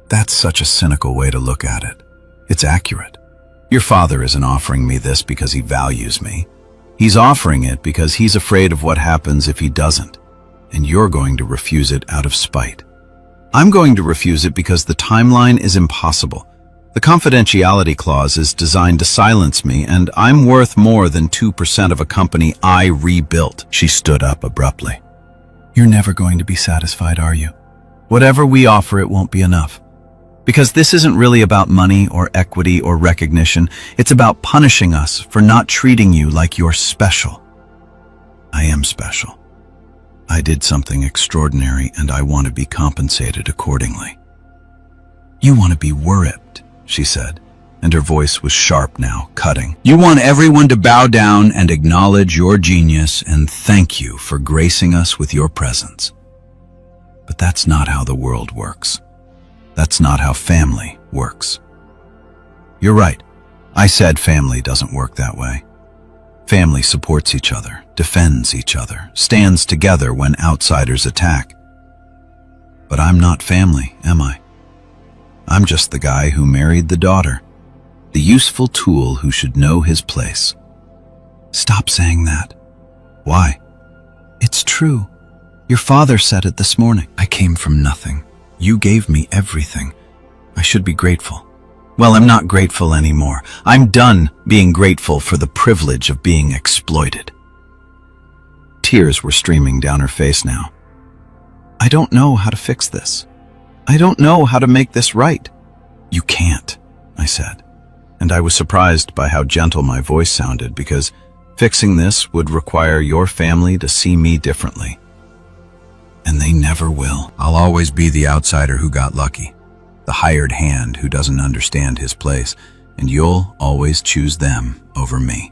That's such a cynical way to look at it. It's accurate. Your father isn't offering me this because he values me. He's offering it because he's afraid of what happens if he doesn't, and you're going to refuse it out of spite. I'm going to refuse it because the timeline is impossible. The confidentiality clause is designed to silence me, and I'm worth more than 2% of a company I rebuilt. She stood up abruptly. "You're never going to be satisfied, are you? Whatever we offer, it won't be enough. Because this isn't really about money or equity or recognition. It's about punishing us for not treating you like you're special." I am special. I did something extraordinary, and I want to be compensated accordingly. "You want to be worshipped," she said, and her voice was sharp now, cutting. "You want everyone to bow down and acknowledge your genius and thank you for gracing us with your presence. But that's not how the world works. That's not how family works." You're right. I said family doesn't work that way. Family supports each other, defends each other, stands together when outsiders attack. But I'm not family, am I? I'm just the guy who married the daughter, the useful tool who should know his place. Stop saying that. Why? It's true. Your father said it this morning. I came from nothing. You gave me everything. I should be grateful. Well, I'm not grateful anymore. I'm done being grateful for the privilege of being exploited. Tears were streaming down her face now. I don't know how to fix this. I don't know how to make this right. You can't, I said, and I was surprised by how gentle my voice sounded, because fixing this would require your family to see me differently. And they never will. I'll always be the outsider who got lucky, the hired hand who doesn't understand his place, and you'll always choose them over me.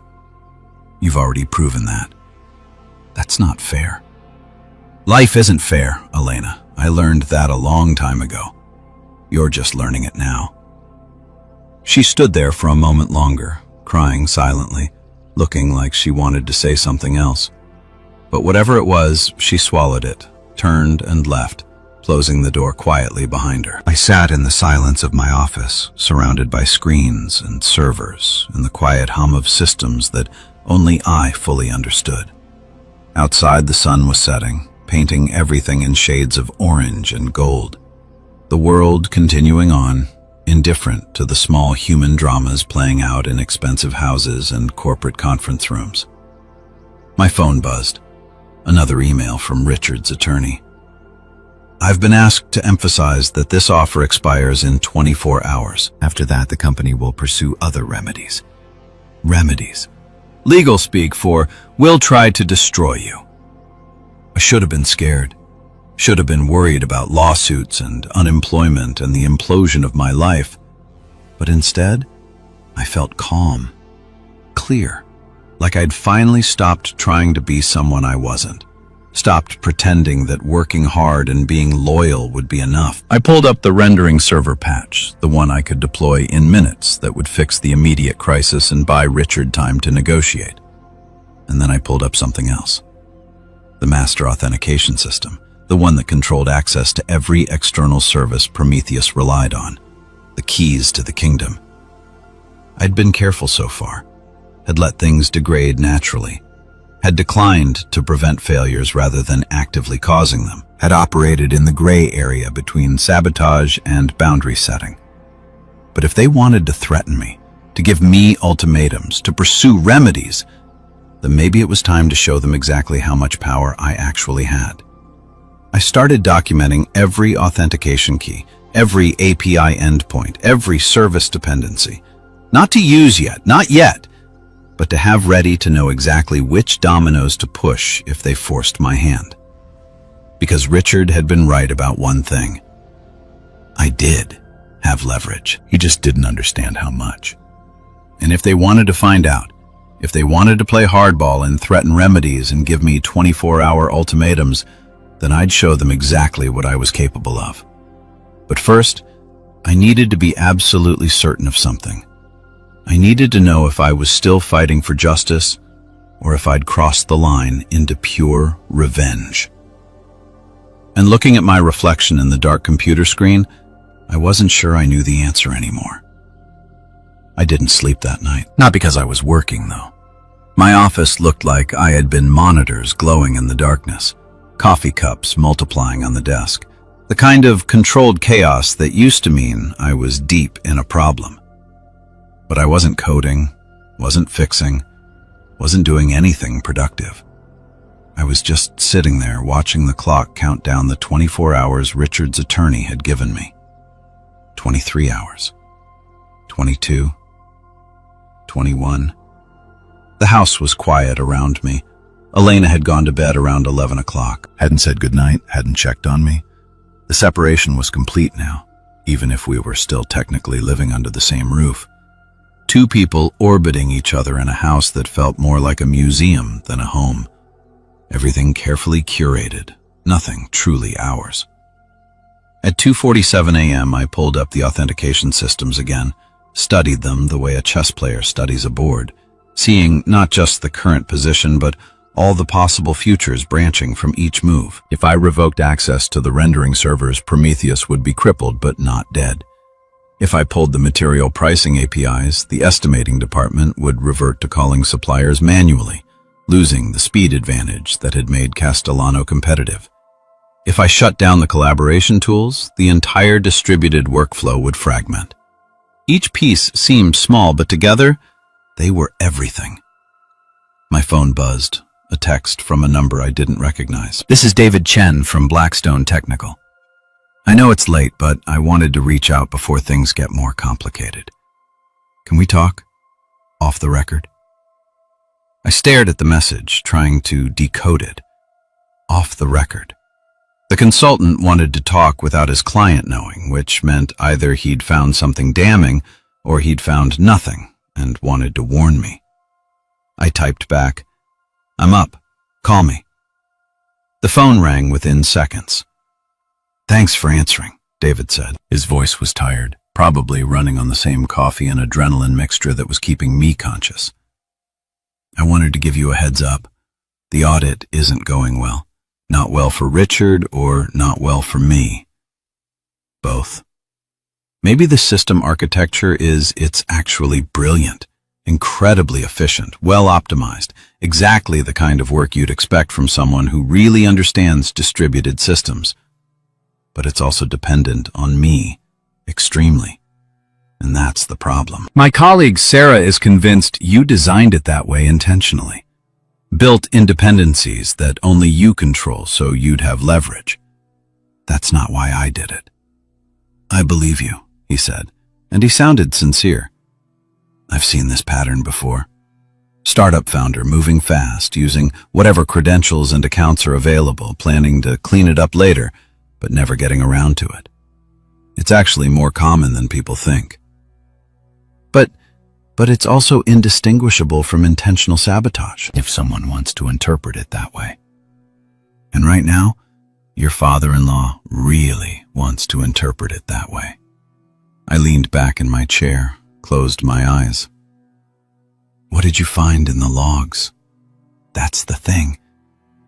You've already proven that. That's not fair. Life isn't fair, Elena. I learned that a long time ago. You're just learning it now. She stood there for a moment longer, crying silently, looking like she wanted to say something else. But whatever it was, she swallowed it, turned and left, closing the door quietly behind her. I sat in the silence of my office, surrounded by screens and servers and the quiet hum of systems that only I fully understood. Outside, the sun was setting, painting everything in shades of orange and gold. The world continuing on, indifferent to the small human dramas playing out in expensive houses and corporate conference rooms. My phone buzzed. Another email from Richard's attorney. I've been asked to emphasize that this offer expires in 24 hours. After that, the company will pursue other remedies. Remedies. Legal speak for, we'll try to destroy you. I should have been scared. Should have been worried about lawsuits and unemployment and the implosion of my life. But instead, I felt calm, clear, like I'd finally stopped trying to be someone I wasn't. Stopped pretending that working hard and being loyal would be enough. I pulled up the rendering server patch, the one I could deploy in minutes that would fix the immediate crisis and buy Richard time to negotiate. And then I pulled up something else. The master authentication system, the one that controlled access to every external service Prometheus relied on, the keys to the kingdom. I'd been careful so far, had let things degrade naturally, had declined to prevent failures rather than actively causing them, had operated in the gray area between sabotage and boundary setting. But if they wanted to threaten me, to give me ultimatums, to pursue remedies, then maybe it was time to show them exactly how much power I actually had. I started documenting every authentication key, every API endpoint, every service dependency. Not to use yet, not yet, but to have ready to know exactly which dominoes to push if they forced my hand. Because Richard had been right about one thing. I did have leverage. He just didn't understand how much. And if they wanted to find out, if they wanted to play hardball and threaten remedies and give me 24-hour ultimatums, then I'd show them exactly what I was capable of. But first, I needed to be absolutely certain of something. I needed to know if I was still fighting for justice or if I'd crossed the line into pure revenge. And looking at my reflection in the dark computer screen, I wasn't sure I knew the answer anymore. I didn't sleep that night. Not because I was working, though. My office looked like I had been monitors glowing in the darkness, coffee cups multiplying on the desk, the kind of controlled chaos that used to mean I was deep in a problem. But I wasn't coding, wasn't fixing, wasn't doing anything productive. I was just sitting there watching the clock count down the 24 hours Richard's attorney had given me. 23 hours. 22. 21. The house was quiet around me. Elena had gone to bed around 11 o'clock. Hadn't said goodnight, hadn't checked on me. The separation was complete now, even if we were still technically living under the same roof. Two people orbiting each other in a house that felt more like a museum than a home. Everything carefully curated, nothing truly ours. At 2:47 a.m., I pulled up the authentication systems again, studied them the way a chess player studies a board, seeing not just the current position, but all the possible futures branching from each move. If I revoked access to the rendering servers, Prometheus would be crippled but not dead. If I pulled the material pricing APIs, the estimating department would revert to calling suppliers manually, losing the speed advantage that had made Castellano competitive. If I shut down the collaboration tools, the entire distributed workflow would fragment. Each piece seemed small, but together, they were everything. My phone buzzed, a text from a number I didn't recognize. This is David Chen from Blackstone Technical. I know it's late, but I wanted to reach out before things get more complicated. Can we talk? Off the record? I stared at the message, trying to decode it. Off the record. The consultant wanted to talk without his client knowing, which meant either he'd found something damning or he'd found nothing and wanted to warn me. I typed back, "I'm up. Call me." The phone rang within seconds. "Thanks for answering," David said. His voice was tired, probably running on the same coffee and adrenaline mixture that was keeping me conscious. "I wanted to give you a heads up. The audit isn't going well. Not well for Richard or not well for me. Both. Maybe the system architecture it's actually brilliant, incredibly efficient, well optimized, exactly the kind of work you'd expect from someone who really understands distributed systems. But it's also dependent on me, extremely. And that's the problem. My colleague Sarah is convinced you designed it that way intentionally. Built independencies that only you control so you'd have leverage. That's not why I did it. I believe you, he said, and he sounded sincere. I've seen this pattern before. Startup founder moving fast, using whatever credentials and accounts are available, planning to clean it up later, but never getting around to it. It's actually more common than people think. But it's also indistinguishable from intentional sabotage, if someone wants to interpret it that way. And right now, your father-in-law really wants to interpret it that way. I leaned back in my chair, closed my eyes. What did you find in the logs? That's the thing.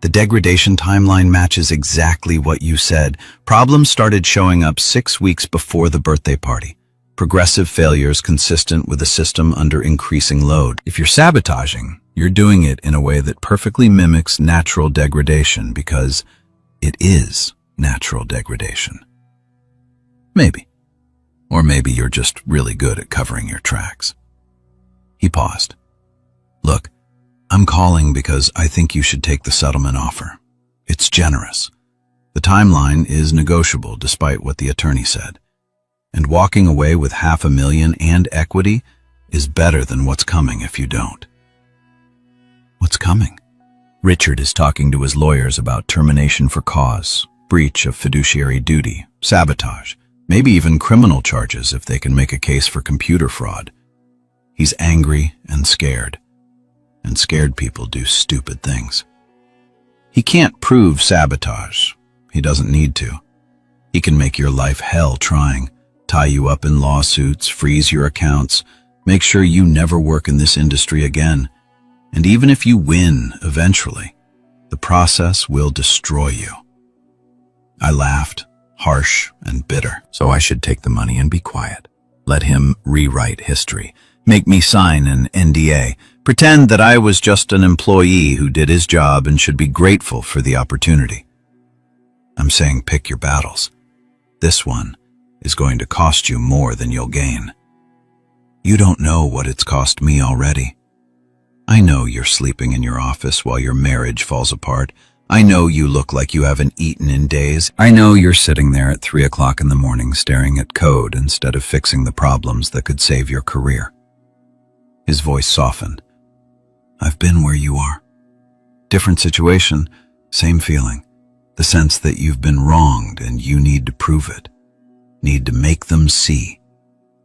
The degradation timeline matches exactly what you said. Problems started showing up 6 weeks before the birthday party. Progressive failures consistent with a system under increasing load. If you're sabotaging, you're doing it in a way that perfectly mimics natural degradation because it is natural degradation. Maybe. Or maybe you're just really good at covering your tracks. He paused. Look, I'm calling because I think you should take the settlement offer. It's generous. The timeline is negotiable despite what the attorney said. And walking away with $500,000 and equity is better than what's coming if you don't. What's coming? Richard is talking to his lawyers about termination for cause, breach of fiduciary duty, sabotage, maybe even criminal charges if they can make a case for computer fraud. He's angry and scared people do stupid things. He can't prove sabotage. He doesn't need to. He can make your life hell trying, tie you up in lawsuits, freeze your accounts, make sure you never work in this industry again. And even if you win eventually, the process will destroy you. I laughed, harsh and bitter. So I should take the money and be quiet. Let him rewrite history. Make me sign an NDA. Pretend that I was just an employee who did his job and should be grateful for the opportunity. I'm saying pick your battles. This one is going to cost you more than you'll gain. You don't know what it's cost me already. I know you're sleeping in your office while your marriage falls apart. I know you look like you haven't eaten in days. I know you're sitting there at 3 o'clock in the morning staring at code instead of fixing the problems that could save your career. His voice softened. I've been where you are. Different situation, same feeling. The sense that you've been wronged and you need to prove it. Need to make them see.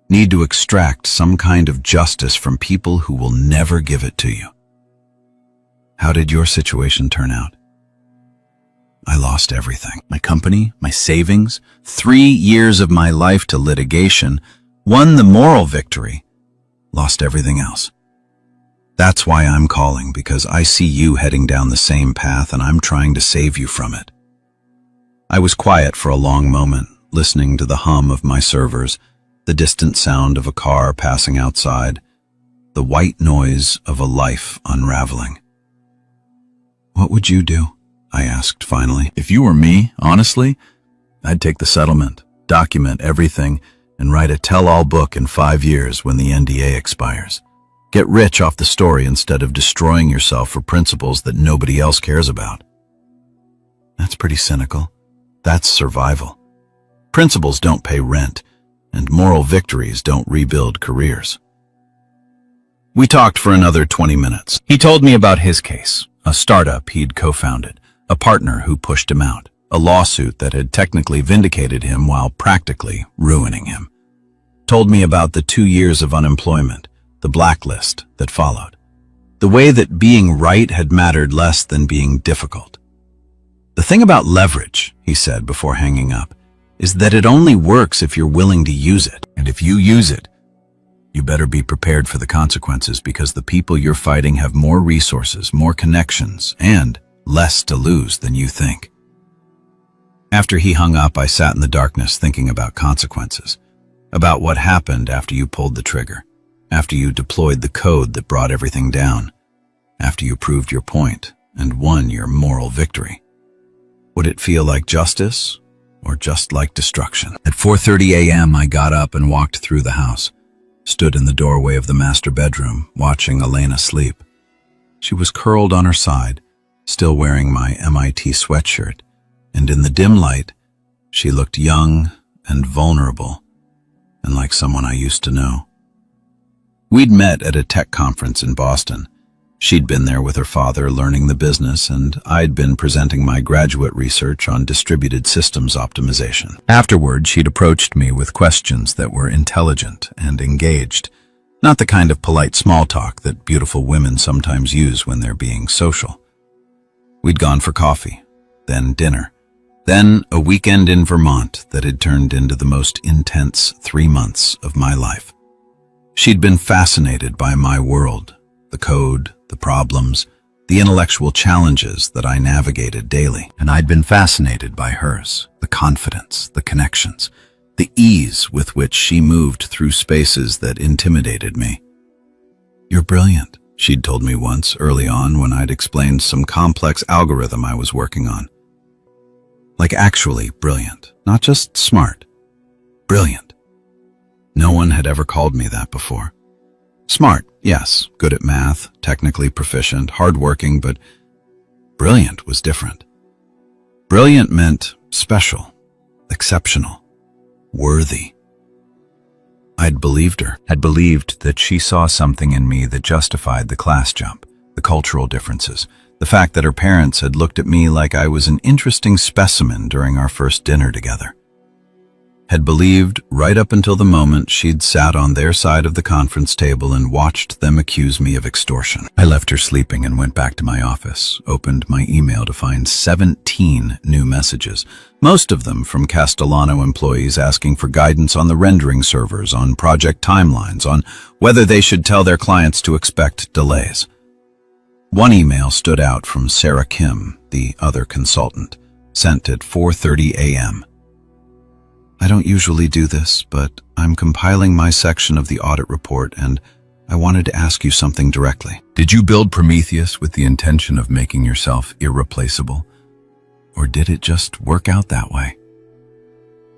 Need to extract some kind of justice from people who will never give it to you. How did your situation turn out? I lost everything. My company, my savings, 3 years of my life to litigation, won the moral victory, lost everything else. That's why I'm calling, because I see you heading down the same path and I'm trying to save you from it. I was quiet for a long moment, listening to the hum of my servers, the distant sound of a car passing outside, the white noise of a life unraveling. What would you do? I asked finally. If you were me, honestly, I'd take the settlement, document everything, and write a tell-all book in 5 years when the NDA expires. Get rich off the story instead of destroying yourself for principles that nobody else cares about. That's pretty cynical. That's survival. Principles don't pay rent, and moral victories don't rebuild careers. We talked for another 20 minutes. He told me about his case, a startup he'd co-founded, a partner who pushed him out, a lawsuit that had technically vindicated him while practically ruining him. Told me about the 2 years of unemployment, the blacklist that followed. The way that being right had mattered less than being difficult. The thing about leverage, he said before hanging up, is that it only works if you're willing to use it. And if you use it, you better be prepared for the consequences because the people you're fighting have more resources, more connections, and less to lose than you think. After he hung up, I sat in the darkness thinking about consequences, about what happened after you pulled the trigger, after you deployed the code that brought everything down, after you proved your point and won your moral victory. Would it feel like justice or just like destruction? At 4:30 a.m., I got up and walked through the house, stood in the doorway of the master bedroom, watching Elena sleep. She was curled on her side, still wearing my MIT sweatshirt, and in the dim light, She looked young and vulnerable, and like someone I used to know. We'd met at a tech conference in Boston. She'd been there with her father learning the business, and I'd been presenting my graduate research on distributed systems optimization. Afterward, she'd approached me with questions that were intelligent and engaged, not the kind of polite small talk that beautiful women sometimes use when they're being social. We'd gone for coffee, then dinner, then a weekend in Vermont that had turned into the most intense 3 months of my life. She'd been fascinated by my world, the code, the problems, the intellectual challenges that I navigated daily. And I'd been fascinated by hers, the confidence, the connections, the ease with which she moved through spaces that intimidated me. "You're brilliant," she'd told me once early on when I'd explained some complex algorithm I was working on. Like actually brilliant, not just smart. Brilliant. No one had ever called me that before. Smart, yes, good at math, technically proficient, hardworking, but brilliant was different. Brilliant meant special, exceptional, worthy. I'd believed her, had believed that she saw something in me that justified the class jump, the cultural differences, the fact that her parents had looked at me like I was an interesting specimen during our first dinner together. Had believed right up until the moment she'd sat on their side of the conference table and watched them accuse me of extortion. I left her sleeping and went back to my office, opened my email to find 17 new messages, most of them from Castellano employees asking for guidance on the rendering servers, on project timelines, on whether they should tell their clients to expect delays. One email stood out from Sarah Kim, the other consultant, sent at 4:30 a.m. "I don't usually do this, but I'm compiling my section of the audit report and I wanted to ask you something directly. Did you build Prometheus with the intention of making yourself irreplaceable? Or did it just work out that way?"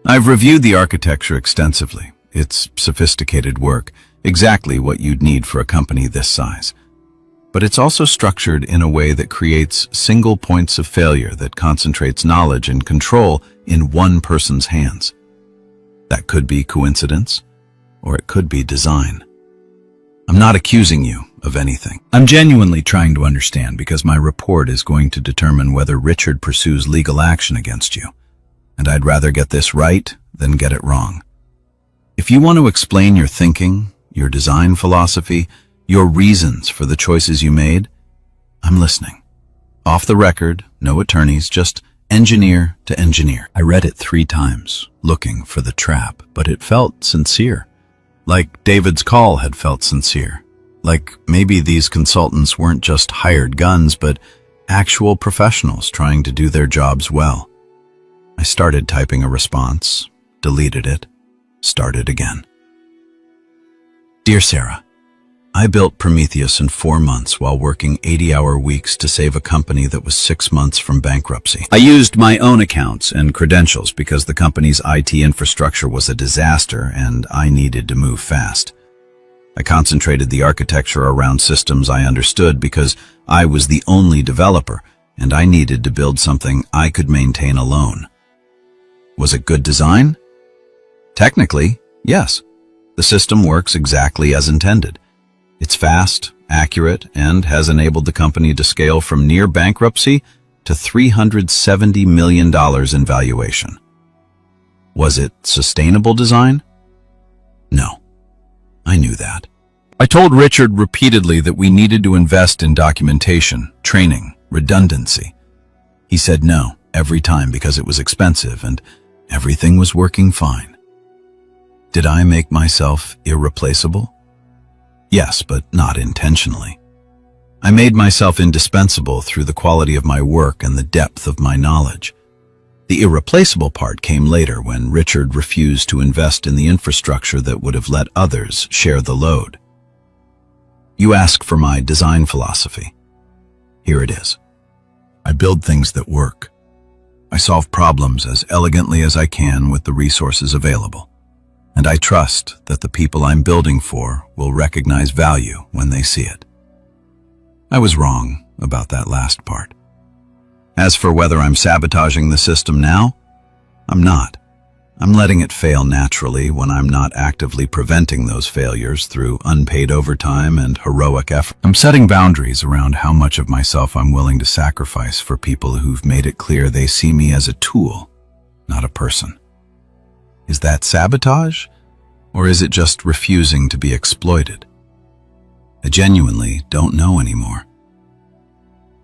I've reviewed the architecture extensively. It's sophisticated work, exactly what you'd need for a company this size. But it's also structured in a way that creates single points of failure that concentrates knowledge and control in one person's hands. That could be coincidence, or it could be design. I'm not accusing you of anything. I'm genuinely trying to understand because my report is going to determine whether Richard pursues legal action against you. And I'd rather get this right than get it wrong. If you want to explain your thinking, your design philosophy, your reasons for the choices you made, I'm listening. Off the record, no attorneys, just engineer to engineer. I read it 3 times, looking for the trap, but it felt sincere. Like David's call had felt sincere. Like maybe these consultants weren't just hired guns, but actual professionals trying to do their jobs well. I started typing a response, deleted it, started again. Dear Sarah, I built Prometheus in 4 months while working 80-hour weeks to save a company that was 6 months from bankruptcy. I used my own accounts and credentials because the company's IT infrastructure was a disaster and I needed to move fast. I concentrated the architecture around systems I understood because I was the only developer and I needed to build something I could maintain alone. Was it good design? Technically, yes. The system works exactly as intended. It's fast, accurate, and has enabled the company to scale from near bankruptcy to $370 million in valuation. Was it sustainable design? No. I knew that. I told Richard repeatedly that we needed to invest in documentation, training, redundancy. He said no every time because it was expensive and everything was working fine. Did I make myself irreplaceable? Yes, but not intentionally. I made myself indispensable through the quality of my work and the depth of my knowledge. The irreplaceable part came later when Richard refused to invest in the infrastructure that would have let others share the load. You ask for my design philosophy. Here it is. I build things that work. I solve problems as elegantly as I can with the resources available. And I trust that the people I'm building for will recognize value when they see it. I was wrong about that last part. As for whether I'm sabotaging the system now, I'm not. I'm letting it fail naturally when I'm not actively preventing those failures through unpaid overtime and heroic effort. I'm setting boundaries around how much of myself I'm willing to sacrifice for people who've made it clear they see me as a tool, not a person. Is that sabotage? Or is it just refusing to be exploited? I genuinely don't know anymore.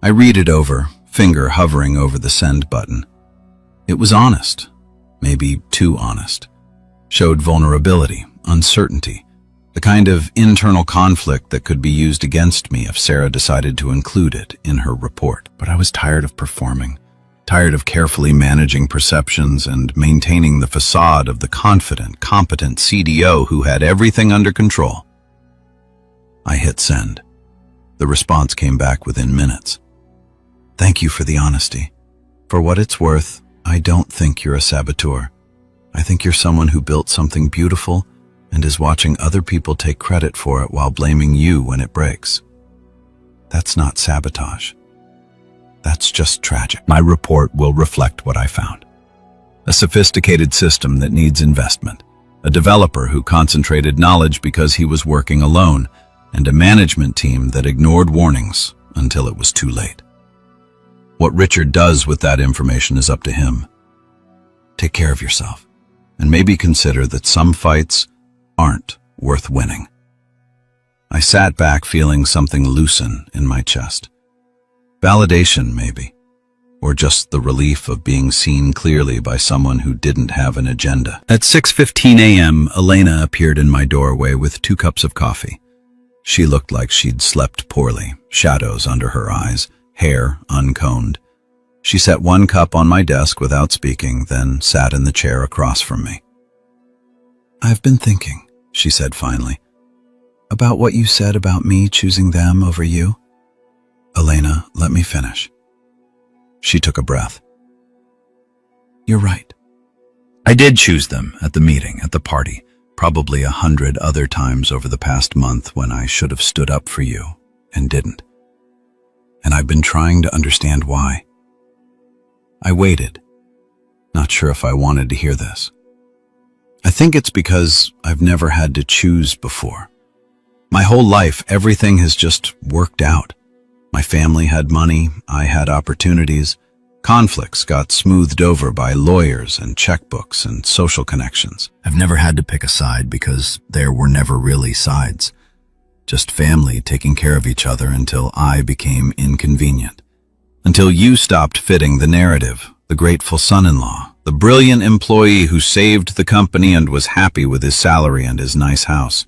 I read it over, finger hovering over the send button. It was honest. Maybe too honest. Showed vulnerability, uncertainty, the kind of internal conflict that could be used against me if Sarah decided to include it in her report. But I was tired of performing, tired of carefully managing perceptions and maintaining the facade of the confident, competent CDO who had everything under control. I hit send. The response came back within minutes. Thank you for the honesty. For what it's worth, I don't think you're a saboteur. I think you're someone who built something beautiful and is watching other people take credit for it while blaming you when it breaks. That's not sabotage. That's just tragic. My report will reflect what I found. A sophisticated system that needs investment, a developer who concentrated knowledge because he was working alone, and a management team that ignored warnings until it was too late. What Richard does with that information is up to him. Take care of yourself, and maybe consider that some fights aren't worth winning. I sat back feeling something loosen in my chest. Validation, maybe, or just the relief of being seen clearly by someone who didn't have an agenda. At 6:15 a.m., Elena appeared in my doorway with 2 cups of coffee. She looked like she'd slept poorly, shadows under her eyes, hair uncombed. She set 1 cup on my desk without speaking, then sat in the chair across from me. I've been thinking, she said finally, about what you said about me choosing them over you. Elena, let me finish. She took a breath. You're right. I did choose them at the meeting, at the party, probably 100 other times over the past month when I should have stood up for you and didn't. And I've been trying to understand why. I waited, not sure if I wanted to hear this. I think it's because I've never had to choose before. My whole life, everything has just worked out. My family had money, I had opportunities. Conflicts got smoothed over by lawyers and checkbooks and social connections. I've never had to pick a side because there were never really sides. Just family taking care of each other until I became inconvenient. Until you stopped fitting the narrative, the grateful son-in-law, the brilliant employee who saved the company and was happy with his salary and his nice house.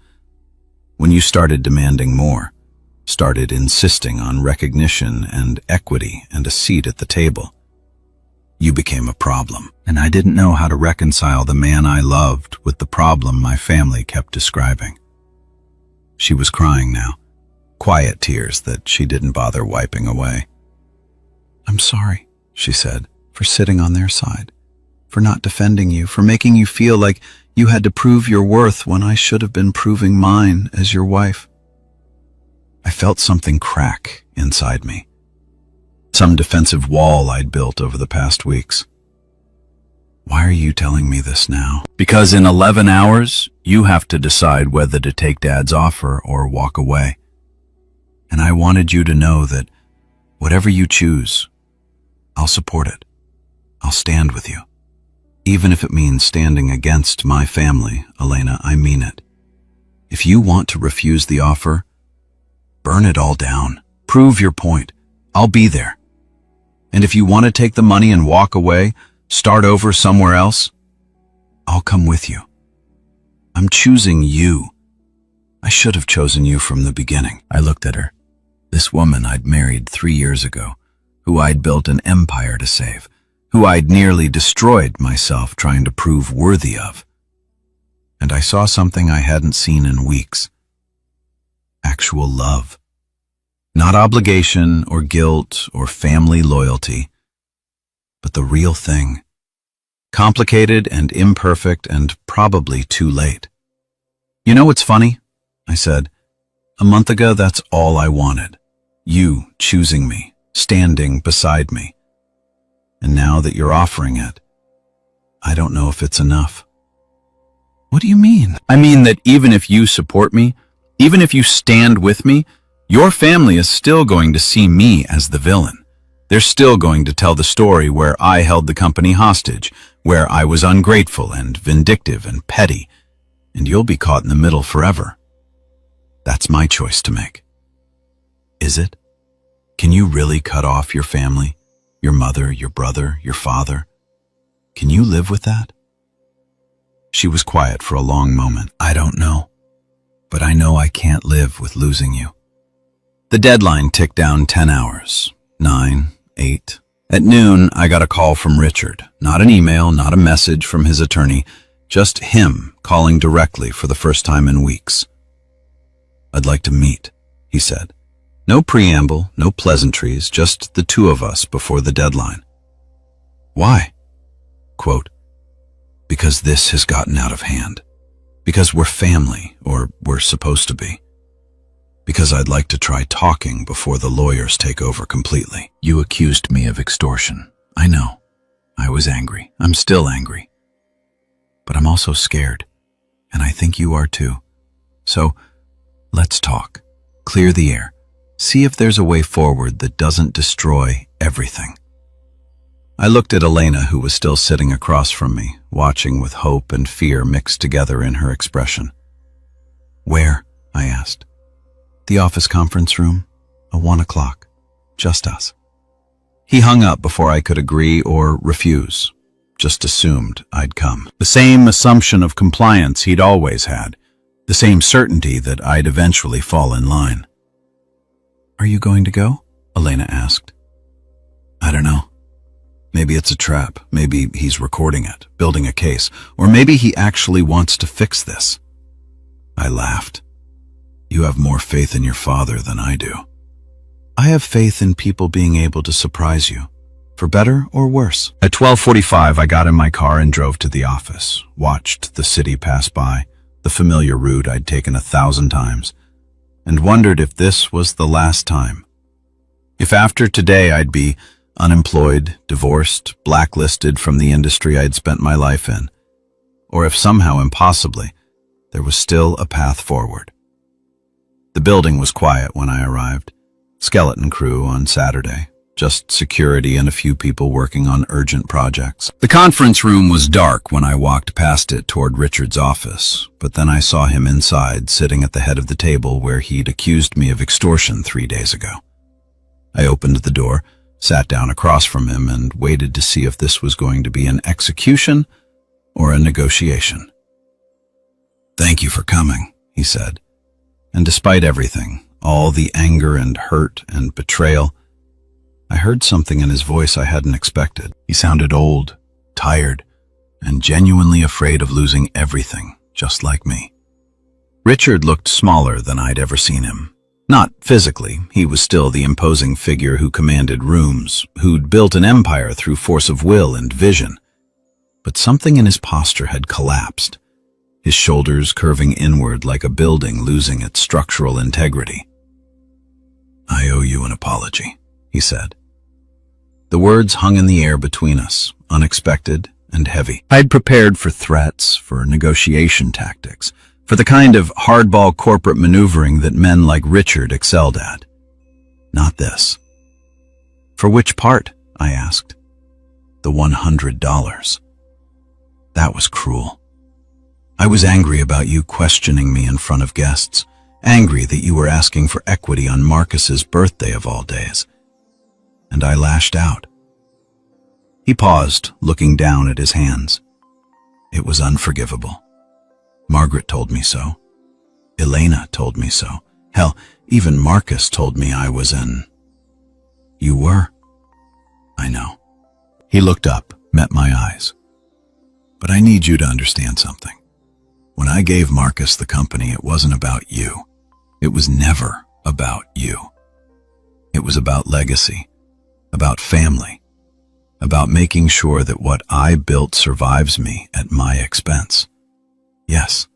When you started demanding more, started insisting on recognition and equity and a seat at the table, you became a problem. And I didn't know how to reconcile the man I loved with the problem my family kept describing. She was crying now, quiet tears that she didn't bother wiping away. I'm sorry, she said, for sitting on their side, for not defending you, for making you feel like you had to prove your worth when I should have been proving mine as your wife. I felt something crack inside me, some defensive wall I'd built over the past weeks. Why are you telling me this now? Because in 11 hours, you have to decide whether to take Dad's offer or walk away. And I wanted you to know that whatever you choose, I'll support it. I'll stand with you. Even if it means standing against my family, Elena, I mean it. If you want to refuse the offer, burn it all down. Prove your point. I'll be there. And if you want to take the money and walk away, start over somewhere else, I'll come with you. I'm choosing you. I should have chosen you from the beginning. I looked at her, this woman I'd married 3 years ago, who I'd built an empire to save, who I'd nearly destroyed myself trying to prove worthy of. And I saw something I hadn't seen in weeks. Actual love. Not obligation or guilt or family loyalty, but the real thing. Complicated and imperfect and probably too late. You know what's funny? I said. A month ago, that's all I wanted. You choosing me, standing beside me. And now that you're offering it, I don't know if it's enough. What do you mean? I mean that even if you support me, even if you stand with me, your family is still going to see me as the villain. They're still going to tell the story where I held the company hostage, where I was ungrateful and vindictive and petty, and you'll be caught in the middle forever. That's my choice to make. Is it? Can you really cut off your family, your mother, your brother, your father? Can you live with that? She was quiet for a long moment. I don't know, but I know I can't live with losing you. The deadline ticked down 10 hours. 9, 8. At noon, I got a call from Richard. Not an email, not a message from his attorney, just him calling directly for the first time in weeks. I'd like to meet, he said. No preamble, no pleasantries, just the two of us before the deadline. Why? Quote, because this has gotten out of hand. Because we're family, or we're supposed to be. Because I'd like to try talking before the lawyers take over completely. You accused me of extortion. I know. I was angry. I'm still angry. But I'm also scared. And I think you are too. So, let's talk. Clear the air. See if there's a way forward that doesn't destroy everything. I looked at Elena, who was still sitting across from me, watching with hope and fear mixed together in her expression. Where? I asked. The office conference room, 1 o'clock, just us. He hung up before I could agree or refuse, just assumed I'd come. The same assumption of compliance he'd always had, the same certainty that I'd eventually fall in line. Are you going to go? Elena asked. I don't know. Maybe it's a trap. Maybe he's recording it, building a case, or maybe he actually wants to fix this. I laughed. You have more faith in your father than I do. I have faith in people being able to surprise you, for better or worse. At 12:45, I got in my car and drove to the office, watched the city pass by, the familiar route I'd taken 1,000 times, and wondered if this was the last time. If after today I'd be unemployed, divorced, blacklisted from the industry I'd spent my life in, or if somehow impossibly there was still a path forward. The building was quiet when I arrived. Skeleton crew on Saturday, just security and a few people working on urgent projects. The conference room was dark when I walked past it toward Richard's office, but then I saw him inside, sitting at the head of the table where he'd accused me of extortion 3 days ago. I opened the door, sat down across from him, and waited to see if this was going to be an execution or a negotiation. Thank you for coming, he said. And despite everything, all the anger and hurt and betrayal, I heard something in his voice I hadn't expected. He sounded old, tired, and genuinely afraid of losing everything, just like me. Richard looked smaller than I'd ever seen him. Not physically, he was still the imposing figure who commanded rooms, who'd built an empire through force of will and vision. But something in his posture had collapsed, his shoulders curving inward like a building losing its structural integrity. I owe you an apology, he said. The words hung in the air between us, unexpected and heavy. I'd prepared for threats, for negotiation tactics, for the kind of hardball corporate maneuvering that men like Richard excelled at. Not this. For which part? I asked. The $100. That was cruel. I was angry about you questioning me in front of guests, angry that you were asking for equity on Marcus's birthday of all days. And I lashed out. He paused, looking down at his hands. It was unforgivable. Margaret told me so. Elena told me so. Hell, even Marcus told me I was an... You were? I know. He looked up, met my eyes. But I need you to understand something. When I gave Marcus the company, it wasn't about you. It was never about you. It was about legacy, about family, about making sure that what I built survives me at my expense. Yes,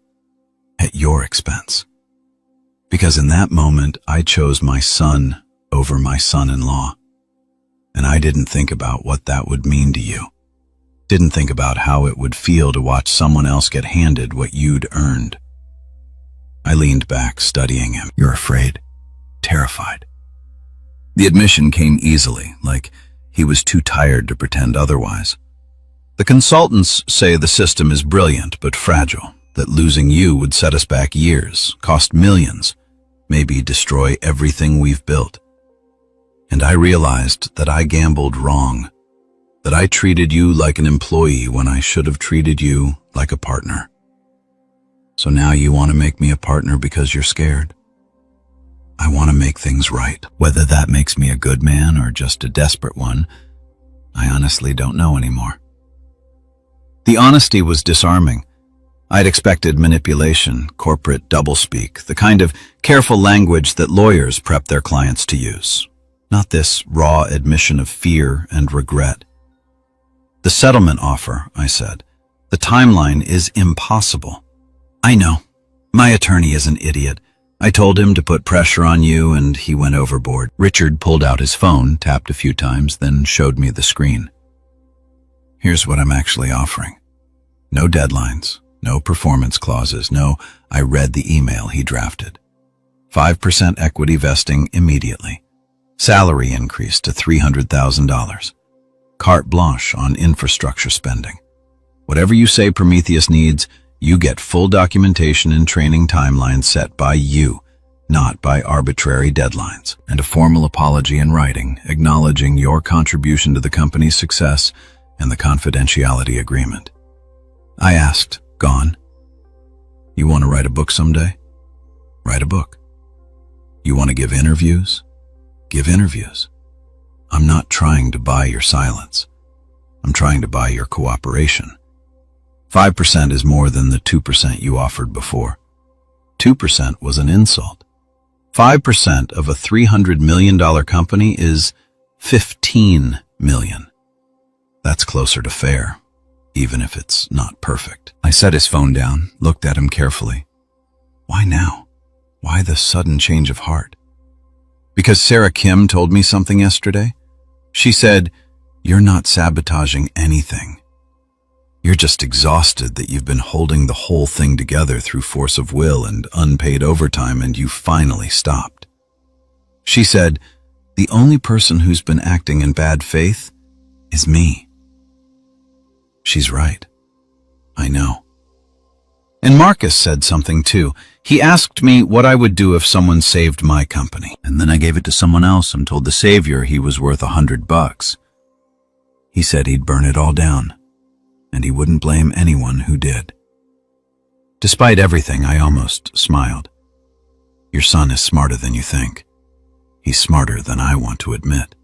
at your expense. Because in that moment, I chose my son over my son-in-law, and I didn't think about what that would mean to you. Didn't think about how it would feel to watch someone else get handed what you'd earned. I leaned back, studying him. You're afraid, terrified. The admission came easily, like he was too tired to pretend otherwise. The consultants say the system is brilliant but fragile, that losing you would set us back years, cost millions, maybe destroy everything we've built. And I realized that I gambled wrong, that I treated you like an employee when I should have treated you like a partner. So now you want to make me a partner because you're scared? I want to make things right. Whether that makes me a good man or just a desperate one, I honestly don't know anymore. The honesty was disarming. I'd expected manipulation, corporate doublespeak, the kind of careful language that lawyers prep their clients to use. Not this raw admission of fear and regret. The settlement offer, I said. The timeline is impossible. I know. My attorney is an idiot. I told him to put pressure on you and he went overboard. Richard pulled out his phone, tapped a few times, then showed me the screen. Here's what I'm actually offering. No deadlines, no performance clauses, no, I read the email he drafted. 5% equity vesting immediately. Salary increase to $300,000. Carte blanche on infrastructure spending. Whatever you say Prometheus needs, you get full documentation and training timelines set by you, not by arbitrary deadlines, and a formal apology in writing acknowledging your contribution to the company's success and the confidentiality agreement. I asked, gone. You want to write a book someday? Write a book. You want to give interviews? Give interviews. I'm not trying to buy your silence. I'm trying to buy your cooperation. 5% is more than the 2% you offered before. 2% was an insult. 5% of a $300 million company is $15 million. That's closer to fair, even if it's not perfect. I set his phone down, looked at him carefully. Why now? Why the sudden change of heart? Because Sarah Kim told me something yesterday? She said, "You're not sabotaging anything. You're just exhausted that you've been holding the whole thing together through force of will and unpaid overtime, and you finally stopped." She said, "The only person who's been acting in bad faith is me." She's right. I know. And Marcus said something too. He asked me what I would do if someone saved my company. And then I gave it to someone else and told the savior he was worth $100. He said he'd burn it all down, and he wouldn't blame anyone who did. Despite everything, I almost smiled. Your son is smarter than you think. He's smarter than I want to admit.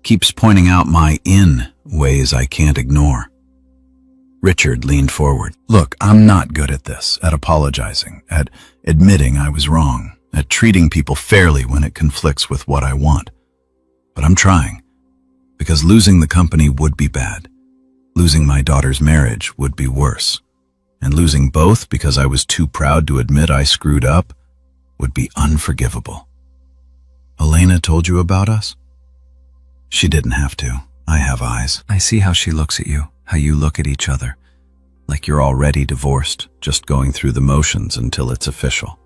Keeps pointing out my ways I can't ignore. Richard leaned forward. Look, I'm not good at this, at apologizing, at admitting I was wrong, at treating people fairly when it conflicts with what I want. But I'm trying, because losing the company would be bad. Losing my daughter's marriage would be worse. And losing both because I was too proud to admit I screwed up would be unforgivable. Elena told you about us? She didn't have to. I have eyes. I see how she looks at you, how you look at each other, like you're already divorced, just going through the motions until it's official.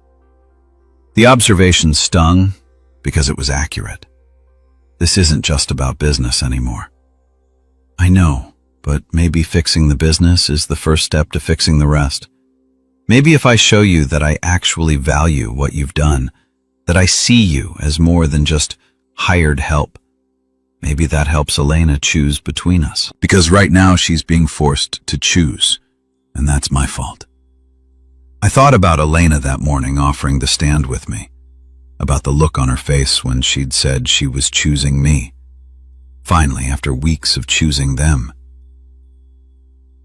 The observation stung because it was accurate. This isn't just about business anymore. I know, but maybe fixing the business is the first step to fixing the rest. Maybe if I show you that I actually value what you've done, that I see you as more than just hired help, maybe that helps Elena choose between us. Because right now she's being forced to choose, and that's my fault. I thought about Elena that morning offering to stand with me, about the look on her face when she'd said she was choosing me. Finally, after weeks of choosing them.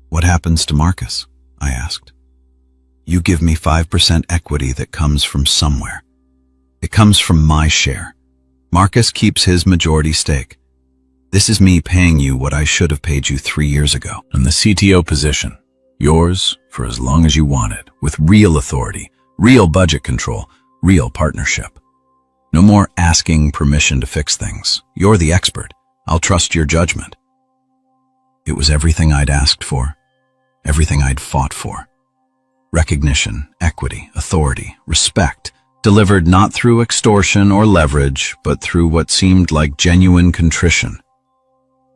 What happens to Marcus? I asked. You give me 5% equity that comes from somewhere. It comes from my share. Marcus keeps his majority stake. This is me paying you what I should have paid you 3 years ago. And the CTO position, yours for as long as you want it, with real authority, real budget control, real partnership. No more asking permission to fix things. You're the expert. I'll trust your judgment. It was everything I'd asked for, everything I'd fought for. Recognition, equity, authority, respect, delivered not through extortion or leverage, but through what seemed like genuine contrition.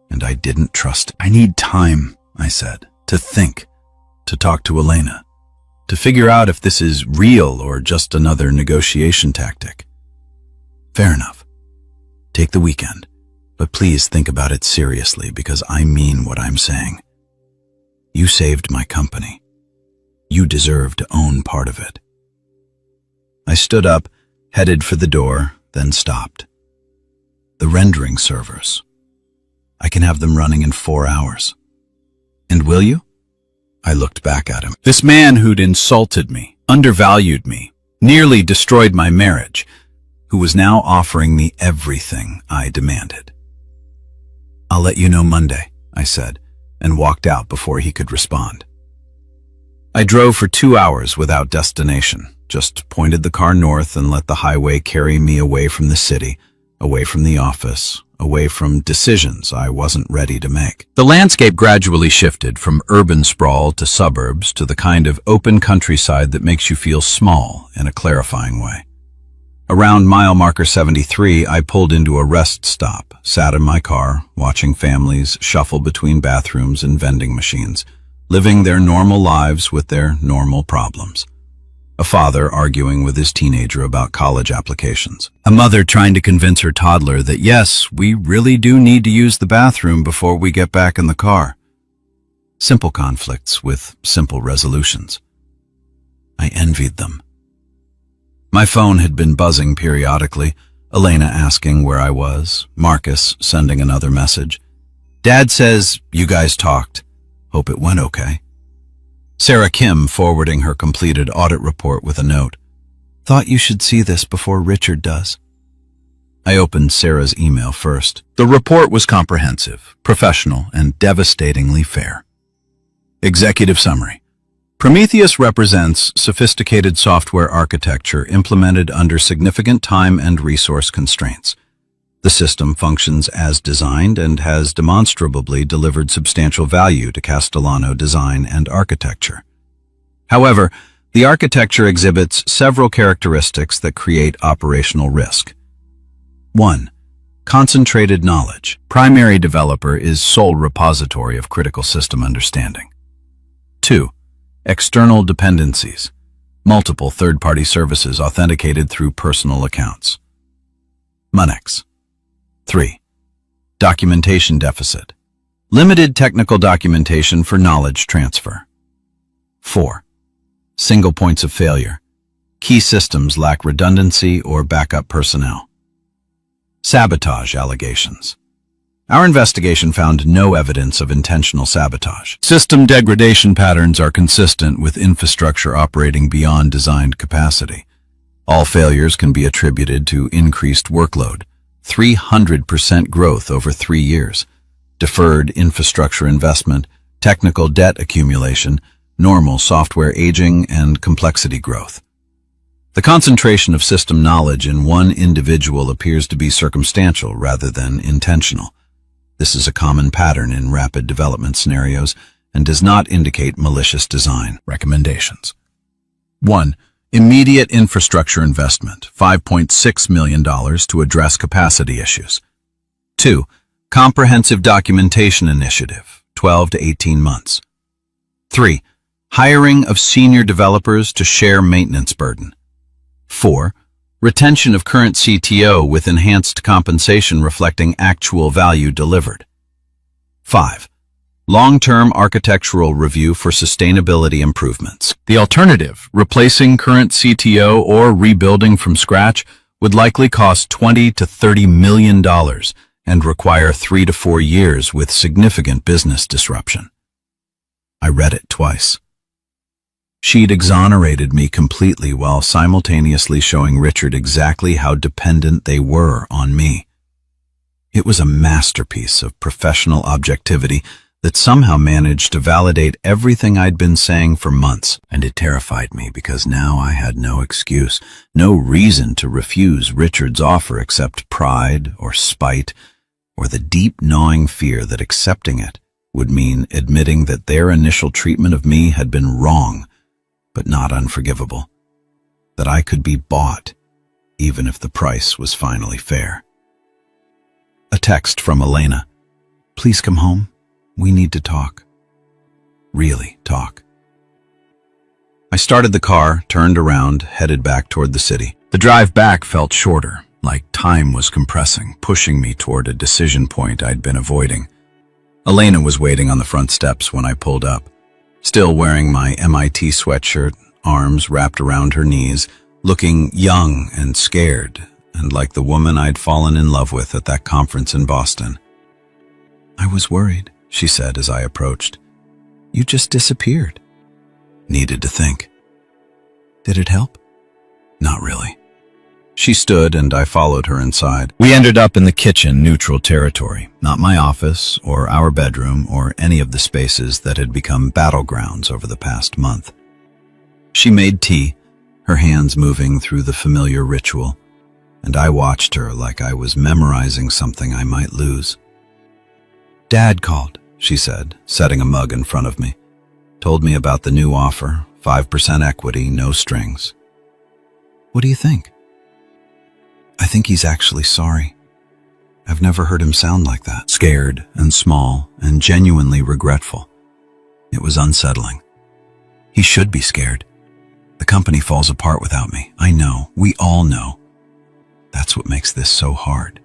And I didn't trust it. I need time, I said, to think, to talk to Elena, to figure out if this is real or just another negotiation tactic. Fair enough. Take the weekend, but please think about it seriously because I mean what I'm saying. You saved my company. You deserve to own part of it. I stood up, headed for the door, then stopped. The rendering servers. I can have them running in 4 hours. And will you? I looked back at him. This man who'd insulted me, undervalued me, nearly destroyed my marriage, who was now offering me everything I demanded. I'll let you know Monday, I said, and walked out before he could respond. I drove for 2 hours without destination, just pointed the car north and let the highway carry me away from the city, away from the office, away from decisions I wasn't ready to make. The landscape gradually shifted from urban sprawl to suburbs to the kind of open countryside that makes you feel small in a clarifying way. Around mile marker 73, I pulled into a rest stop, sat in my car, watching families shuffle between bathrooms and vending machines, living their normal lives with their normal problems. A father arguing with his teenager about college applications. A mother trying to convince her toddler that yes, we really do need to use the bathroom before we get back in the car. Simple conflicts with simple resolutions. I envied them. My phone had been buzzing periodically, Elena asking where I was, Marcus sending another message. Dad says, you guys talked. Hope it went okay. Sarah Kim forwarding her completed audit report with a note. Thought you should see this before Richard does. I opened Sarah's email first. The report was comprehensive, professional, and devastatingly fair. Executive summary. Prometheus represents sophisticated software architecture implemented under significant time and resource constraints. The system functions as designed and has demonstrably delivered substantial value to Castellano design and architecture. However, the architecture exhibits several characteristics that create operational risk. 1. Concentrated knowledge. Primary developer is sole repository of critical system understanding. 2. External dependencies. Multiple third-party services authenticated through personal accounts. Monex. 3. Documentation deficit. Limited technical documentation for knowledge transfer. 4. Single points of failure. Key systems lack redundancy or backup personnel. Sabotage allegations. Our investigation found no evidence of intentional sabotage. System degradation patterns are consistent with infrastructure operating beyond designed capacity. All failures can be attributed to increased workload, 300% growth over 3 years, deferred infrastructure investment, technical debt accumulation, normal software aging, and complexity growth. The concentration of system knowledge in one individual appears to be circumstantial rather than intentional. This is a common pattern in rapid development scenarios and does not indicate malicious design. Recommendations. 1. Immediate infrastructure investment, $5.6 million to address capacity issues. 2. Comprehensive documentation initiative, 12 to 18 months. 3. Hiring of senior developers to share maintenance burden. 4. Retention of current CTO with enhanced compensation reflecting actual value delivered. 5. Long-term architectural review for sustainability improvements. The alternative, replacing current CTO or rebuilding from scratch, would likely cost $20 to $30 million and require 3 to 4 years with significant business disruption. I read it twice. She'd exonerated me completely while simultaneously showing Richard exactly how dependent they were on me. It was a masterpiece of professional objectivity that somehow managed to validate everything I'd been saying for months, and it terrified me because now I had no excuse, no reason to refuse Richard's offer except pride or spite or the deep gnawing fear that accepting it would mean admitting that their initial treatment of me had been wrong, but not unforgivable. That I could be bought, even if the price was finally fair. A text from Elena. Please come home. We need to talk. Really talk. I started the car, turned around, headed back toward the city. The drive back felt shorter, like time was compressing, pushing me toward a decision point I'd been avoiding. Elena was waiting on the front steps when I pulled up, still wearing my MIT sweatshirt, arms wrapped around her knees, looking young and scared, and like the woman I'd fallen in love with at that conference in Boston. I was worried, she said as I approached. You just disappeared. Needed to think. Did it help? Not really. She stood and I followed her inside. We ended up in the kitchen, neutral territory, not my office or our bedroom or any of the spaces that had become battlegrounds over the past month. She made tea, her hands moving through the familiar ritual, and I watched her like I was memorizing something I might lose. Dad called, she said, setting a mug in front of me. Told me about the new offer, 5% equity, no strings. What do you think? I think he's actually sorry. I've never heard him sound like that. Scared and small and genuinely regretful. It was unsettling. He should be scared. The company falls apart without me. I know. We all know. That's what makes this so hard.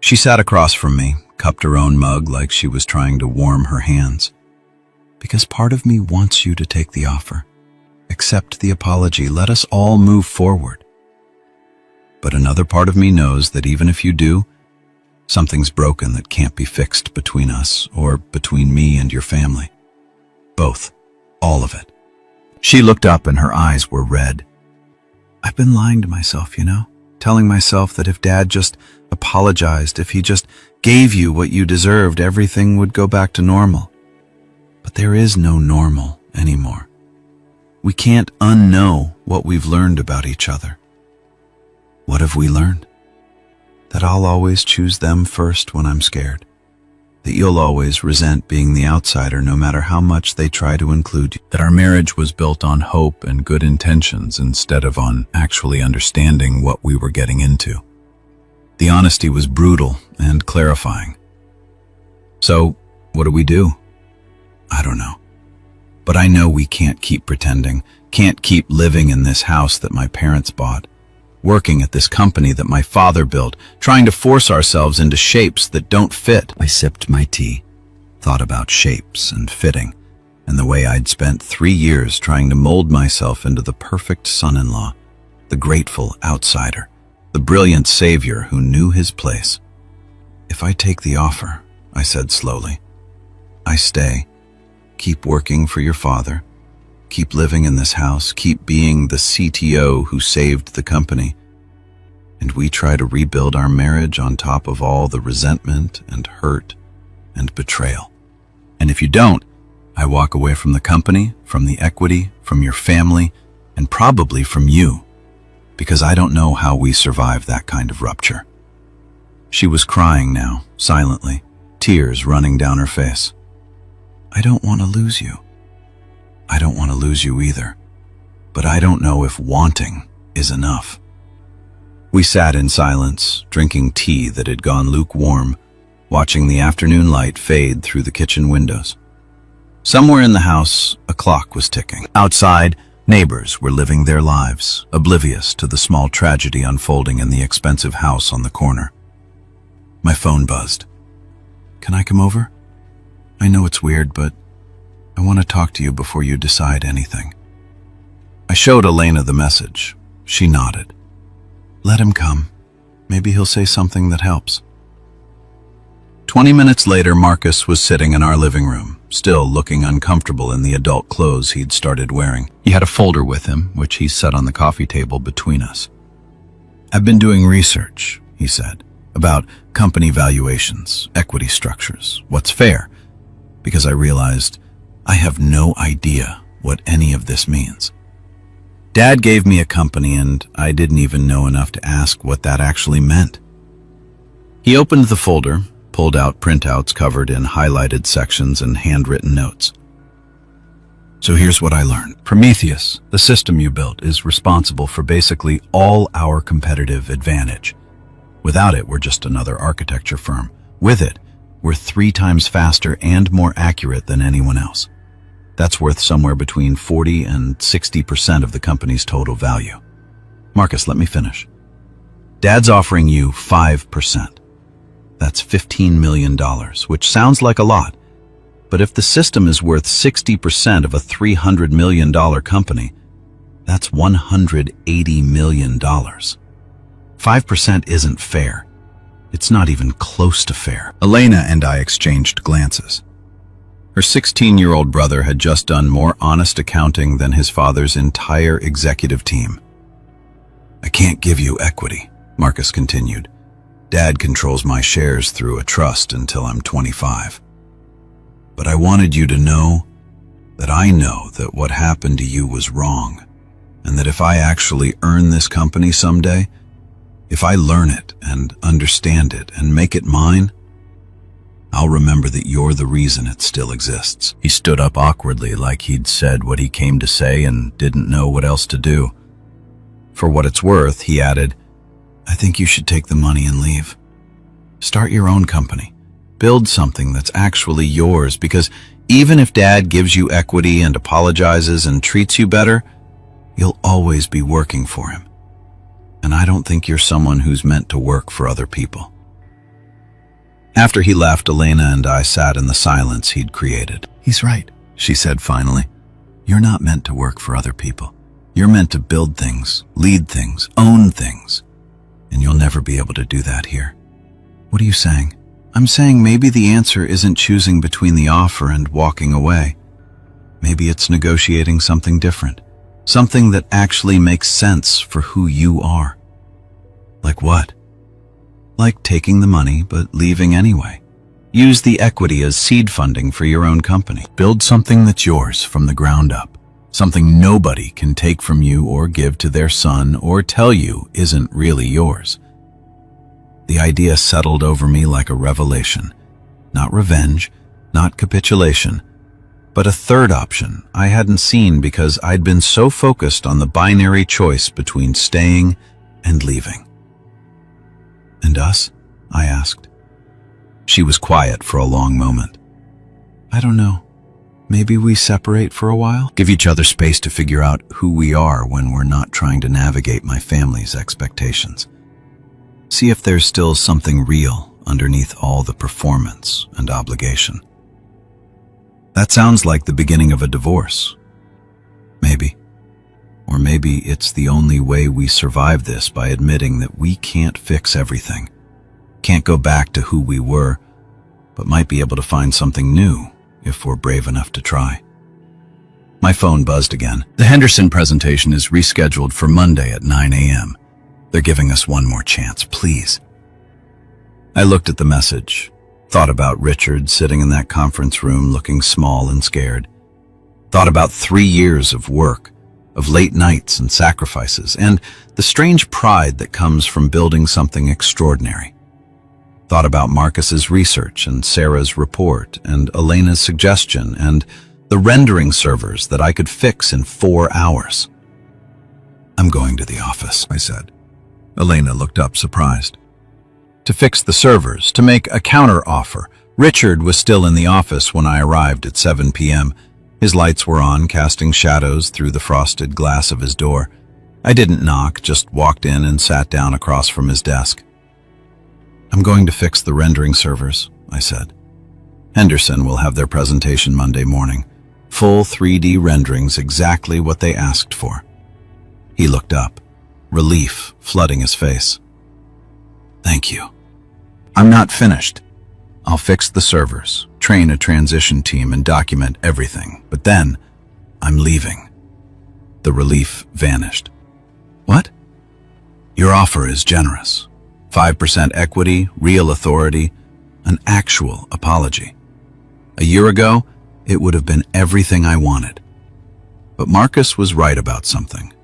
She sat across from me, cupped her own mug like she was trying to warm her hands. Because part of me wants you to take the offer. Accept the apology. Let us all move forward. But another part of me knows that even if you do, something's broken that can't be fixed between us or between me and your family. Both. All of it. She looked up and her eyes were red. I've been lying to myself, telling myself that if Dad just apologized, if he just gave you what you deserved, everything would go back to normal. But there is no normal anymore. We can't unknow what we've learned about each other. What have we learned? That I'll always choose them first when I'm scared. That you'll always resent being the outsider no matter how much they try to include you. That our marriage was built on hope and good intentions instead of on actually understanding what we were getting into. The honesty was brutal and clarifying. So, what do? I don't know. But I know we can't keep pretending, can't keep living in this house that my parents bought, working at this company that my father built, trying to force ourselves into shapes that don't fit. I sipped my tea, thought about shapes and fitting, and the way I'd spent 3 years trying to mold myself into the perfect son-in-law, the grateful outsider, the brilliant savior who knew his place. If I take the offer, I said slowly, I stay, keep working for your father, keep living in this house, keep being the CTO who saved the company, and we try to rebuild our marriage on top of all the resentment and hurt and betrayal. And if you don't, I walk away from the company, from the equity, from your family, and probably from you, because I don't know how we survive that kind of rupture. She was crying now, silently, tears running down her face. I don't want to lose you. I don't want to lose you either, but I don't know if wanting is enough. We sat in silence, drinking tea that had gone lukewarm, watching the afternoon light fade through the kitchen windows. Somewhere in the house, a clock was ticking. Outside, neighbors were living their lives, oblivious to the small tragedy unfolding in the expensive house on the corner. My phone buzzed. Can I come over? I know it's weird, but I want to talk to you before you decide anything. I showed Elena the message. She nodded. Let him come. Maybe he'll say something that helps. 20 minutes later, Marcus was sitting in our living room, still looking uncomfortable in the adult clothes he'd started wearing. He had a folder with him, which he set on the coffee table between us. I've been doing research, he said, about company valuations, equity structures, what's fair, because I realized I have no idea what any of this means. Dad gave me a company and I didn't even know enough to ask what that actually meant. He opened the folder, pulled out printouts covered in highlighted sections and handwritten notes. So here's what I learned. Prometheus, the system you built, is responsible for basically all our competitive advantage. Without it, we're just another architecture firm. With it, we're 3 times faster and more accurate than anyone else. That's worth somewhere between 40 and 60% of the company's total value. Marcus, let me finish. Dad's offering you 5%. That's $15 million, which sounds like a lot. But if the system is worth 60% of a $300 million company, that's $180 million. 5% isn't fair. It's not even close to fair. Elena and I exchanged glances. Her 16-year-old brother had just done more honest accounting than his father's entire executive team. I can't give you equity, Marcus continued. Dad controls my shares through a trust until I'm 25. But I wanted you to know that I know that what happened to you was wrong, and that if I actually earn this company someday, if I learn it and understand it and make it mine, I'll remember that you're the reason it still exists. He stood up awkwardly, like he'd said what he came to say and didn't know what else to do. For what it's worth, he added, I think you should take the money and leave. Start your own company. Build something that's actually yours, because even if Dad gives you equity and apologizes and treats you better, you'll always be working for him. And I don't think you're someone who's meant to work for other people. After he left, Elena and I sat in the silence he'd created. He's right, she said finally. You're not meant to work for other people. You're meant to build things, lead things, own things. And you'll never be able to do that here. What are you saying? I'm saying maybe the answer isn't choosing between the offer and walking away. Maybe it's negotiating something different. Something that actually makes sense for who you are. Like what? Like taking the money but leaving anyway. Use the equity as seed funding for your own company. Build something that's yours from the ground up. Something nobody can take from you or give to their son or tell you isn't really yours. The idea settled over me like a revelation. Not revenge, not capitulation, but a third option I hadn't seen because I'd been so focused on the binary choice between staying and leaving. And us? I asked. She was quiet for a long moment. I don't know. Maybe we separate for a while? Give each other space to figure out who we are when we're not trying to navigate my family's expectations. See if there's still something real underneath all the performance and obligation. That sounds like the beginning of a divorce. Maybe. Or maybe it's the only way we survive this, by admitting that we can't fix everything. Can't go back to who we were, but might be able to find something new if we're brave enough to try. My phone buzzed again. The Henderson presentation is rescheduled for Monday at 9 a.m. They're giving us one more chance, please. I looked at the message, thought about Richard sitting in that conference room looking small and scared. Thought about 3 years of work, of late nights and sacrifices, and the strange pride that comes from building something extraordinary. Thought about Marcus's research and Sarah's report and Elena's suggestion and the rendering servers that I could fix in 4 hours. I'm going to the office, I said. Elena looked up surprised. To fix the servers, to make a counter offer. Richard was still in the office when I arrived at 7 p.m. His lights were on, casting shadows through the frosted glass of his door. I didn't knock, just walked in and sat down across from his desk. I'm going to fix the rendering servers, I said. Henderson will have their presentation Monday morning. Full 3D renderings, exactly what they asked for. He looked up, relief flooding his face. Thank you. I'm not finished. I'll fix the servers, train a transition team, and document everything. But then, I'm leaving. The relief vanished. What? Your offer is generous. 5% equity, real authority, an actual apology. A year ago, it would have been everything I wanted. But Marcus was right about something.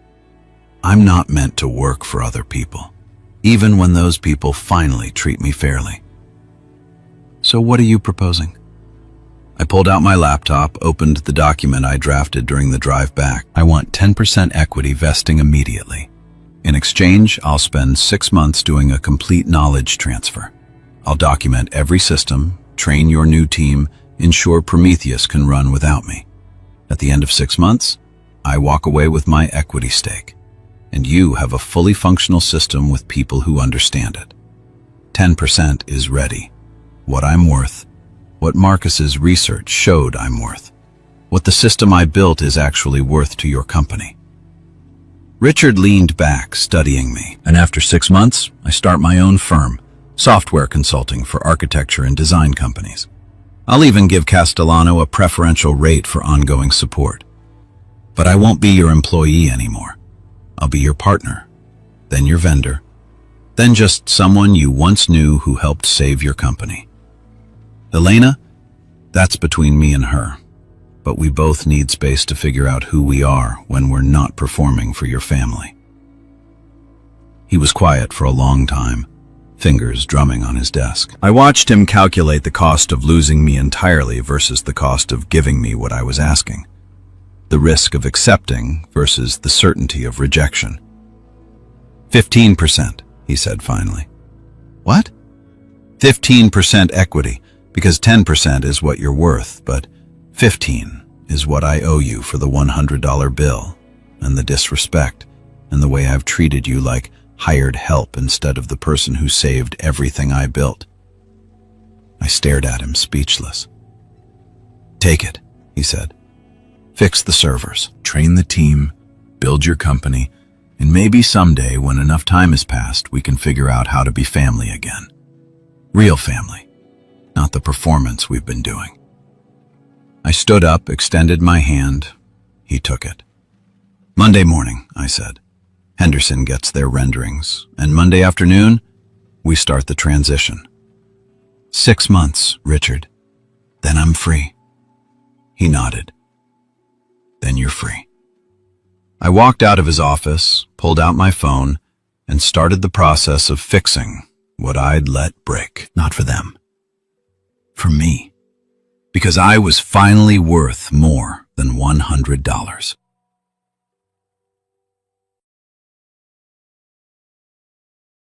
I'm not meant to work for other people, even when those people finally treat me fairly. So what are you proposing? I pulled out my laptop, opened the document I drafted during the drive back. I want 10% equity vesting immediately. In exchange, I'll spend 6 months doing a complete knowledge transfer. I'll document every system, train your new team, ensure Prometheus can run without me. At the end of 6 months, I walk away with my equity stake, and you have a fully functional system with people who understand it. 10% is ready. What I'm worth, what Marcus's research showed I'm worth, what the system I built is actually worth to your company. Richard leaned back, studying me, and after 6 months, I start my own firm, software consulting for architecture and design companies. I'll even give Castellano a preferential rate for ongoing support. But I won't be your employee anymore. I'll be your partner, then your vendor, then just someone you once knew who helped save your company. Elena, that's between me and her, but we both need space to figure out who we are when we're not performing for your family. He was quiet for a long time, fingers drumming on his desk. I watched him calculate the cost of losing me entirely versus the cost of giving me what I was asking, the risk of accepting versus the certainty of rejection. 15%, he said finally. What? 15% equity. Because 10% is what you're worth, but 15 is what I owe you for the $100 bill, and the disrespect, and the way I've treated you like hired help instead of the person who saved everything I built. I stared at him, speechless. Take it, he said. Fix the servers, train the team, build your company, and maybe someday, when enough time has passed, we can figure out how to be family again. Real family. Not the performance we've been doing. I stood up, extended my hand. He took it. Monday morning, I said. Henderson gets their renderings, and Monday afternoon, we start the transition. 6 months, Richard. Then I'm free. He nodded. Then you're free. I walked out of his office, pulled out my phone, and started the process of fixing what I'd let break. Not for them. For me, because I was finally worth more than $100.